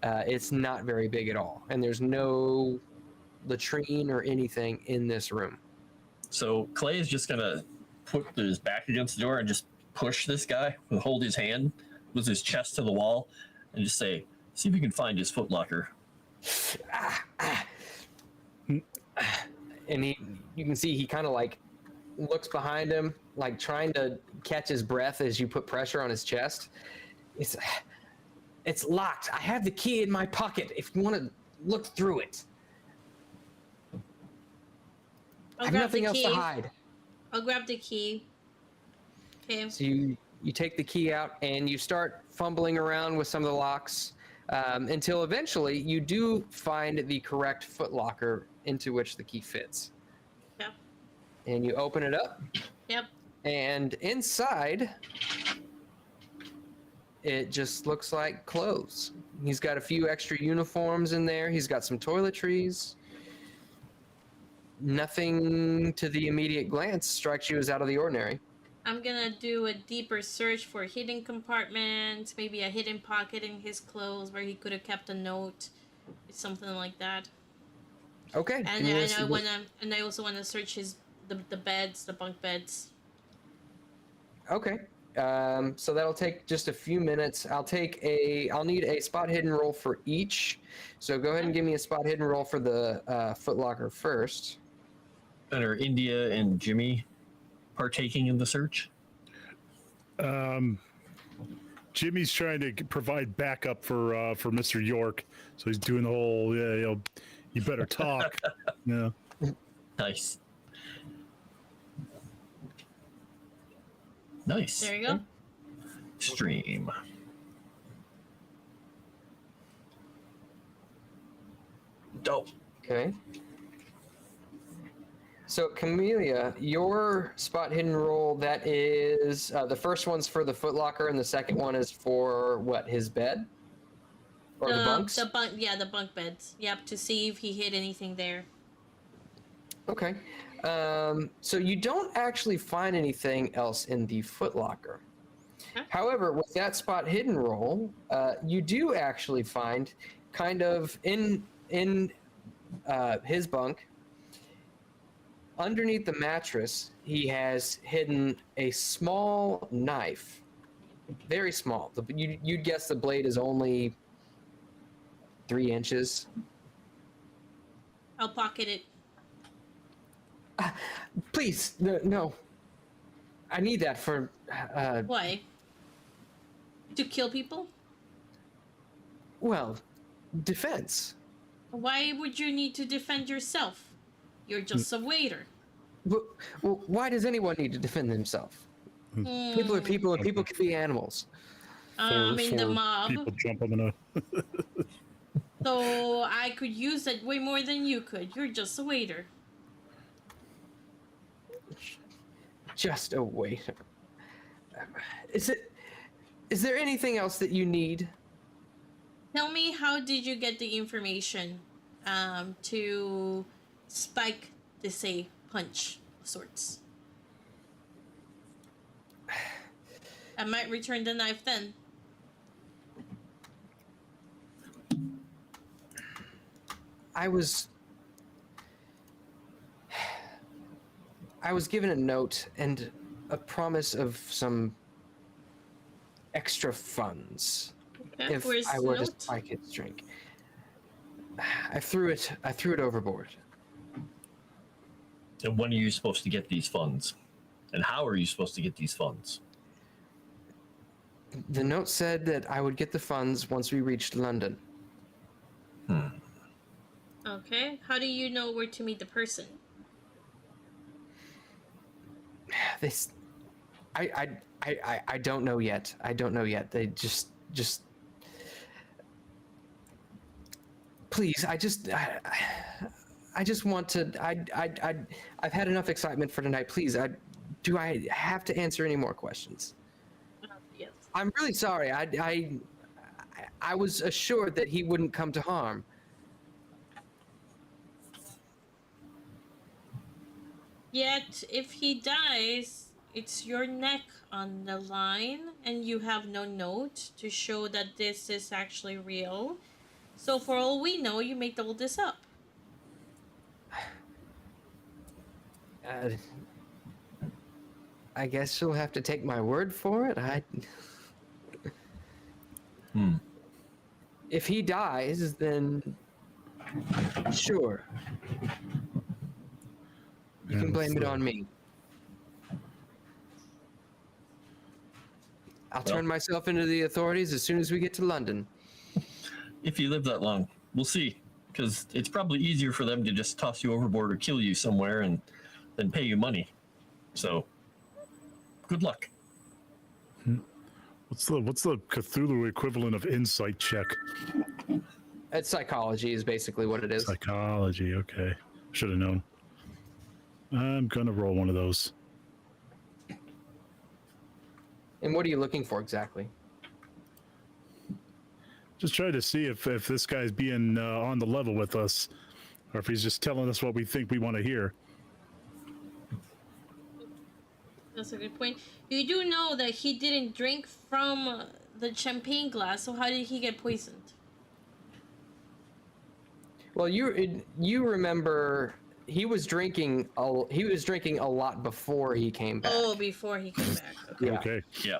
It's not very big at all. And there's no latrine or anything in this room. So Clay is just going to put his back against the door and just push this guy, hold his hand with his chest to the wall, and just say, see if you can find his foot locker. And you can see he kind of like looks behind him, like trying to catch his breath as you put pressure on his chest. It's locked. I have the key in my pocket if you want to look through it. I have nothing else to hide. I'll grab the key. Okay. So you take the key out and you start fumbling around with some of the locks until eventually you do find the correct foot locker into which the key fits. Yep. And you open it up. Yep. And inside, it just looks like clothes. He's got a few extra uniforms in there. He's got some toiletries. Nothing to the immediate glance strikes you as out of the ordinary. I'm gonna do a deeper search for hidden compartments, maybe a hidden pocket in his clothes where he could have kept a note, something like that. Okay. And I also want to search the beds, the bunk beds. Okay. So that'll take just a few minutes. I'll need a spot hidden roll for each. So go ahead and give me a spot hidden roll for the footlocker first. And are India and Jimmy partaking in the search? Jimmy's trying to provide backup for Mr. York, so he's doing the whole you better talk. Yeah. Nice. Nice. There you go. Stream. Dope. Okay. So Camellia, your spot hidden roll, that is the first one's for the footlocker and the second one is for what, his bed? Or the bunks? The bunk beds. Yep, to see if he hid anything there. Okay. So you don't actually find anything else in the footlocker. Huh? However, with that spot hidden roll, you do actually find kind of in his bunk, underneath the mattress, he has hidden a small knife. Very small. You'd guess the blade is only 3 inches. I'll pocket it. Please, no. I need that for... Why? To kill people? well, defense. Why would you need to defend yourself? You're just a waiter. Well, why does anyone need to defend themselves? People are people, and people can be animals. I'm in the mob, People jump on the. so I could use that way more than you could. You're just a waiter. Just a waiter. Is there anything else that you need? Tell me, how did you get the information to spike this punch of sorts? I might return the knife then. I was given a note and a promise of some extra funds Okay, if where's I the were to note? spike its drink. I threw it overboard. And when are you supposed to get these funds? And how are you supposed to get these funds? The note said that I would get the funds once we reached London. Okay, how do you know where to meet the person? This, I don't know yet. I don't know yet. They just. Please, I just want to. I've had enough excitement for tonight. Please, do I have to answer any more questions? Yes. I'm really sorry. I was assured that he wouldn't come to harm. Yet, if he dies, it's your neck on the line, and you have no note to show that this is actually real. So for all we know, you made all this up. I guess you'll have to take my word for it. If he dies, then sure. You can blame it on me. I'll turn myself into the authorities as soon as we get to London. If you live that long, we'll see. Because it's probably easier for them to just toss you overboard or kill you somewhere and then pay you money. So, good luck. What's the Cthulhu equivalent of insight check? It's psychology is basically what it is. Psychology, okay. Should have known. I'm gonna roll one of those. And what are you looking for exactly? Just try to see if this guy's being on the level with us, or if he's just telling us what we think we want to hear. That's a good point. You do know that he didn't drink from the champagne glass, so how did he get poisoned? Well, you remember he was drinking a lot before he came back. Oh, before he came back. Okay. Yeah. Okay. Yeah.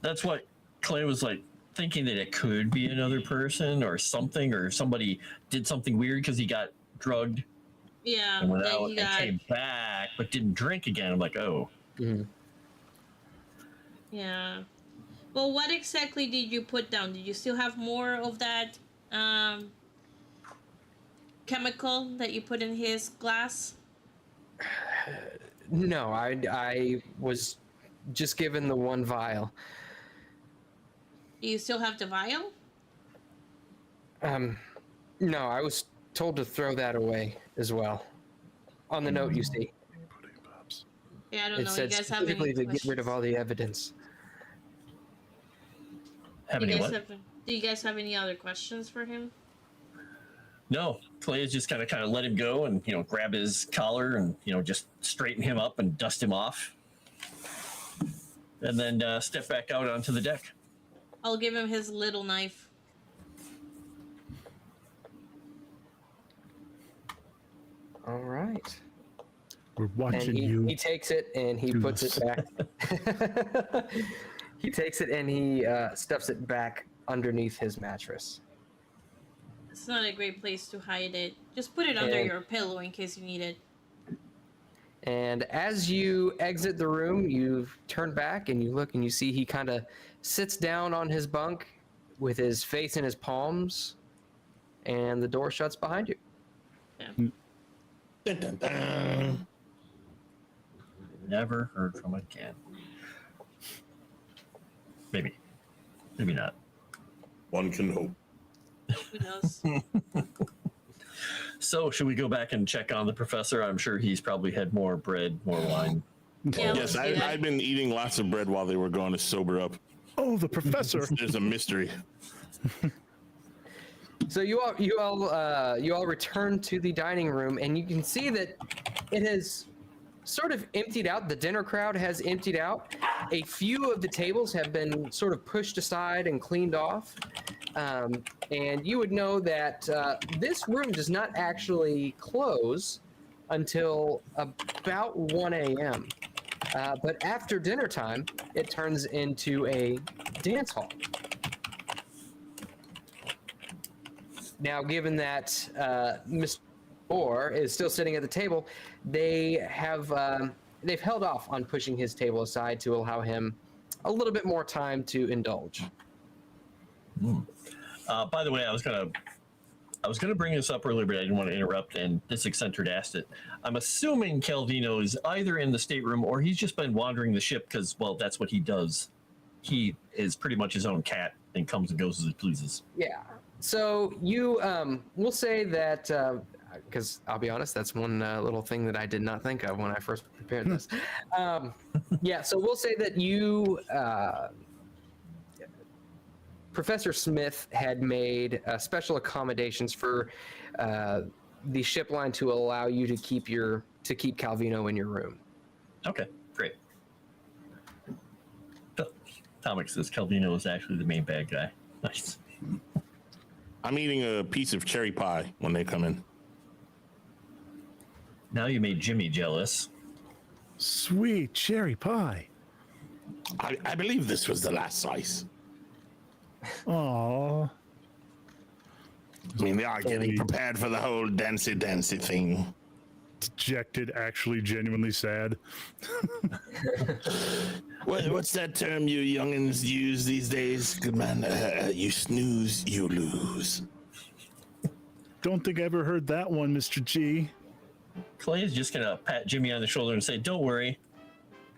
That's what Clay was like thinking, that it could be another person or something, or somebody did something weird because he got drugged Yeah. and went then out he and got. came back but didn't drink again. I'm like, oh. Mhm. Yeah. Well, what exactly did you put down? Did you still have more of that chemical that you put in his glass? No, I was just given the one vial. Do you still have the vial? No, I was told to throw that away as well. On the note, you see, Yeah, I don't it know. You said guys have any specifically to questions? get rid of all the evidence. Have Do any you guys what? do you guys have any other questions for him? No, Clay is just kind of let him go and, grab his collar and, just straighten him up and dust him off. And then step back out onto the deck. I'll give him his little knife. All right. We're And watching he you. takes it and he do puts this. it back. He takes it and he stuffs it back underneath his mattress. It's not a great place to hide it. Just put it under And- your pillow in case you need it. And as you exit the room, you turn back and you look and you see he kind of sits down on his bunk with his face in his palms, and the door shuts behind you. Dun, dun, dun. Never heard from again. Maybe not. One can hope. Who knows? So, should we go back and check on the professor? I'm sure he's probably had more bread, more wine. Yeah, Yes, let's do that. I've been eating lots of bread while they were going to sober up. Oh, the professor. There's a mystery. So you all return to the dining room, and you can see that it has sort of emptied out. The dinner crowd has emptied out. A few of the tables have been sort of pushed aside and cleaned off. And you would know that this room does not actually close until about 1 a.m. But after dinner time, it turns into a dance hall. Now, given that Mr. Orr is still sitting at the table, they've held off on pushing his table aside to allow him a little bit more time to indulge. By the way, I was gonna bring this up earlier, but I didn't want to interrupt. And this eccentric asked it. I'm assuming Calvino is either in the stateroom or he's just been wandering the ship because, well, that's what he does. He is pretty much his own cat and comes and goes as he pleases. Yeah. So you will say that because I'll be honest, that's one little thing that I did not think of when I first prepared this. Yeah. So we'll say that you. Professor Smith had made special accommodations for the ship line to allow you to keep Calvino in your room. Okay, great. Tomic says Calvino is actually the main bad guy. Nice. I'm eating a piece of cherry pie when they come in. Now you made Jimmy jealous. Sweet cherry pie. I believe this was the last slice. Aww. I mean, they are getting prepared for the whole dancy thing. Dejected, actually genuinely sad. What's that term you youngins use these days? Good man, you snooze, you lose. Don't think I ever heard that one, Mr. G. Clay is just gonna pat Jimmy on the shoulder and say, "Don't worry.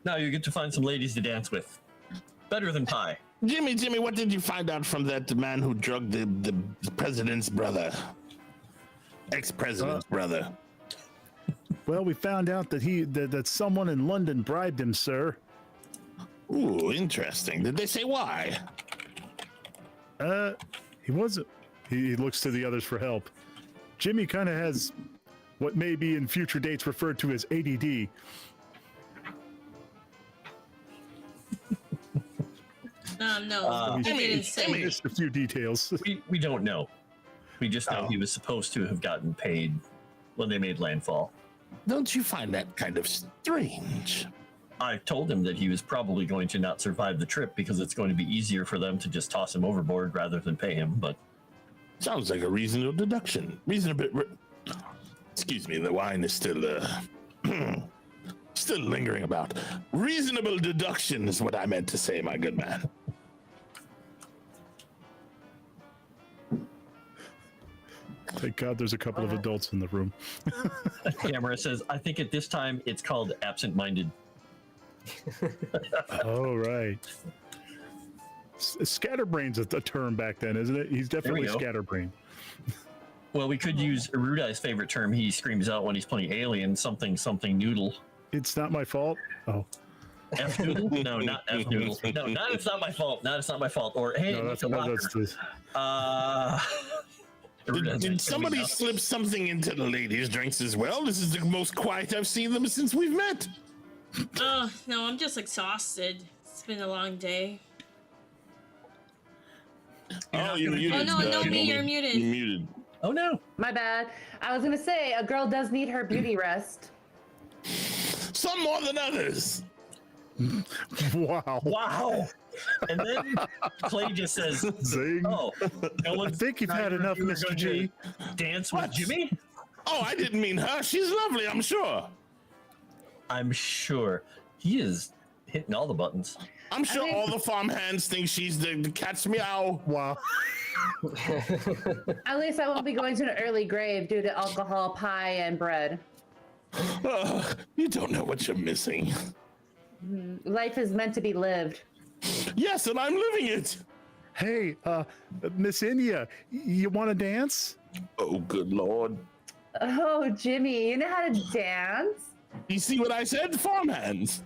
Now you get to find some ladies to dance with. Better than pie." Jimmy, what did you find out from that man who drugged the president's brother? Ex-president's brother. Well, we found out that someone in London bribed him, sir. Ooh, interesting. Did they say why? He wasn't. He looks to the others for help. Jimmy kind of has what may be in future dates referred to as ADD. No, he didn't say. Just a few details. We don't know. We just know he was supposed to have gotten paid when they made landfall. Don't you find that kind of strange? I told him that he was probably going to not survive the trip because it's going to be easier for them to just toss him overboard rather than pay him, but... Sounds like a reasonable deduction. Excuse me, the wine is still, still lingering about. Reasonable deduction is what I meant to say, my good man. Thank God there's a couple of adults in the room. Camera says, I think at this time it's called absent-minded. Oh, right. Scatterbrain's a term back then, isn't it? He's definitely scatterbrain. Well, we could use Erudai's favorite term he screams out when he's playing Alien, something noodle. It's not my fault. Oh. F noodle? No, not F noodle. No, not it's not my fault. Not it's not my fault. Or hey, No, it's a locker. Did somebody slip something into the ladies' drinks as well? This is the most quiet I've seen them since we've met. Oh, no, I'm just exhausted. It's been a long day. Oh, you're muted. Oh, no, Nomi, you're muted. You're muted. Oh no. My bad. I was gonna say a girl does need her beauty rest. Some more than others. Wow. Wow. And then Clay just says, Zing. "Oh, no one." I think you've had enough, Mr. G. Dance What? with Jimmy? Oh, I didn't mean her. She's lovely, I'm sure. I'm sure he is hitting all the buttons. I'm sure think- all the farmhands think she's the cat's meow. Wow. At least I won't be going to an early grave due to alcohol, pie, and bread. You don't know what you're missing. Life is meant to be lived. Yes, and I'm living it. Hey, Miss India, you want to dance? Oh, good Lord. Oh, Jimmy, you know how to dance? You see what I said? Farmhands.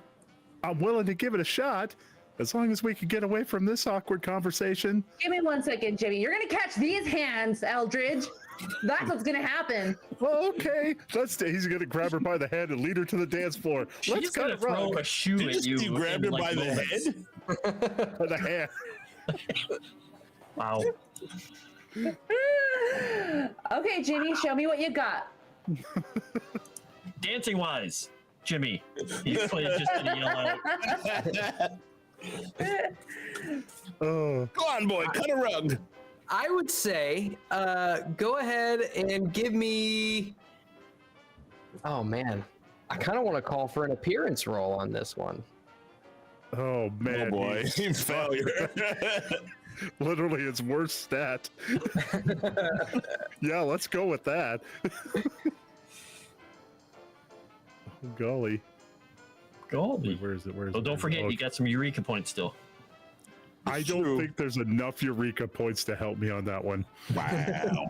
I'm willing to give it a shot, as long as we can get away from this awkward conversation. Give me 1 second, Jimmy. You're gonna catch these hands, Eldridge. That's what's gonna happen. Well, okay. He's gonna grab her by the head and lead her to the dance floor. Let's She's go gonna throw a shoe at you. You grabbed her in, by like, the moments. head? by the hand. Wow. Okay, Jimmy, show me what you got. Dancing wise, Jimmy. He's just gonna yell out. Oh, Go on, boy, cut a rug. I would say, go ahead and give me. Oh man, I kind of want to call for an appearance roll on this one. oh man. Oh boy, failure. Literally its worst stat. Yeah, let's go with that. Oh, golly. Golly. Where is it? Where is Oh, it? don't forget, Oh, you got some Eureka points still. I don't True. think there's enough Eureka points to help me on that one. Wow.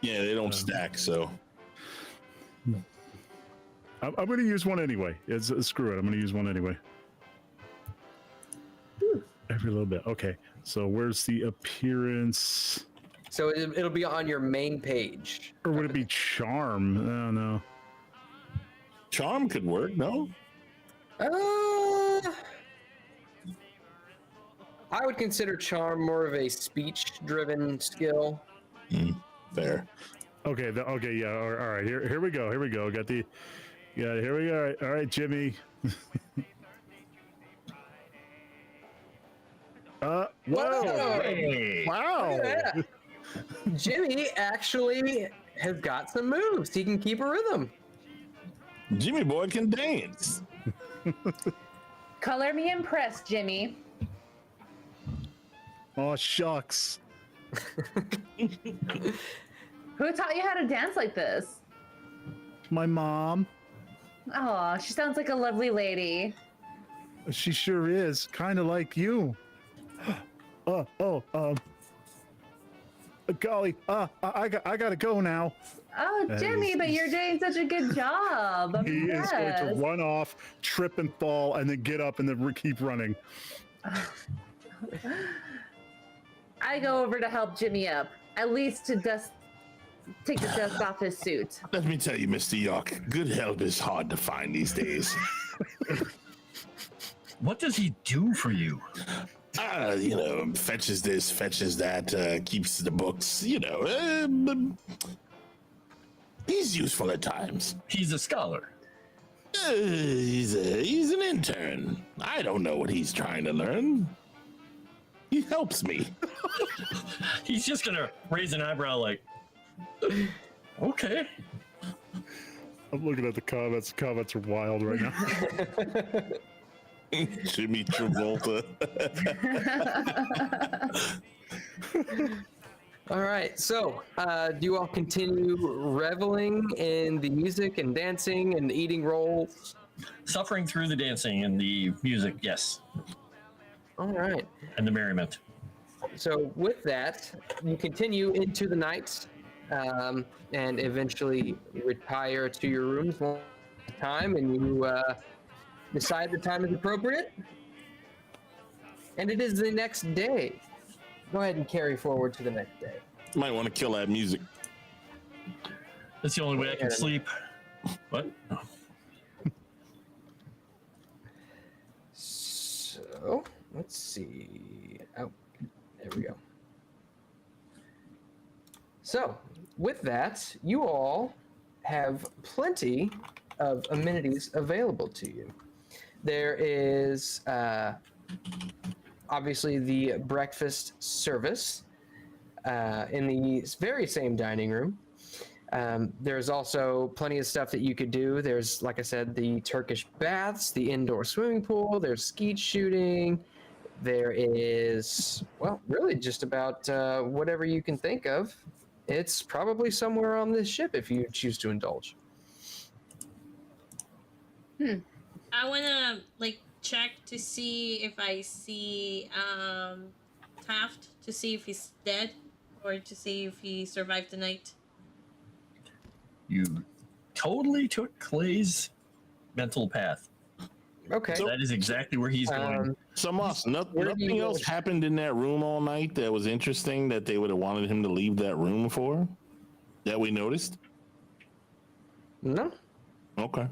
Yeah, they don't stack, so. I'm going to use one anyway. Screw it. I'm going to use one anyway. Every little bit. Okay. So where's the appearance? So it'll be on your main page. Or would it be charm? Oh, no. Charm could work, no? I would consider charm more of a speech-driven skill. Fair. Okay. Okay. Yeah. All right. Here we go. Here we go. Got the. Yeah. Here we go. All right, Jimmy. Whoa. Whoa. Hey. Wow. Yeah. Jimmy actually has got some moves. He can keep a rhythm. Jimmy boy can dance. Color me impressed, Jimmy. Oh, shucks. Who taught you how to dance like this? My mom. Oh, she sounds like a lovely lady. She sure is. Kind of like you. Golly. I gotta go now. Oh, Jimmy, but you're doing such a good job. I'm He is going to impressed. run off, trip and fall, and then get up and then keep running. I go over to help Jimmy up, at least to take the dust off his suit. Let me tell you, Mr. York, good help is hard to find these days. What does he do for you? Fetches this, fetches that, keeps the books, he's useful at times. He's a scholar. He's an intern. I don't know what he's trying to learn. He helps me. He's just gonna raise an eyebrow like, okay. I'm looking at the comments. The comments are wild right now. Jimmy Travolta. All right, so do you all continue reveling in the music and dancing and eating rolls? Suffering through the dancing and the music, yes. All right. And the merriment. So with that, you continue into the night and eventually retire to your rooms one time, and you decide the time is appropriate. And it is the next day. Go ahead and carry forward to the next day. Might want to kill that music. That's the only way I can sleep. What? So, let's see. Oh, there we go. So, with that, you all have plenty of amenities available to you. There is obviously the breakfast service in the very same dining room. There's also plenty of stuff that you could do. There's, like I said, the Turkish baths, the indoor swimming pool, there's skeet shooting. There is, well, really just about whatever you can think of. It's probably somewhere on this ship if you choose to indulge. I wanna check to see if I see Taft, to see if he's dead or to see if he survived the night. You totally took Clay's mental path. Okay. That is exactly where he's going. So, Moss, Where do nothing you else go? happened in that room all night that was interesting that they would have wanted him to leave that room for? That we noticed? No, Okay.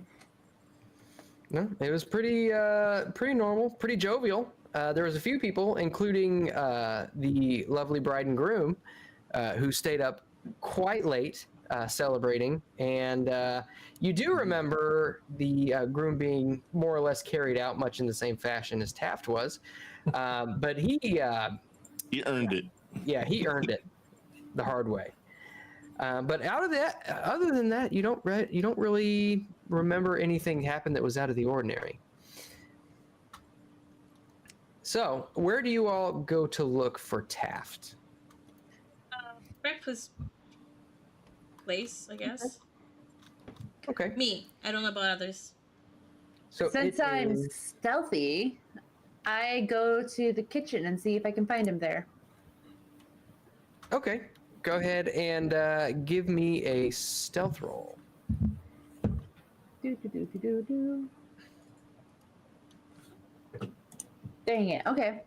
no, it was pretty normal, pretty jovial. There was a few people, including the lovely bride and groom, who stayed up quite late celebrating. And you do remember the groom being more or less carried out much in the same fashion as Taft was. But he earned it. Yeah, he earned it the hard way. But out of that, other than that, you don't really remember anything happened that was out of the ordinary. So, where do you all go to look for Taft? Breakfast place, I guess. Okay. Me. I don't know about others. So Since it I'm is- stealthy, I go to the kitchen and see if I can find him there. okay, go ahead and give me a stealth roll. Do. Dang it. Okay.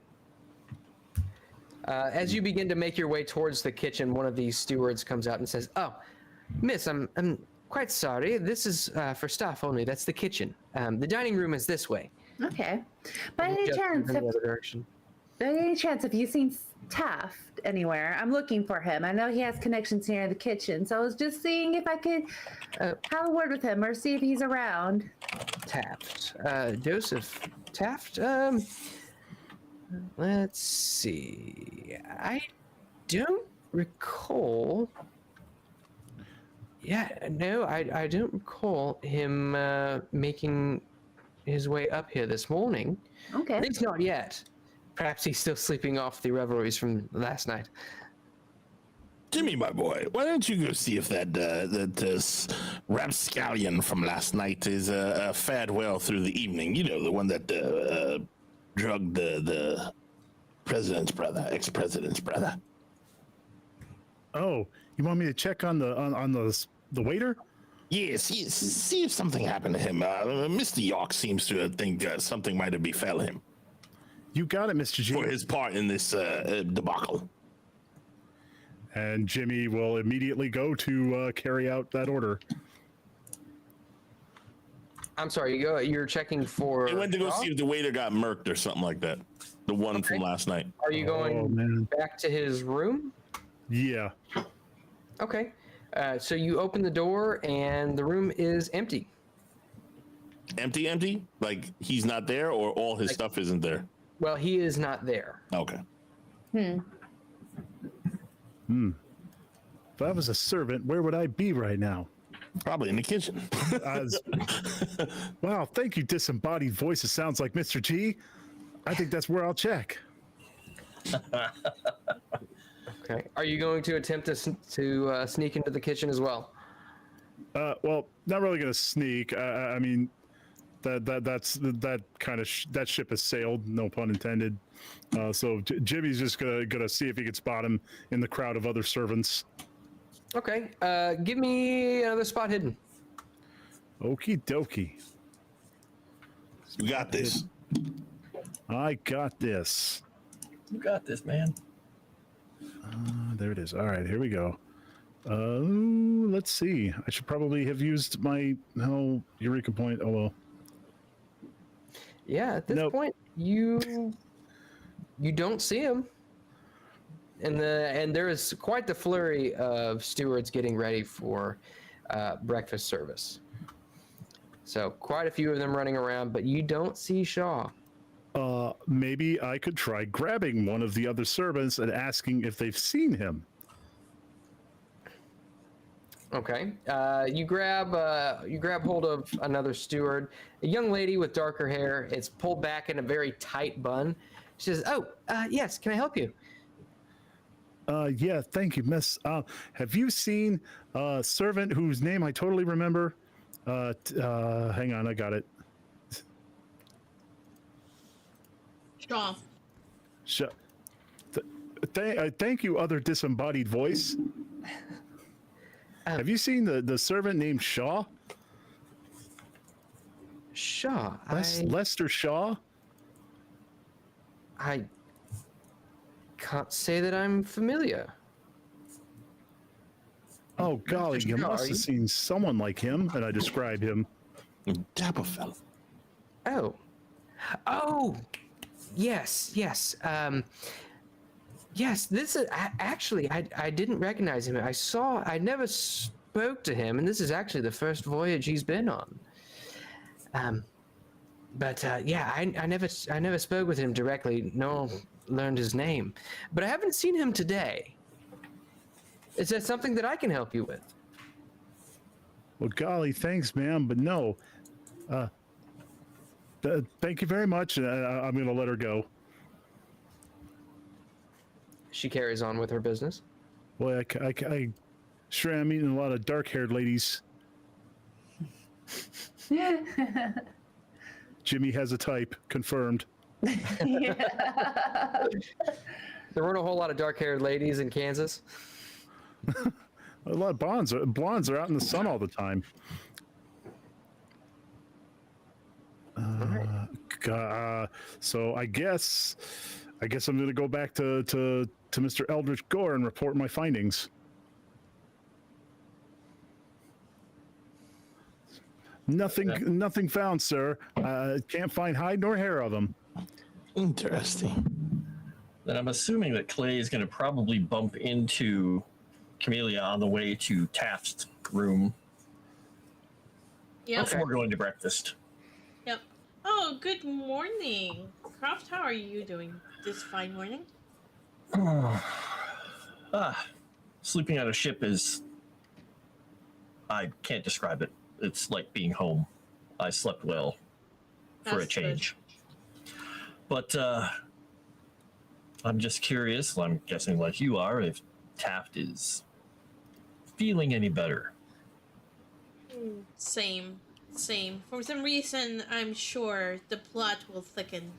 As you begin to make your way towards the kitchen, one of these stewards comes out and says, "Oh, miss, I'm quite sorry. This is for staff only. That's the kitchen. The dining room is this way." Okay. By any Just chance, in the other direction. have you seen Taft anywhere? I'm looking for him. I know he has connections here in the kitchen, so I was just seeing if I could have a word with him or see if he's around. Taft. Joseph Taft? Let's see. I don't recall. Yeah, no, I don't recall him making his way up here this morning. Okay. At least not yet. Perhaps he's still sleeping off the revelries from last night. Jimmy, my boy, why don't you go see if that rapscallion from last night is fared well through the evening? You know, the one that drugged the president's brother, ex-president's brother. Oh, you want me to check on the waiter? Yes, see if something happened to him. Mr. York seems to think something might have befell him You got it, Mr. G. for his part in this debacle. And Jimmy will immediately go to carry out that order. I'm sorry. You're checking for. They went to go Shaw? see if the waiter got murked or something like that. The one Okay. from last night. Are you going man. back to his room? Yeah. Okay. So you open the door and the room is empty. Empty? Like he's not there, or all his stuff isn't there? Well, he is not there. Okay. If I was a servant, where would I be right now? Probably in the kitchen. Wow, thank you, disembodied voice. It sounds like Mr. G. I think that's where I'll check. Okay. Are you going to attempt to sneak into the kitchen as well? Well, not really going to sneak. I mean, that ship has sailed. No pun intended. So Jimmy's just gonna see if he can spot him in the crowd of other servants. Okay. Give me another spot hidden. Okie dokie. You got this. I got this. You got this, man. There it is. All right, here we go. Let's see. I should probably have used my Eureka point. Oh well. Yeah. At this point, you don't see him. And there is quite the flurry of stewards getting ready for breakfast service. So quite a few of them running around, but you don't see Shaw. Maybe I could try grabbing one of the other servants and asking if they've seen him. Okay. You grab hold of another steward, a young lady with darker hair. It's pulled back in a very tight bun. She says, "Oh, yes. Can I help you?" Yeah, thank you, miss. Have you seen a servant whose name I totally remember? Hang on, I got it. Shaw. Thank you, other disembodied voice. Have you seen the servant named Shaw? Shaw. Lester Shaw? I can't say that I'm familiar. Oh, golly, you Shaw, must are you? have seen someone like him, and I describe him. Dapper fella. Oh, yes. Yes, this is actually, I didn't recognize him. I never spoke to him, and this is actually the first voyage he's been on. But I never spoke with him directly, nor learned his name. But I haven't seen him today. Is that something that I can help you with? Well, golly, thanks, ma'am, but no. Thank you very much. I'm going to let her go. She carries on with her business. Boy, I sure am meeting a lot of dark-haired ladies. Jimmy has a type, confirmed. There weren't a whole lot of dark-haired ladies in Kansas. A lot of blondes are out in the sun all the time. So I guess I'm going to go back to Mr. Eldritch Gore and report my findings. Nothing found, sir. Can't find hide nor hair of him. Interesting. Then I'm assuming that Clay is going to probably bump into Camellia on the way to Taft's room Yep. before going to breakfast. Yep. Oh, good morning. Croft, how are you doing this fine morning? Sleeping on a ship is... I can't describe it. It's like being home. I slept well for a That's change. But I'm just curious, I'm guessing like you are, if Taft is feeling any better. Same. For some reason, I'm sure the plot will thicken.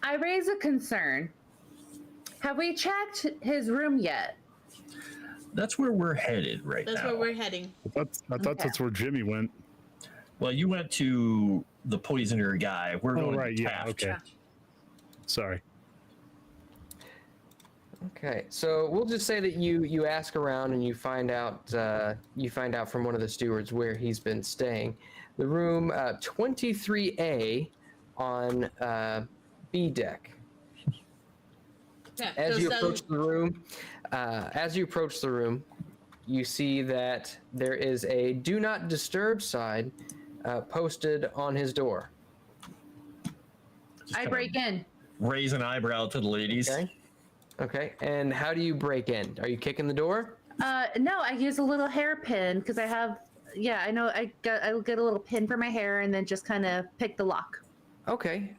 I raise a concern. Have we checked his room yet? That's where we're headed right That's now. where we're heading. I thought that's where Jimmy went. Well, you went to the poisoner guy. We're going right, to yeah, Taft. okay. Sorry. Okay, so we'll just say that you ask around and you find out from one of the stewards where he's been staying. The room 23A on B deck. Yeah, As you approach the room, you see that there is a "Do Not Disturb" sign posted on his door. Just I kinda break in. Raise an eyebrow to the ladies. Okay. And how do you break in? Are you kicking the door? No, I use a little hairpin because I have. Yeah, I know. I'll get a little pin for my hair and then just kind of pick the lock. Okay.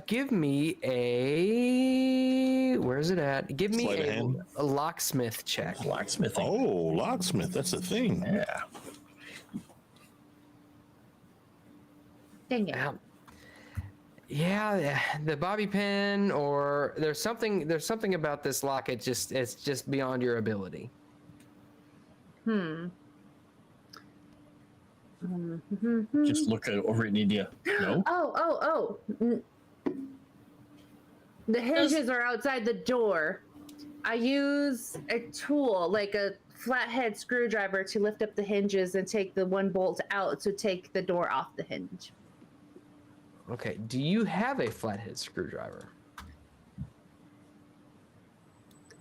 Give me a. Where is it at? Give me Sleight of hand? a locksmith check. Blacksmithing. Oh, locksmith. That's a thing. Yeah. Dang it. Yeah, the bobby pin, or there's something about this lock. It's just beyond your ability. Just look over at Nidia. No? The hinges are outside the door. I use a tool, like a flathead screwdriver, to lift up the hinges and take the one bolt out to take the door off the hinge. Okay. Do you have a flathead screwdriver?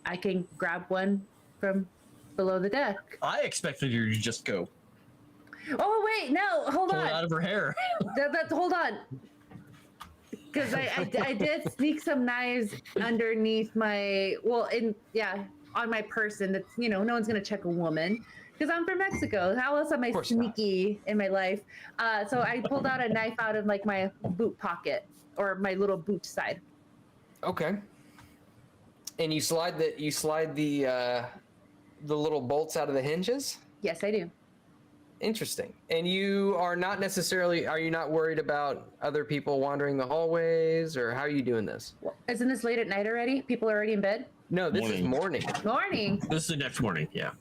I can grab one from below the deck. I expected you to just go Oh, wait, no, hold pull it on. out of her hair. Hold on. Because I did sneak some knives underneath my, on my person. That's, no one's going to check a woman. Because I'm from Mexico. How else am I sneaky in my life? So I pulled out a knife out of like my boot pocket, or my little boot side. Okay. And you slide the little bolts out of the hinges? Yes, I do. Interesting. And you are not worried about other people wandering the hallways, or how are you doing this? Isn't this late at night already? People are already in bed? No, this is morning. Morning. This is the next morning, yeah.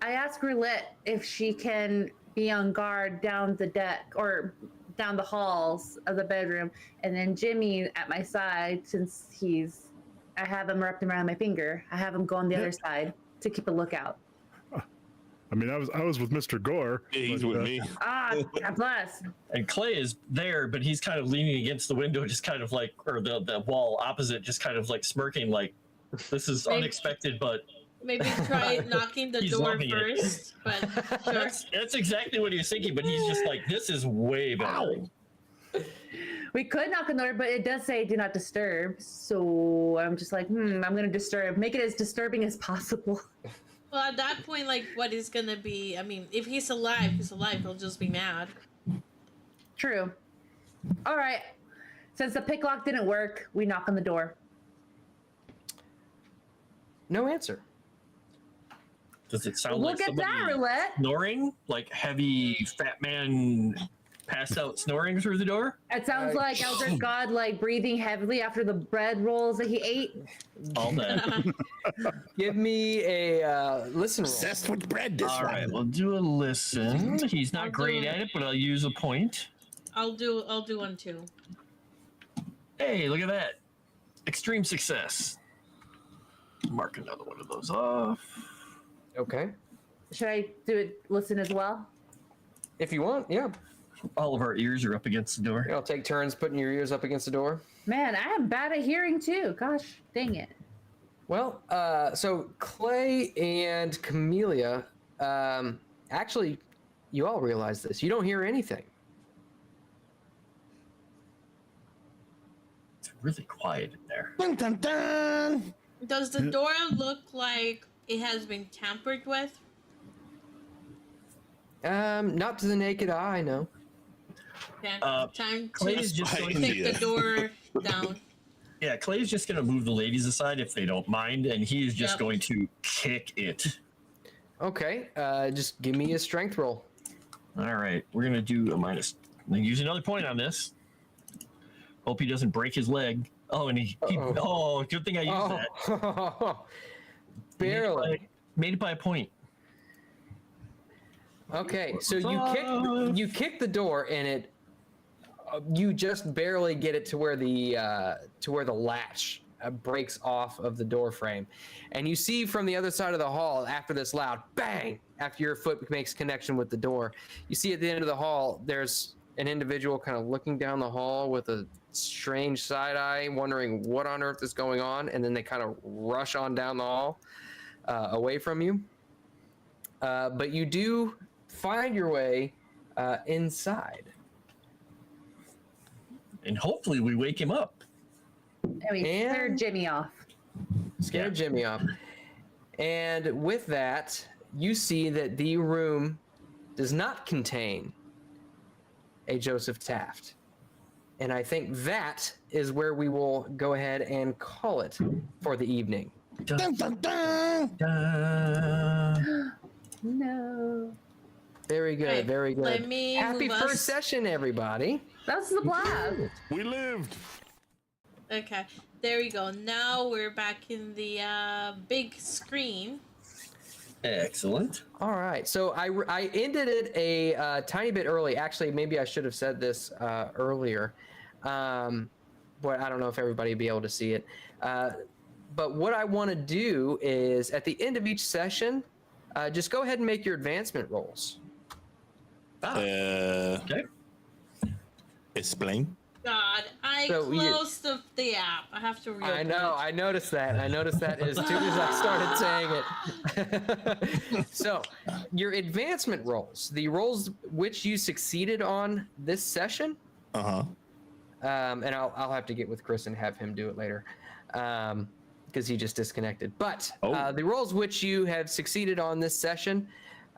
I asked Roulette if she can be on guard down the deck or down the halls of the bedroom, and then Jimmy at my side, since I have him wrapped around my finger. I have him go on the other side to keep a lookout. I mean, I was with Mr. Gore. Yeah, he's with me. God bless. And Clay is there, but he's kind of leaning against the window, just kind of like, or the wall opposite, just kind of like smirking, like, this is unexpected, but Maybe try knocking the He's door loving it. first, but sure. that's exactly what he was thinking, but he's just like, this is way better. We could knock on the door, but it does say "do not disturb." So I'm just like, I'm gonna make it as disturbing as possible. Well, at that point, like, what is gonna be? I mean, if he's alive, he'll just be mad. True. All right. Since the pick lock didn't work, we knock on the door. No answer. Does it sound Look like at that, somebody Roulette. snoring? Like heavy fat man passed out snoring through the door? It sounds like Elder God, like breathing heavily after the bread rolls that he ate. All that. Give me a listen roll. Obsessed with bread, this All one. right, we'll do a listen. He's not great at it, but I'll use a point. I'll do one too. Hey, look at that. Extreme success. Mark another one of those off. Okay. Should I do it? Listen as well. If you want, yeah. All of our ears are up against the door. I'll take turns putting your ears up against the door. Man, I am bad at hearing too. Gosh, dang it. Well, so Clay and Camellia, actually, you all realize this. You don't hear anything. It's really quiet in there. Dun, dun, dun. Does the door look like it has been tampered with? Not to the naked eye, no. Okay. Time Clay's to just going take to- the door down. Yeah, Clay's just going to move the ladies aside if they don't mind, and he is just Yep. going to kick it. Okay, just give me a strength roll. All right, we're going to do a minus. Use another point on this. Hope he doesn't break his leg. Oh, and he good thing I used that. Barely. Made it by a point. Okay, so you kick the door, and it you just barely get it to where the latch breaks off of the door frame. And you see from the other side of the hall, after this loud bang, after your foot makes connection with the door, you see at the end of the hall, there's an individual kind of looking down the hall with a strange side eye, wondering what on earth is going on. And then they kind of rush on down the hall away from you. But you do find your way inside. And hopefully we wake him up. And we scared Jimmy off. Scared Jimmy off. And with that, you see that the room does not contain a Joseph Taft. And I think that is where we will go ahead and call it for the evening. Dun, dun, dun. No. Very good, Right, very good. let me Happy move first us- session, everybody. That's the blast. We lived. Okay, there we go. Now we're back in the big screen. Excellent. All right, so I ended it a tiny bit early. Actually, maybe I should have said this earlier, but I don't know if everybody will be able to see it. But what I want to do is, at the end of each session, just go ahead and make your advancement rolls. Okay. Explain. God, I So you- closed the app. I have to reopen I know, it. I noticed that. I noticed that as soon as I started saying it. So, your advancement rolls, the rolls which you succeeded on this session, Uh-huh. and I'll have to get with Chris and have him do it later, because he just disconnected. But the rolls which you have succeeded on this session,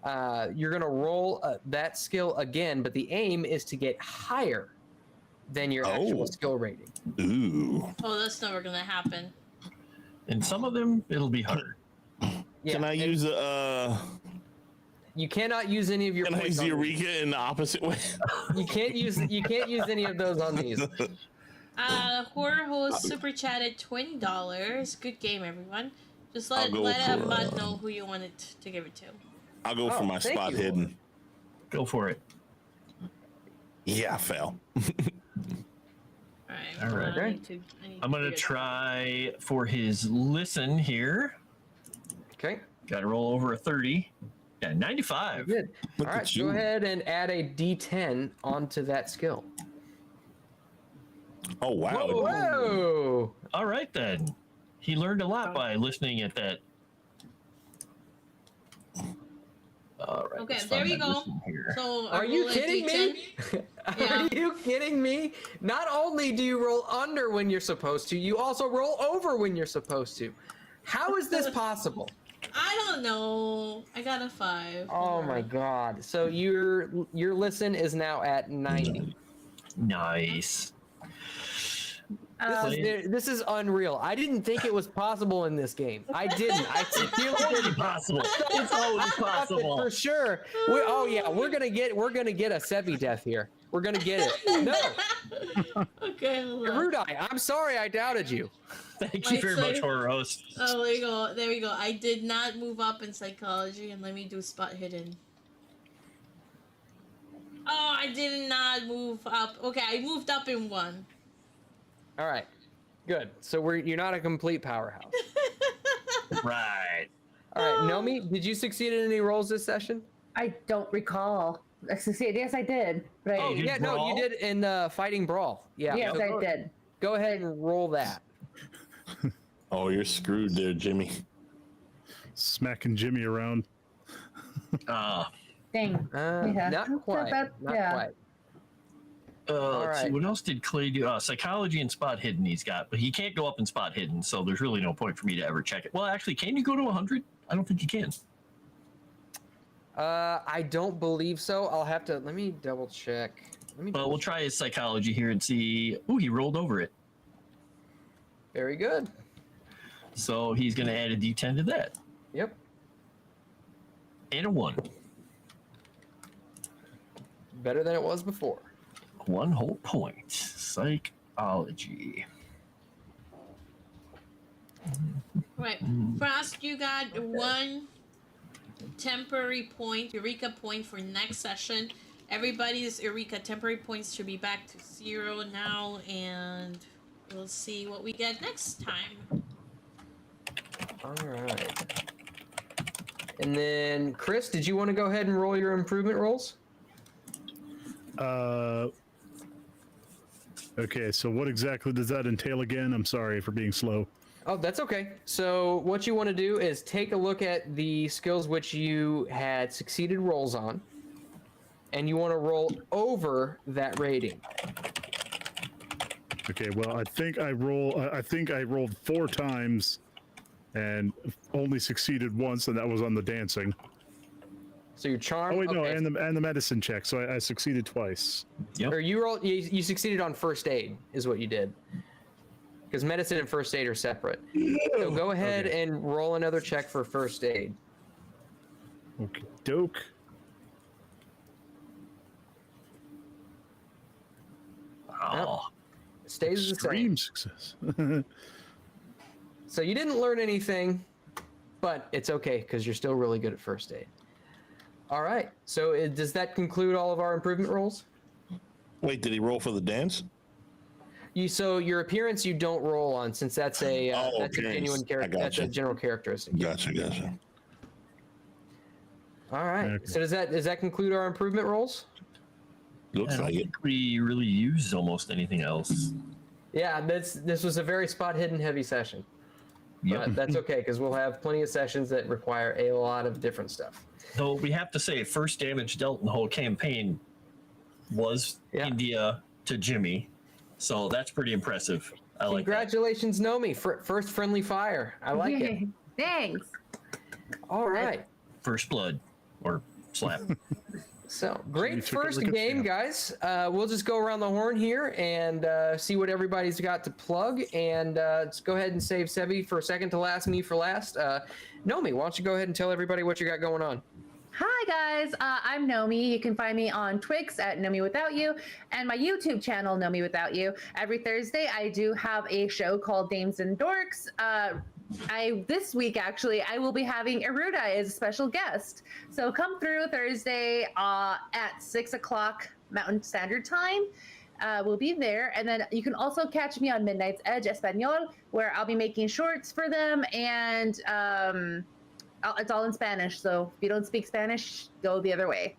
you're going to roll that skill again, but the aim is to get higher than your actual skill rating. Ooh. Oh, that's never gonna happen. And some of them, it'll be hard. Yeah, Can I and use You cannot use any of your. Can I points use on these. Eureka in the opposite way? You can't use any of those on these. Horror Host super chatted $20. Good game, everyone. Just I'll let go for, Mud know who you wanted to give it to. I'll go for my thank spot you. hidden. Go for it. Yeah, I fell. Alright. All right. I need to I'm going to figure try for his listen here. Okay. Got to roll over a 30. Yeah, 95. Good. Look All at right. you. Go ahead and add a D10 onto that skill. Oh wow. Whoa! All right, then. He learned a lot by listening at that. All right. Okay, let's there find we my go. listen here. So, Are you roll a kidding me? D10. Yeah. Are you kidding me? Not only do you roll under when you're supposed to, you also roll over when you're supposed to. How is this possible? I don't know. I got a 5. Oh my god. So your listen is now at 90. Nice. This is unreal. I didn't think it was possible in this game. I didn't. I sincerely didn't. Possible. It's always possible. For sure. We're gonna get a Sevvy death here. We're gonna get it. No, Okay, hold on. Rudai, I'm sorry I doubted you. Thank you very much, Horror Host. Oh, there you go. There we go. I did not move up in psychology, and let me do spot hidden. Oh, I did not move up. Okay, I moved up in 1. All right, good. So you're not a complete powerhouse. Right. All right, Nomi, did you succeed in any rolls this session? I don't recall. Yes, I did. But I, Oh did yeah, no, brawl? you did in Fighting Brawl. Yeah. yes, so I did. Go ahead and roll that. Oh, you're screwed there, Jimmy. Smacking Jimmy around. Dang. Yeah. Not quite. That- Not yeah. quite. Let's see, right. what else did Clay do? Psychology and spot hidden he's got, but he can't go up in spot hidden, so there's really no point for me to ever check it. Well, actually, can you go to 100? I don't think you can. I don't believe so. I'll have to. Let me double check. Well, we'll try his psychology here and see. Ooh, he rolled over it. Very good. So he's going to add a d10 to that. Yep. And a 1. Better than it was before. 1 whole point. Psychology. Right. Frost, you got 1 temporary point, Eureka point for next session. Everybody's Eureka temporary points should be back to 0 now, and we'll see what we get next time. All right. And then, Chris, did you want to go ahead and roll your improvement rolls? Okay, so what exactly does that entail again? I'm sorry for being slow. Oh, that's okay. So what you want to do is take a look at the skills which you had succeeded rolls on, and you want to roll over that rating. Okay, well, I think I rolled 4 times and only succeeded once, and that was on the dancing. So your charm. Oh wait, no, okay. and the medicine check. So I succeeded twice. Yep. Or you succeeded on first aid is what you did. Because medicine and first aid are separate. So go ahead and roll another check for first aid. Okay, doke. Oh, Stays the same. Extreme success. So you didn't learn anything, but it's okay because you're still really good at first aid. All right. So does that conclude all of our improvement rolls? Wait, did he roll for the dance? So your appearance you don't roll on since that's a appearance. genuine I character. That's a gotcha. general characteristic. Gotcha. All right. Okay. So does that conclude our improvement rolls? I Looks don't like it. think we really used almost anything else. Yeah, this was a very spot hidden heavy session. Yep. But that's okay because we'll have plenty of sessions that require a lot of different stuff. Though we have to say, first damage dealt in the whole campaign was India to Jimmy, so that's pretty impressive. I like that. Congratulations, Nomi, first friendly fire. I like it. Thanks. All right. First blood or slap. So you great took it first like a game, champ. guys. We'll just go around the horn here and see what everybody's got to plug. And let's go ahead and save Sevvy for second to last, me for last. Nomi, why don't you go ahead and tell everybody what you got going on? Hi guys, I'm Nomi. You can find me on Twix at Nomi Without You and my YouTube channel Nomi Without You. Every Thursday I do have a show called Dames and Dorks. This week actually I will be having Eureka as a special guest. So come through Thursday at 6 o'clock Mountain Standard Time. We'll be there, and then you can also catch me on Midnight's Edge Espanol, where I'll be making shorts for them, and it's all in Spanish, so if you don't speak Spanish, go the other way.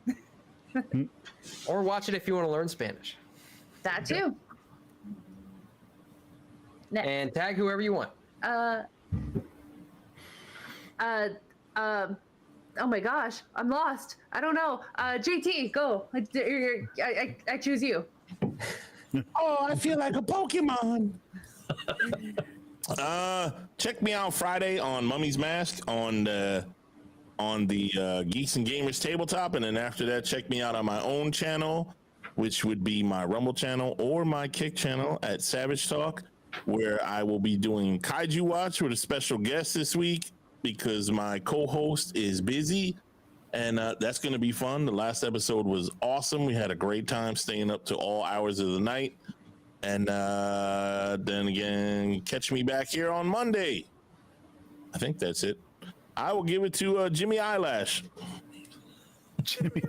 Or watch it if you want to learn Spanish. That too. And tag whoever you want. Oh my gosh, I'm lost. I don't know. JT, go. I choose you. Oh, I feel like a Pokemon. Check me out Friday on Mummy's Mask on the Geeks and Gamers tabletop, and then after that, check me out on my own channel, which would be my Rumble channel or my Kick channel at Savage Talk, where I will be doing Kaiju Watch with a special guest this week because my co-host is busy, and that's going to be fun. The last episode was awesome. We had a great time staying up to all hours of the night. And then again, catch me back here on Monday. I think that's it. I will give it to Jimmy Eyelash. Jimmy.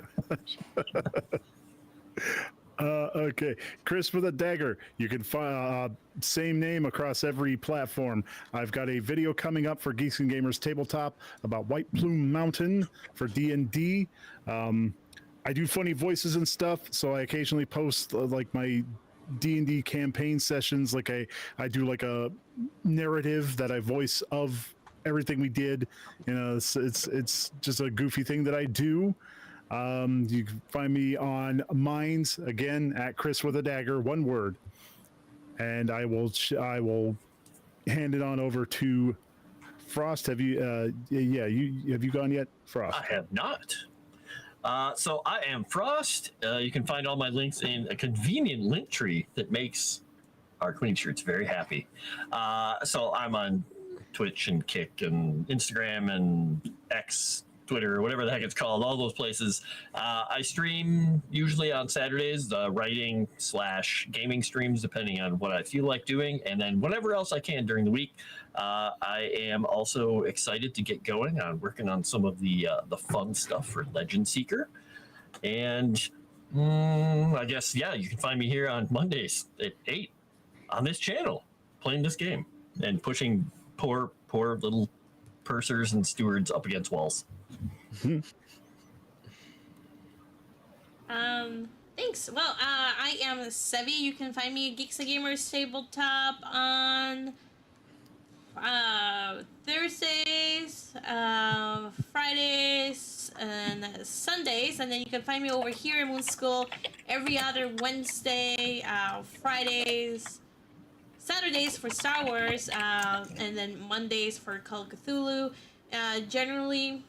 Okay, KrisWithADagger. You can find same name across every platform. I've got a video coming up for Geeks and Gamers Tabletop about White Plume Mountain for D&D. I do funny voices and stuff, so I occasionally post like my D&D campaign sessions. Like I do like a narrative that I voice of everything we did. You know, it's just a goofy thing that I do. You can find me on Minds again at KrisWithADagger, one word, and I will hand it on over to Froste. Have you have you gone yet, Froste? I have not. So I am Frost. You can find all my links in a convenient link tree that makes our Queen shirts very happy. So I'm on Twitch and Kick and Instagram and X, Twitter, whatever the heck it's called, all those places. I stream usually on Saturdays, writing/gaming streams, depending on what I feel like doing, and then whatever else I can during the week. I am also excited to get going on working on some of the fun stuff for Legend Seeker. And I guess, you can find me here on Mondays at 8 on this channel. playing this game and pushing poor little pursers and stewards up against walls. Thanks. Well, I am Sevvy. You can find me at Geeks and Gamers Tabletop on Thursdays, Fridays, and Sundays, and then you can find me over here in Moonskull every other Wednesday, Fridays, Saturdays for Star Wars, and then Mondays for Call of Cthulhu. Generally,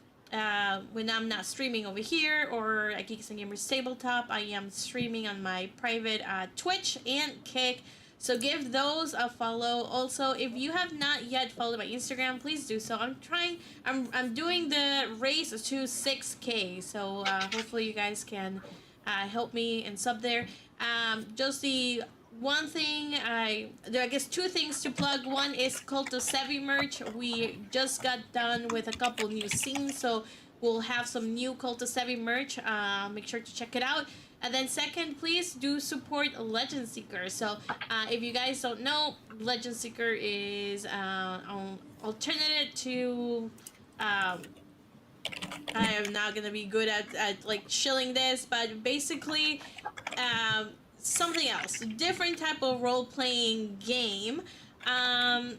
when I'm not streaming over here or at Geeks and Gamers Tabletop, I am streaming on my private Twitch and Kick. So give those a follow. Also, if you have not yet followed my Instagram, please do so. I'm doing the race to 6K. So hopefully you guys can help me and sub there. Just the one thing, I guess two things to plug. One is Cult of Sevvy merch. We just got done with a couple new scenes, so we'll have some new Cult of Sevvy merch. Make sure to check it out. And then second, please do support Legend Seeker. So if you guys don't know, Legend Seeker is an alternative to... I am not going to be good at like shilling this, but basically something else. Different type of role-playing game. And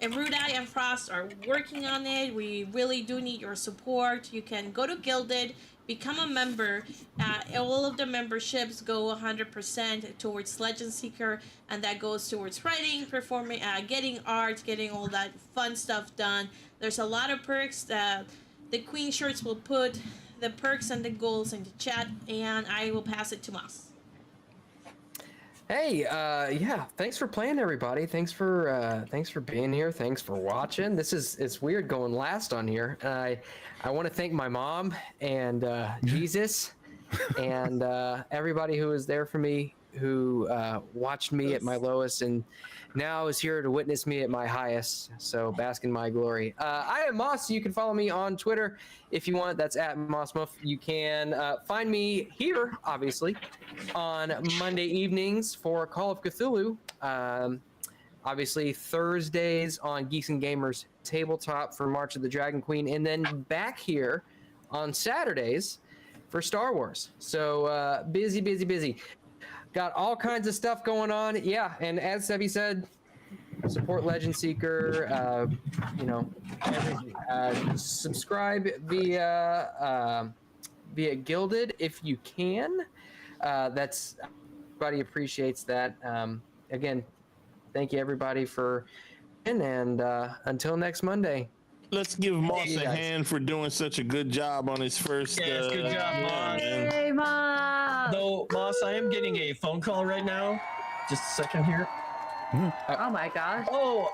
Erudai and Froste are working on it. We really do need your support. You can go to Gilded, become a member. All of the memberships go 100% towards Legend Seeker, and that goes towards writing, performing, getting art, getting all that fun stuff done. There's a lot of perks. The Queen Shirts will put the perks and the goals in the chat, and I will pass it to Moss. Hey, yeah, thanks for playing, everybody. Thanks for being here. Thanks for watching. It's weird going last on here. I want to thank my mom and Jesus and everybody who was there for me, who watched me at my lowest and now is here to witness me at my highest. So bask in my glory. I am Moss. You can follow me on Twitter if you want. That's at MossMuff. You can find me here, obviously, on Monday evenings for Call of Cthulhu. Obviously, Thursdays on Geeks and Gamers Tabletop for March of the Dragon Queen, and then back here on Saturdays for Star Wars. So busy. Got all kinds of stuff going on. Yeah, and as Sevvy said, support Legend Seeker. Subscribe via Gilded if you can. That's everybody appreciates that. Again, thank you everybody for and until next Monday. Let's give Moss a hand for doing such a good job on his first. Yes, good job, Moss. Hey, Moss. Though, Moss, I am getting a phone call right now. Just a second here. Oh my gosh. Oh,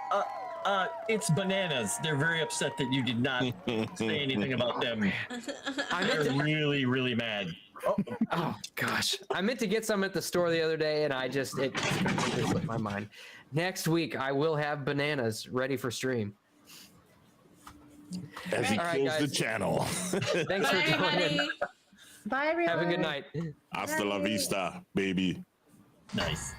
it's Bananas. They're very upset that you did not say anything about them. They're really, really mad. Oh gosh, I meant to get some at the store the other day, and it slipped my mind. Next week, I will have Bananas ready for stream. As he kills the channel. Thanks for joining. Bye, everyone. Have a good night. Hasta la vista, baby. Nice.